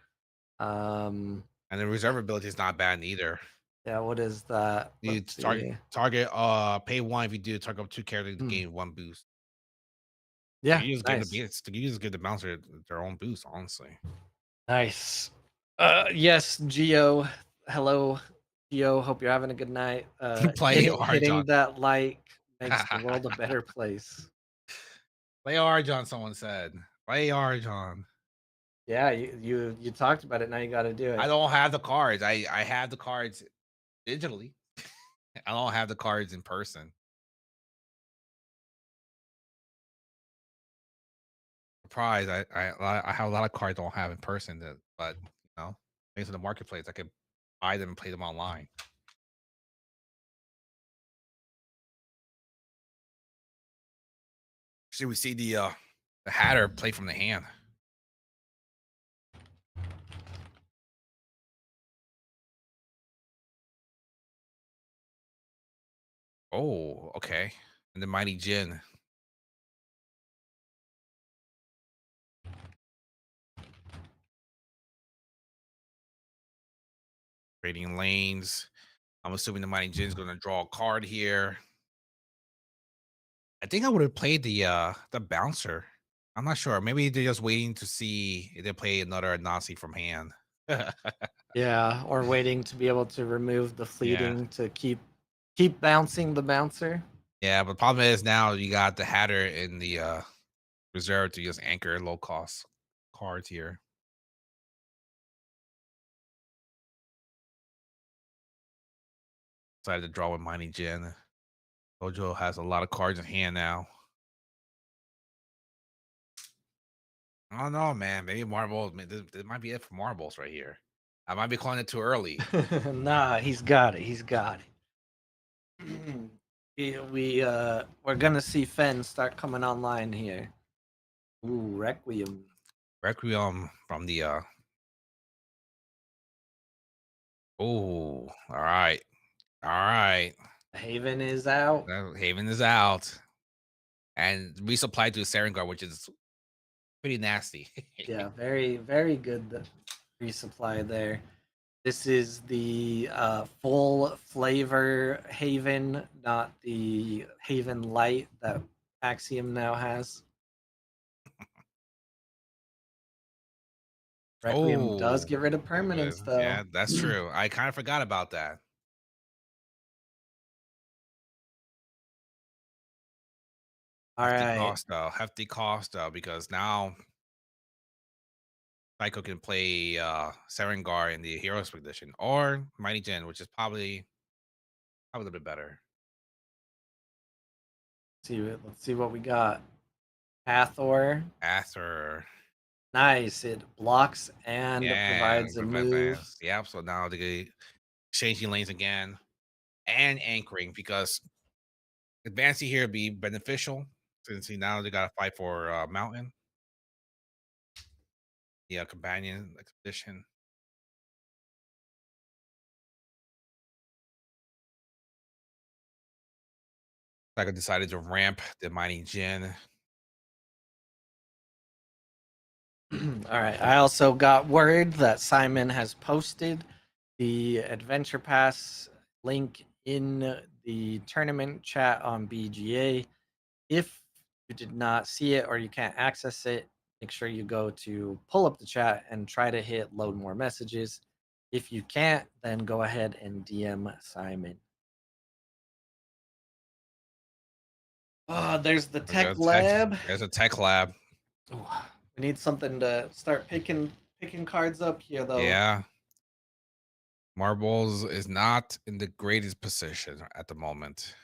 Um, And the reserve ability is not bad either. yeah, what is that? You Let's see. target pay one if you do target up two characters to Hmm. gain one boost. Yeah, You just give the nice. beats you just give the bouncer their own boost, honestly. Nice. Yes, Geo. Hello, Geo. Hope you're having a good night. Play Hitting Arjon. that like makes the world a better place. Play Arjon, someone said. Play Arjon. Yeah, you talked about it. Now you got to do I it. don't have the cards. I have the cards digitally. I don't have the cards in person. Surprise! I have a lot of cards I don't have in person that, but you know, thanks to the marketplace, I could buy them and play them online. See, we see the Hatter play from the hand. Oh, okay. And the Mighty Jin trading lanes. I'm assuming the Mighty Jin's going to draw a card here. I think I would have played the bouncer. I'm not sure. Maybe they're just waiting to see if they play another Nasi from hand. Yeah, or waiting to be able to remove the Yeah. fleeting to keep bouncing the bouncer. Yeah, but problem is now you got the Hatter in the reserve to just anchor low cost cards here. Decided to draw with Mighty Jin. Gojo has a lot of cards in hand now. I don't know, man. Maybe marbles. This might be it for marbles right here. I might be calling it too early. Nah, he's got it. He's got it. We're gonna see Fen start coming online here. Ooh, Requiem. Requiem from the oh, all right. All right. Haven is out. Haven is out. And resupply to Serengar, which is pretty nasty. Yeah, very, very good resupply there. This is the full flavor Haven, not the Haven Light that Axiom now has. Requiem does Oh, get rid of pretty good. permanence, though. Yeah, that's true. I kind of forgot about that. All right. Hefty cost though, because now Psycho can play Serengar in the Hero Expedition or Mighty Jin, which is probably a little bit better. Let's see what we got. Hathor. After, Nice. It blocks and yeah, provides a prevent move. fans. Yeah, so now they get changing lanes again and anchoring because advancing here would be beneficial since now they got to fight for Mountain, the companion expedition. Psycho decided to ramp the Mighty Jin. All right. I also got word that Simon has posted the Adventure Pass link in the tournament chat on BGA. If you did not see it or you can't access it, make sure you go to pull up the chat and try to hit load more messages. If you can't, then go ahead and DM Simon. Oh, there's the tech lab. There's a tech lab. Ooh, we need something to start picking cards up here, though. Yeah, Marbles is not in the greatest position at the moment.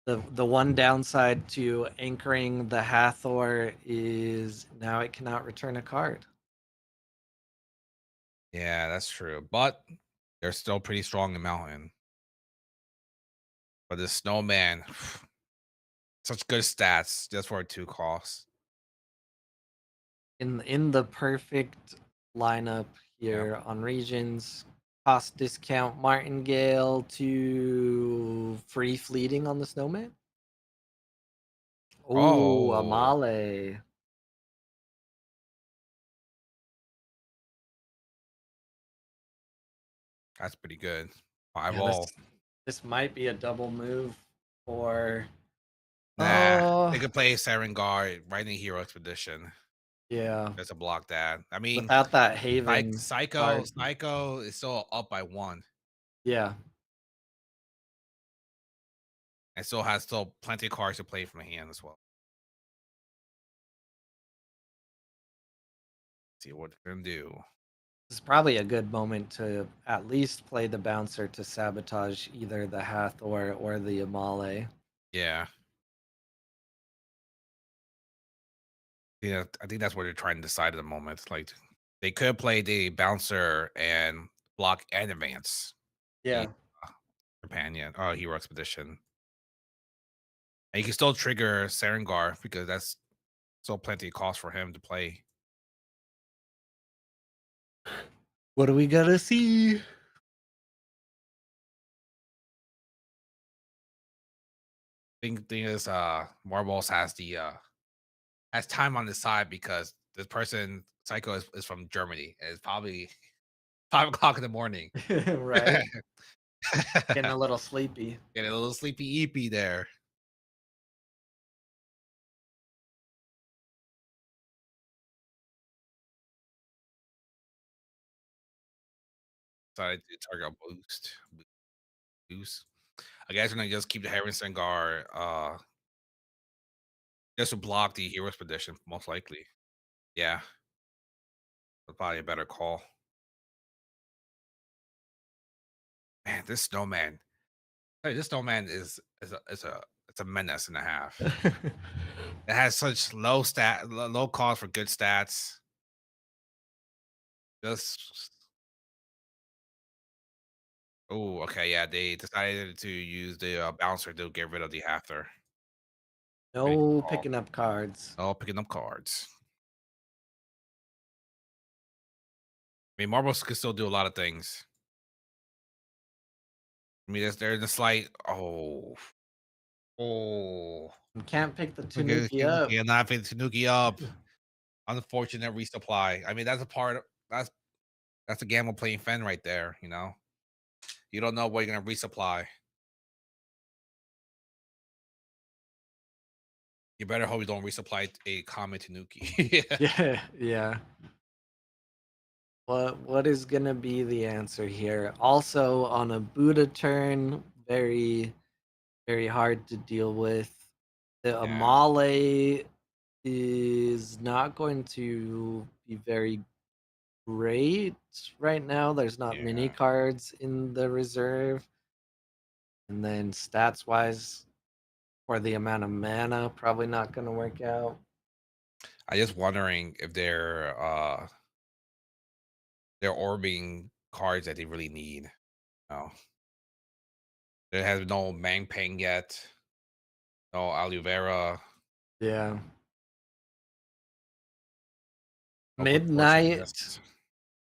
The one downside to anchoring the Hathor is now it cannot return a card. Yeah, that's true. But they're still pretty strong in Mountain. But the Snowman, such good stats just for a two cost. In the perfect lineup Yeah. here on regions, cost discount Martingale to free fleeting on the snowman. Oh, Oh, Amale. that's pretty good. Five Yeah, all. this might be a double move for. Nah, they Oh, could play Serengar right in the Hero Expedition. yeah. Just to block that. I mean, Without that Haven Psycho, card. Psycho is still up by one, Yeah. and still has still plenty of cards to play from the hand as well. See what they're gonna do. This is probably a good moment to at least play the bouncer to sabotage either the Hathor or the Amale. Yeah, yeah. I think that's what they're trying to decide at the moment. Like they could play the bouncer and block and advance the Yeah. companion Hero Expedition. And you can still trigger Serengar because that's still plenty of cost for him to play. What do we gotta see? Thing is, Marbles has the has time on his side because this person Psycho is from Germany and it's probably 5 o'clock in the morning. Right? Getting a little sleepy. Getting a little sleepy eepy there. Decided to target a boost. I guess we're gonna just keep the Heron Sengar just to block the Hero Expedition, most likely. Yeah, that's probably a better call. Man, this snowman. Hey, this snowman is a it's a menace and a half. It has such low cost for good stats. Just oh, okay, yeah, they decided to use the bouncer to get rid of the Hafter. Pretty good No call. picking up cards. Oh, picking up cards. I mean, marbles can still do a lot of things. I mean, there's a slight oh. You can't pick the Okay, Tanuki up. yeah, not picking Tanuki up. Unfortunate resupply. I mean, that's a part of that's a gamble playing Fen right there, you know. You don't know what you're gonna resupply. You better hope you don't resupply a common Tanuki. Yeah. Yeah, yeah. What is gonna be the answer here? Also on a Buddha turn, very hard to deal with. The Yeah, Amale is not going to be very great right now. There's not many yeah. cards in the reserve. And then stats wise, for the amount of mana, probably not gonna work out. I just wondering if they're orbiting cards that they really need. No, there has no Mang Peng yet. No Aluvera. Yeah. No contortionist. Midnight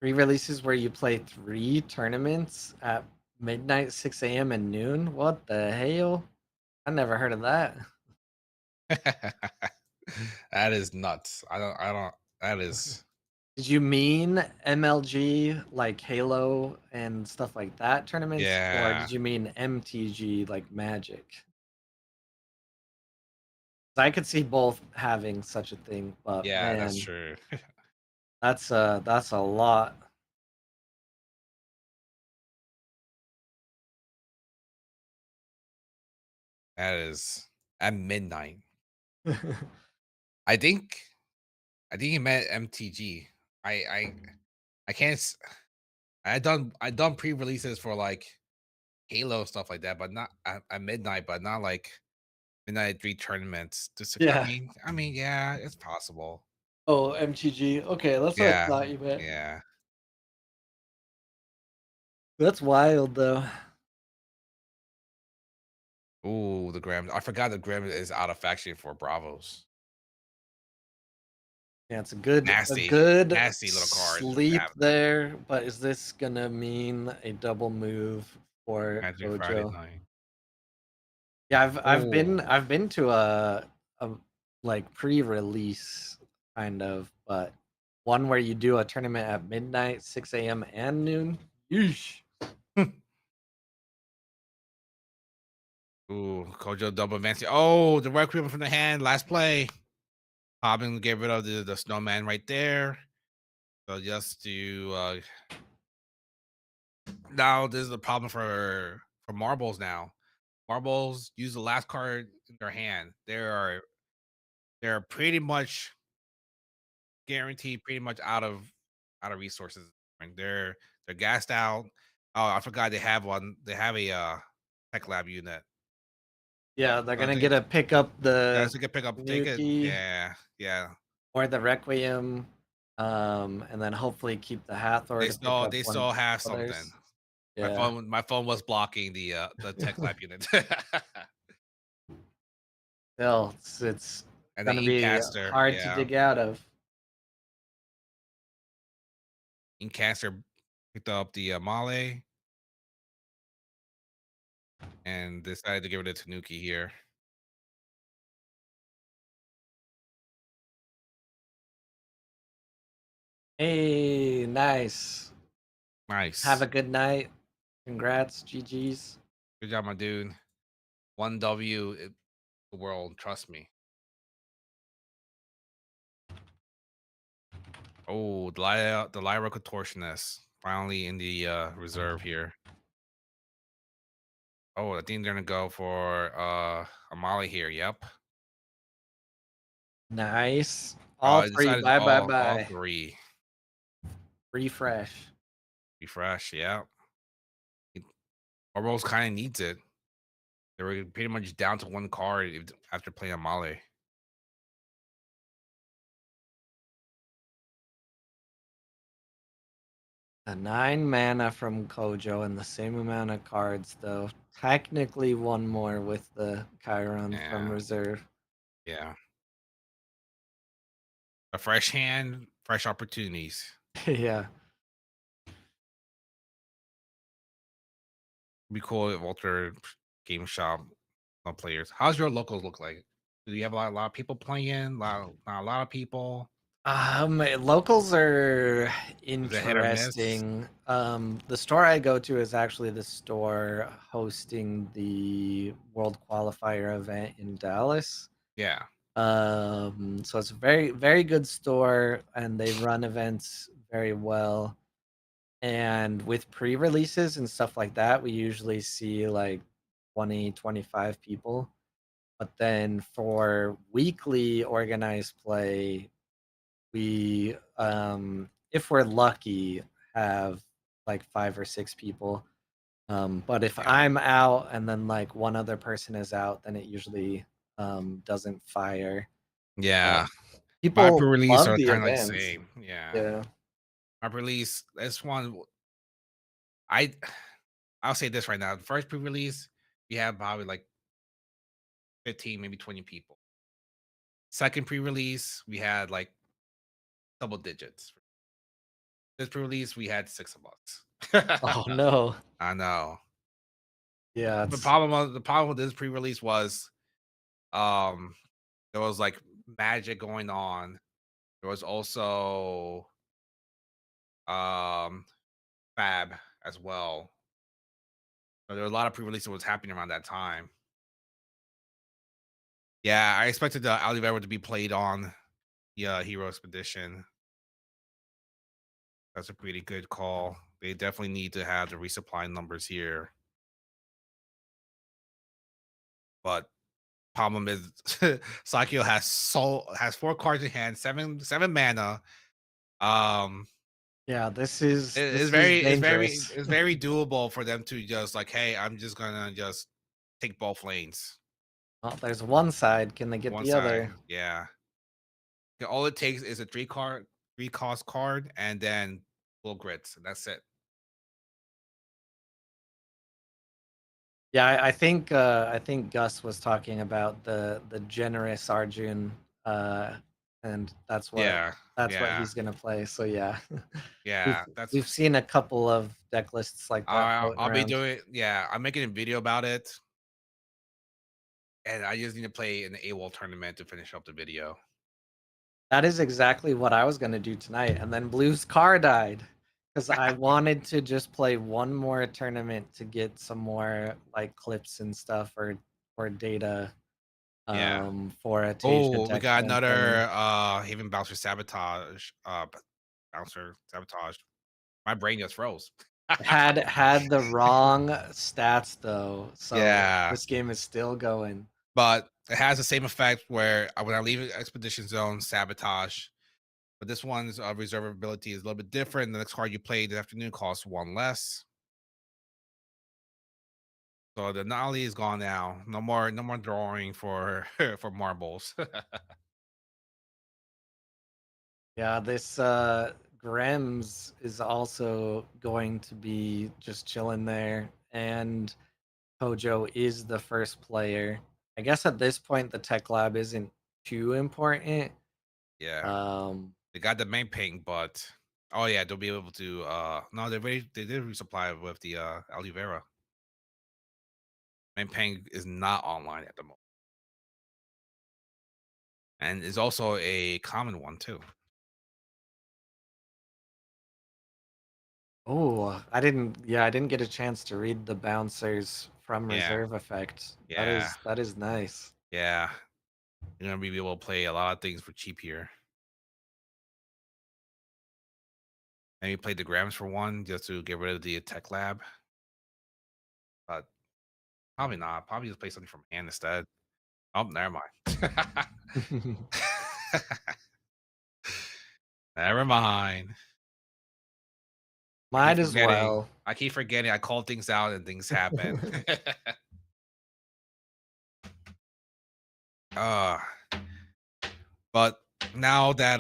re-releases where you play 3 tournaments at midnight, 6 a.m. and noon. What the hell? I never heard of that. That is nuts. I don't. That is. Did you mean MLG like Halo and stuff like that tournaments, or Yeah. did you mean MTG like Magic? I could see both having such a thing, but Yeah, that's man, true. that's a lot. That is at midnight. I think. I think he meant MTG. I. I. I can't. I done pre-releases for like Halo stuff like that, but not at midnight. But not like midnight three tournaments. Just. Yeah. I mean, yeah, it's possible. Oh, MTG. Okay, that's what I Yeah. thought you meant. Yeah. That's wild though. Ooh, the Gram. I forgot the Gram is out of faction for Bravos. Yeah, it's a Nasty, good nasty little card. To sleep have there, but is this gonna mean a double move for Magic Friday Kojo? night. Yeah, I've been Oh, to a like pre-release kind of, but one where you do a tournament at midnight, 6 a.m. and noon. Yeesh. ooh, Kojo double advancing. Oh, the Requiem from the hand. Last play. Hobbin get rid of the snowman right there. So just to now this is a problem for marbles now. Marbles use the last card in their hand. They're pretty much guaranteed pretty much out of resources. And they're gassed out. Oh, I forgot they have one. They have a tech lab unit. Yeah, they're I gonna get think to pick up yeah, the so you can pick up take it. Nuki Yeah, yeah. or the Requiem, and then hopefully keep the Hathor to pick up They one of still have the something. others. Yeah. My phone was blocking the tech lab unit. Still, it's And the gonna be Inkcaster, hard to yeah. dig out of. Inkcaster picked up the Male and decided to give it to Tanuki here. Hey, nice. Have Nice. a good night. Congrats, GG's. Good job, my dude. 1W the world, trust me. Oh, the Lyra Contortionist finally in the reserve here. Oh, I think they're gonna go for Amali here. Yep. Nice. Oh, All I three. decided Bye, bye, all bye. three. Refresh. Refresh, yeah. Orbo's kind of needs it. They were pretty much down to one card after playing Amale. A 9 mana from Kojo and the same amount of cards, though. Technically, one more with the Chiron from Yeah, reserve. yeah. A fresh hand, fresh opportunities. Yeah. Be cool if Walter Game Shop players. How's your locals look like? Do you have a lot of people playing? Not a lot of people. Locals are Is it hit or miss? interesting. The store I go to is actually the store hosting the World Qualifier event in Dallas. Yeah, So it's a very, very good store, and they run events very well. And with pre-releases and stuff like that, we usually see like 20, 25 people. But then for weekly organized play, we if we're lucky, have like 5 or 6 people. But if Yeah. I'm out and then like one other person is out, then it usually doesn't fire. Uh, Yeah. My People pre-release love are the kind of like the events. same. Yeah. Yeah. My release, this one, I I'll say this right now. The first pre-release, we had probably like 15, maybe 20 people. Second pre-release, we had like double digits. This pre-release, we had 6 of us. Oh no. I know. Yeah, The problem with this pre-release was um there was like magic going on. There was also um Fab as well. So there were a lot of pre-release that was happening around that time. Yeah, I expected the Oliveira to be played on the Hero Expedition. That's a pretty good call. They definitely need to have the resupply numbers here. But problem is Sakio has 4 cards in hand, seven mana. Um yeah, it's this is dangerous. it's very doable for them to just like, hey, I'm just gonna just take both lanes. Well, there's one side. Can they get One the side. other? Yeah. All it takes is a 3 cost card and then full grits. And that's it. Yeah, I think Gus was talking about the generous Arjun, and Yeah. that's what Yeah. he's gonna play. So yeah, we've Yeah. That's we've seen a couple of deck lists like that floating I'll be around. doing yeah, I'm making a video about it. And I just need to play an AWOL tournament to finish up the video. That is exactly what I was gonna do tonight, and then Blue's car died because I wanted to just play one more tournament to get some more like clips and stuff or data Yeah. for a Tasia Oh, we deck got that I'm playing. another Haven Bouncer Sabotage. Bouncer Sabotage. My brain just froze. Had the wrong stats though, so Yeah. this game is still going. But it has the same effect where when I leave an expedition zone, sabotage. But this one's reservability is a little bit different. The next card you play this afternoon costs 1 less. So the Nolly is gone now. No more drawing for for marbles. Yeah, this Grems is also going to be just chilling there, and Hojo is the first player. I guess at this point the tech lab isn't too important. Yeah. Um, They got the main ping, but oh yeah, they'll be able to no, they did resupply with the Oliveira. Main ping is not online at the moment. And is also a common one too. oh, I didn't get a chance to read the bouncers from Yeah. reserve effect. Yeah. That is nice. Yeah. You're gonna be able to play a lot of things for cheap here. Maybe play the grams for one just to get rid of the tech lab. But probably not. Probably just play something from hand instead. Oh, never mind. Never mind. Might as well. I keep forgetting. I call things out and things happen. uh but now that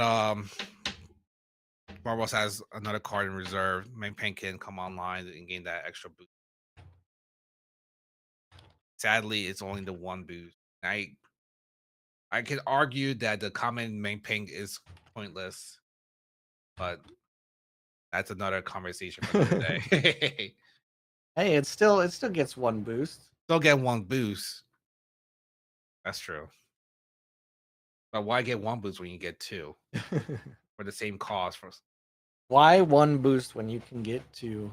Barbaros has another card in reserve, main pain can come online and gain that extra boost. Sadly, it's only the one boost. I can argue that the common main ping is pointless, but that's another conversation for another day. Hey, it still gets one boost. Still get one boost. That's true. But why get one boost when you get two for the same cost? For Why one boost when you can get two?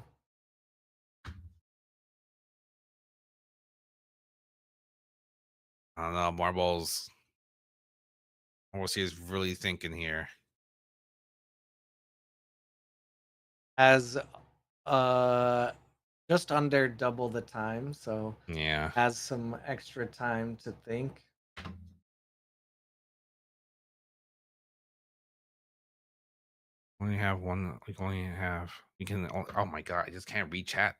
I don't know. Marbles is really thinking here. Has Uh, just under double the time, so Yeah. has some extra time to think. Only have one. We can only have. You can. Oh my god! I just can't read chat.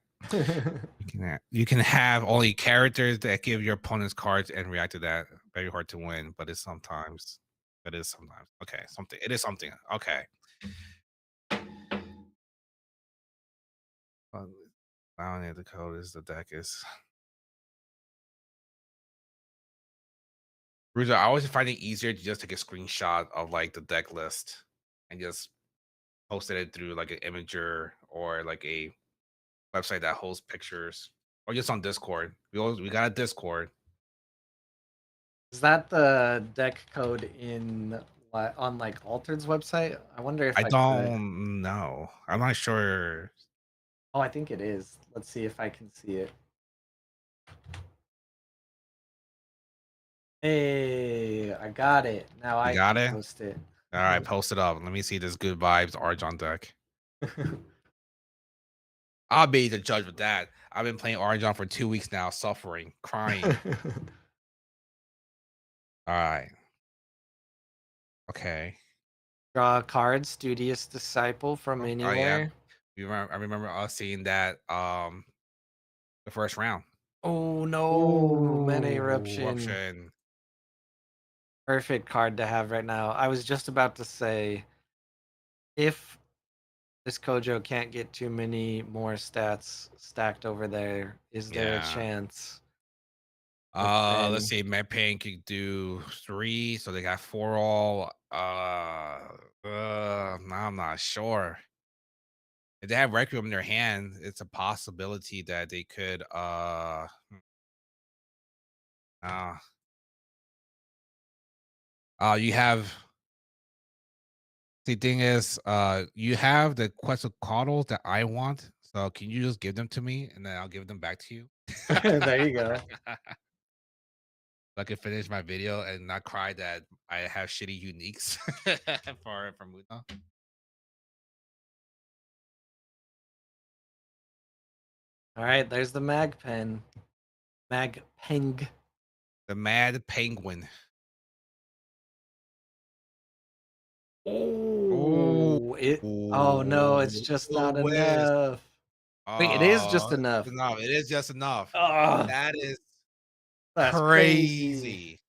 You can have only characters that give your opponent's cards and react to that. Very hard to win, but it's sometimes. It is sometimes. Okay, something. It is something. Okay. I don't need the code. Is the deck is. Bruiser, I always find it easier to just take a screenshot of like the deck list and just posted it through like an imager or like a website that hosts pictures or just on Discord. We got a Discord. Is that the deck code in on like Altered's website? I wonder if I I could. don't know. I'm not sure. Oh, I think it is. Let's see if I can see it. Hey, I got it. Now You I got can it? post it. All right, post it up. Let me see this good vibes Argon deck. I'll be the judge with that. I've been playing Argon for 2 weeks now, suffering, crying. All right. Okay. Draw a card, studious disciple from Oh yeah. anywhere. I remember us seeing that the first round. Oh no, mana Ooh, eruption. eruption. Perfect card to have right now. I was just about to say, if this Kojo can't get too many more stats stacked over there, is there a Yeah. chance? But Let's then, see. Medpain could do 3, so they got 4 all. I'm not sure. If they have Requiem in their hand, it's a possibility that they could uh you have the thing is, you have the Quetzalcoatls that I want. So can you just give them to me and then I'll give them back to you? there you go. I can finish my video and not cry that I have shitty uniques for Muda. All right, there's the mag pen. Mag peng. The Mad Penguin. Oh, Oh, oh no, it's just little not whiz. enough. Wait, it is just Oh, it's enough. enough. It is just enough. Oh, That is that's crazy. crazy.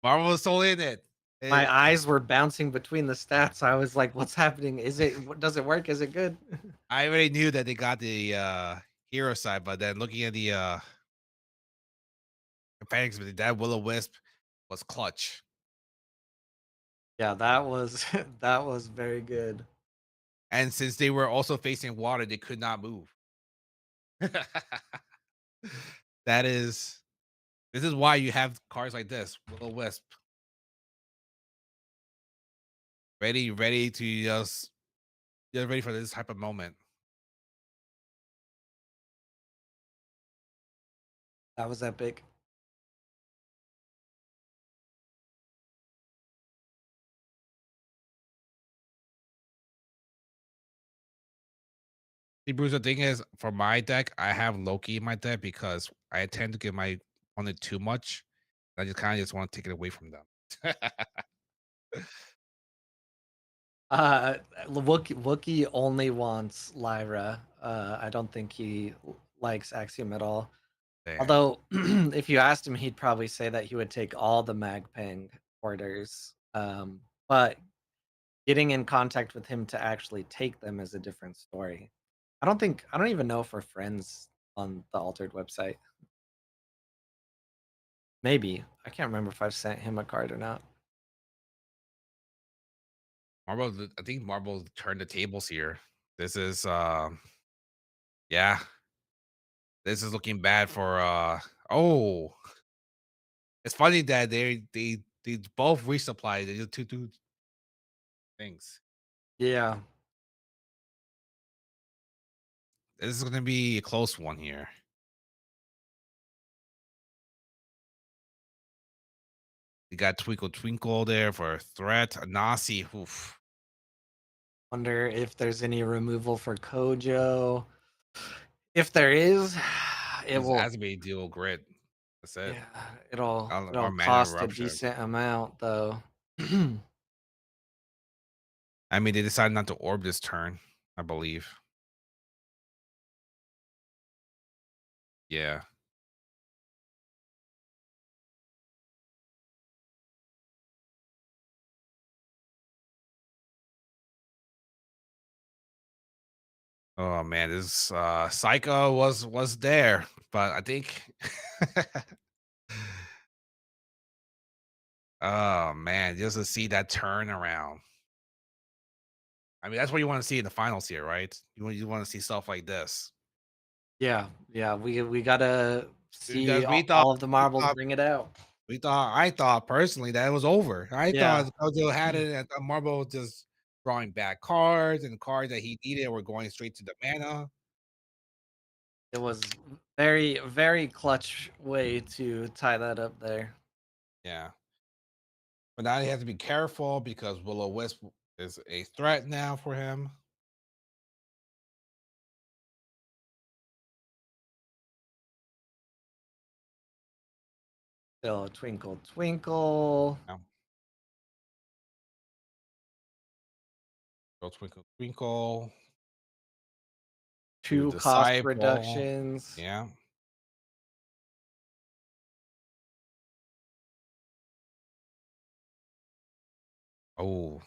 Marvel is so in it. My It eyes were bouncing between the stats. I was like, what's happening? Does it work? Is it good? I already knew that they got the hero side, but then looking at the mechanics with that Will-O-Wisp was clutch. Yeah, that was that was very good. And since they were also facing water, they could not move. That is this is why you have cards like this, Will-O-Wisp. Ready to just get ready for this type of moment. That was epic. See, Bruce, the thing is, for my deck, I have Loki in my deck because I tend to give my opponent too much. I just kind of just want to take it away from them. Wookie only wants Lyra. I don't think he likes Axiom at all. Damn. Although, if you asked him, he'd probably say that he would take all the Magpeng orders. But getting in contact with him to actually take them is a different story. I don't even know if we're friends on the Altered website. Maybe. I can't remember if I've sent him a card or not. I think Marvel turned the tables here. This is yeah, this is looking bad for oh, it's funny that they both resupply the two things. Yeah. This is gonna be a close one here. You got Twinkle Twinkle there for a threat. Nasi, oof. Wonder if there's any removal for Kojo. If there is, it This will. has to be dual grit. That's it. Yeah, it'll Or it'll mana cost a eruption. decent amount though. I mean, they decided not to orb this turn, I believe. Yeah. Oh man, this Psycho was there, but I think oh man, just to see that turnaround. I mean, that's what you want to see in the finals here, right? You want to see stuff like this. Yeah, yeah, we gotta see Because we thought all of the we marbles thought bring it out. I thought personally that it was over. I Yeah, thought Kojo had it and Marble was just drawing back cards and cards that he needed were going straight to the mana. it was very, very clutch way to tie that up there. Yeah. But now he has to be careful because Willow Wisp is a threat now for him. Still twinkle, twinkle. Yeah. Go twinkle twinkle to 2 cost disciple. reductions. Yeah. Oh.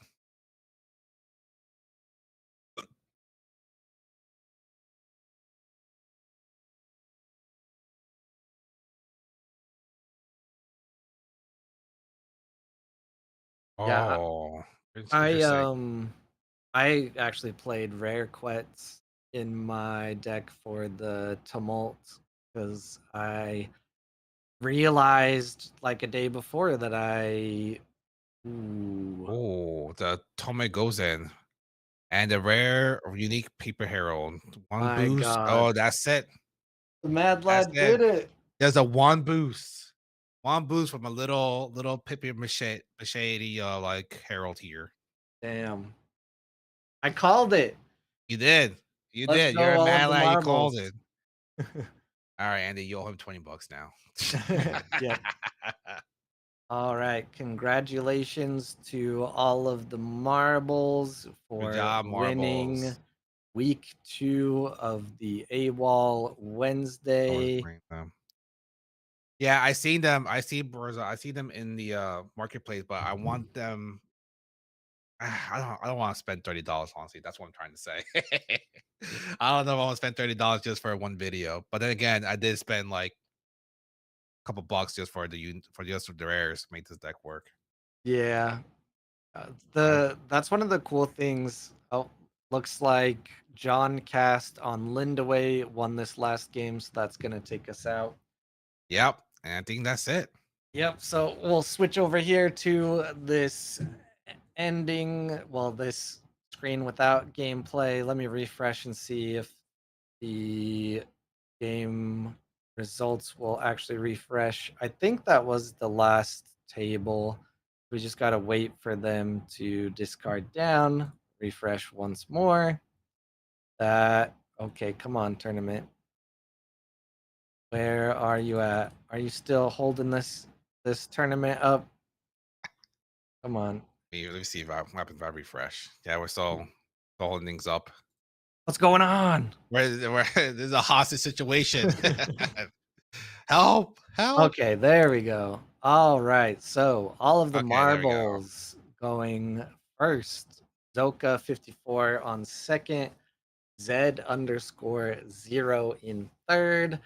Yeah, Oh. It's I, interesting. um, I actually played Rare Quets in my deck for the Tumult because I realized, like, a day before that I ooh, Oh, the Tome goes in. And the rare or unique paper herald. One my boost. god. Oh, that's it. The Mad That's Lad it. did it! There's a one boost. One boost from a little paper mache like herald here. Damn. I called it! You did. You Let's did. You're go a all of mad the lad. You marbles. called it. All right, Andy, you owe him $20 now. Yep. Alright, congratulations to all of the marbles Good for job, winning Marbles. week 2 of the AWOL Always Wednesday. bring them. Yeah, I seen them. I see Berza. I see them in the marketplace, but I want them. I don't want to spend $30, honestly. That's what I'm trying to say. I don't know if I want to spend $30 just for one video. But then again, I did spend like a couple bucks just for for just the rares to make this deck work. Yeah. Right? The that's one of the cool things. Oh, looks like John Cast on Lindaway won this last game, so that's gonna take us out. Yep. And I think that's it. Yep, so we'll switch over here to this ending, well, this screen without gameplay. Let me refresh and see if the game results will actually refresh. I think that was the last table. We just got to wait for them to discard down, refresh once more. That, okay, come on, tournament. Where are you at? Are you still holding this tournament up? Come on. Let me see if what happens if I refresh. Yeah, we're still holding things up. What's going on? There's a hostage situation. Help! Help! Okay, there we go. All right. So all of the Okay, there we go. marbles going first. Zoka 54 on second. Zed underscore 0 in third.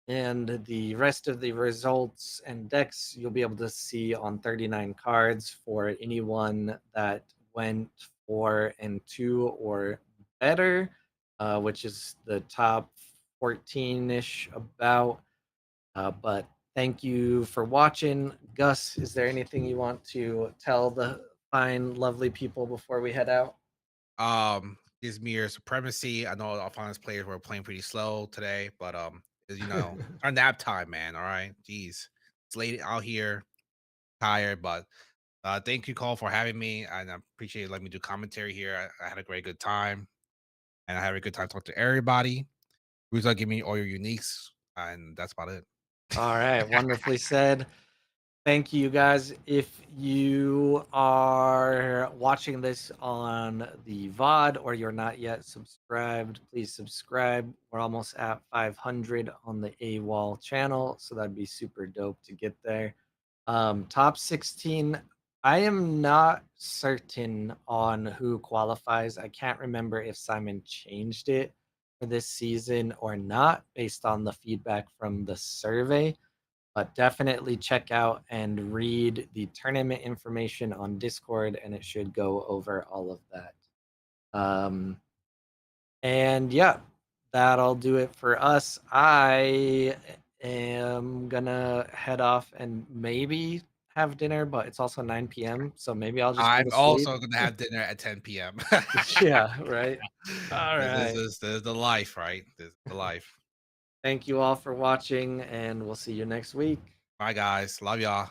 And the rest of the results and decks you'll be able to see on 39 cards for anyone that went 4 and 2 or better, which is the top 14 ish about. But thank you for watching. Gus, is there anything you want to tell the fine, lovely people before we head out? Gives me your supremacy. I know our finance players were playing pretty slow today, but our nap time, man. All right, jeez, it's late out here, tired, but Thank you, Cole, for having me, and I appreciate you letting me do commentary here. I had a great good time, and I had a good time talking to everybody. Who's gonna give me all your uniques, and that's about it. All right, wonderfully said. Thank you guys. If you are watching this on the VOD or you're not yet subscribed, please subscribe. We're almost at 500 on the AWOL channel, so that'd be super dope to get there. Top 16, I am not certain on who qualifies. I can't remember if Simon changed it for this season or not based on the feedback from the survey, but definitely check out and read the tournament information on Discord, and it should go over all of that. Um, and yeah, that'll do it for us. I am gonna head off and maybe have dinner, but it's also 9 p.m., so maybe I'll just go I'm to sleep. also gonna have dinner at 10 p.m. Yeah, right. All right. This is the life, right? This is the life. Thank you all for watching, and we'll see you next week. Bye, guys. Love y'all.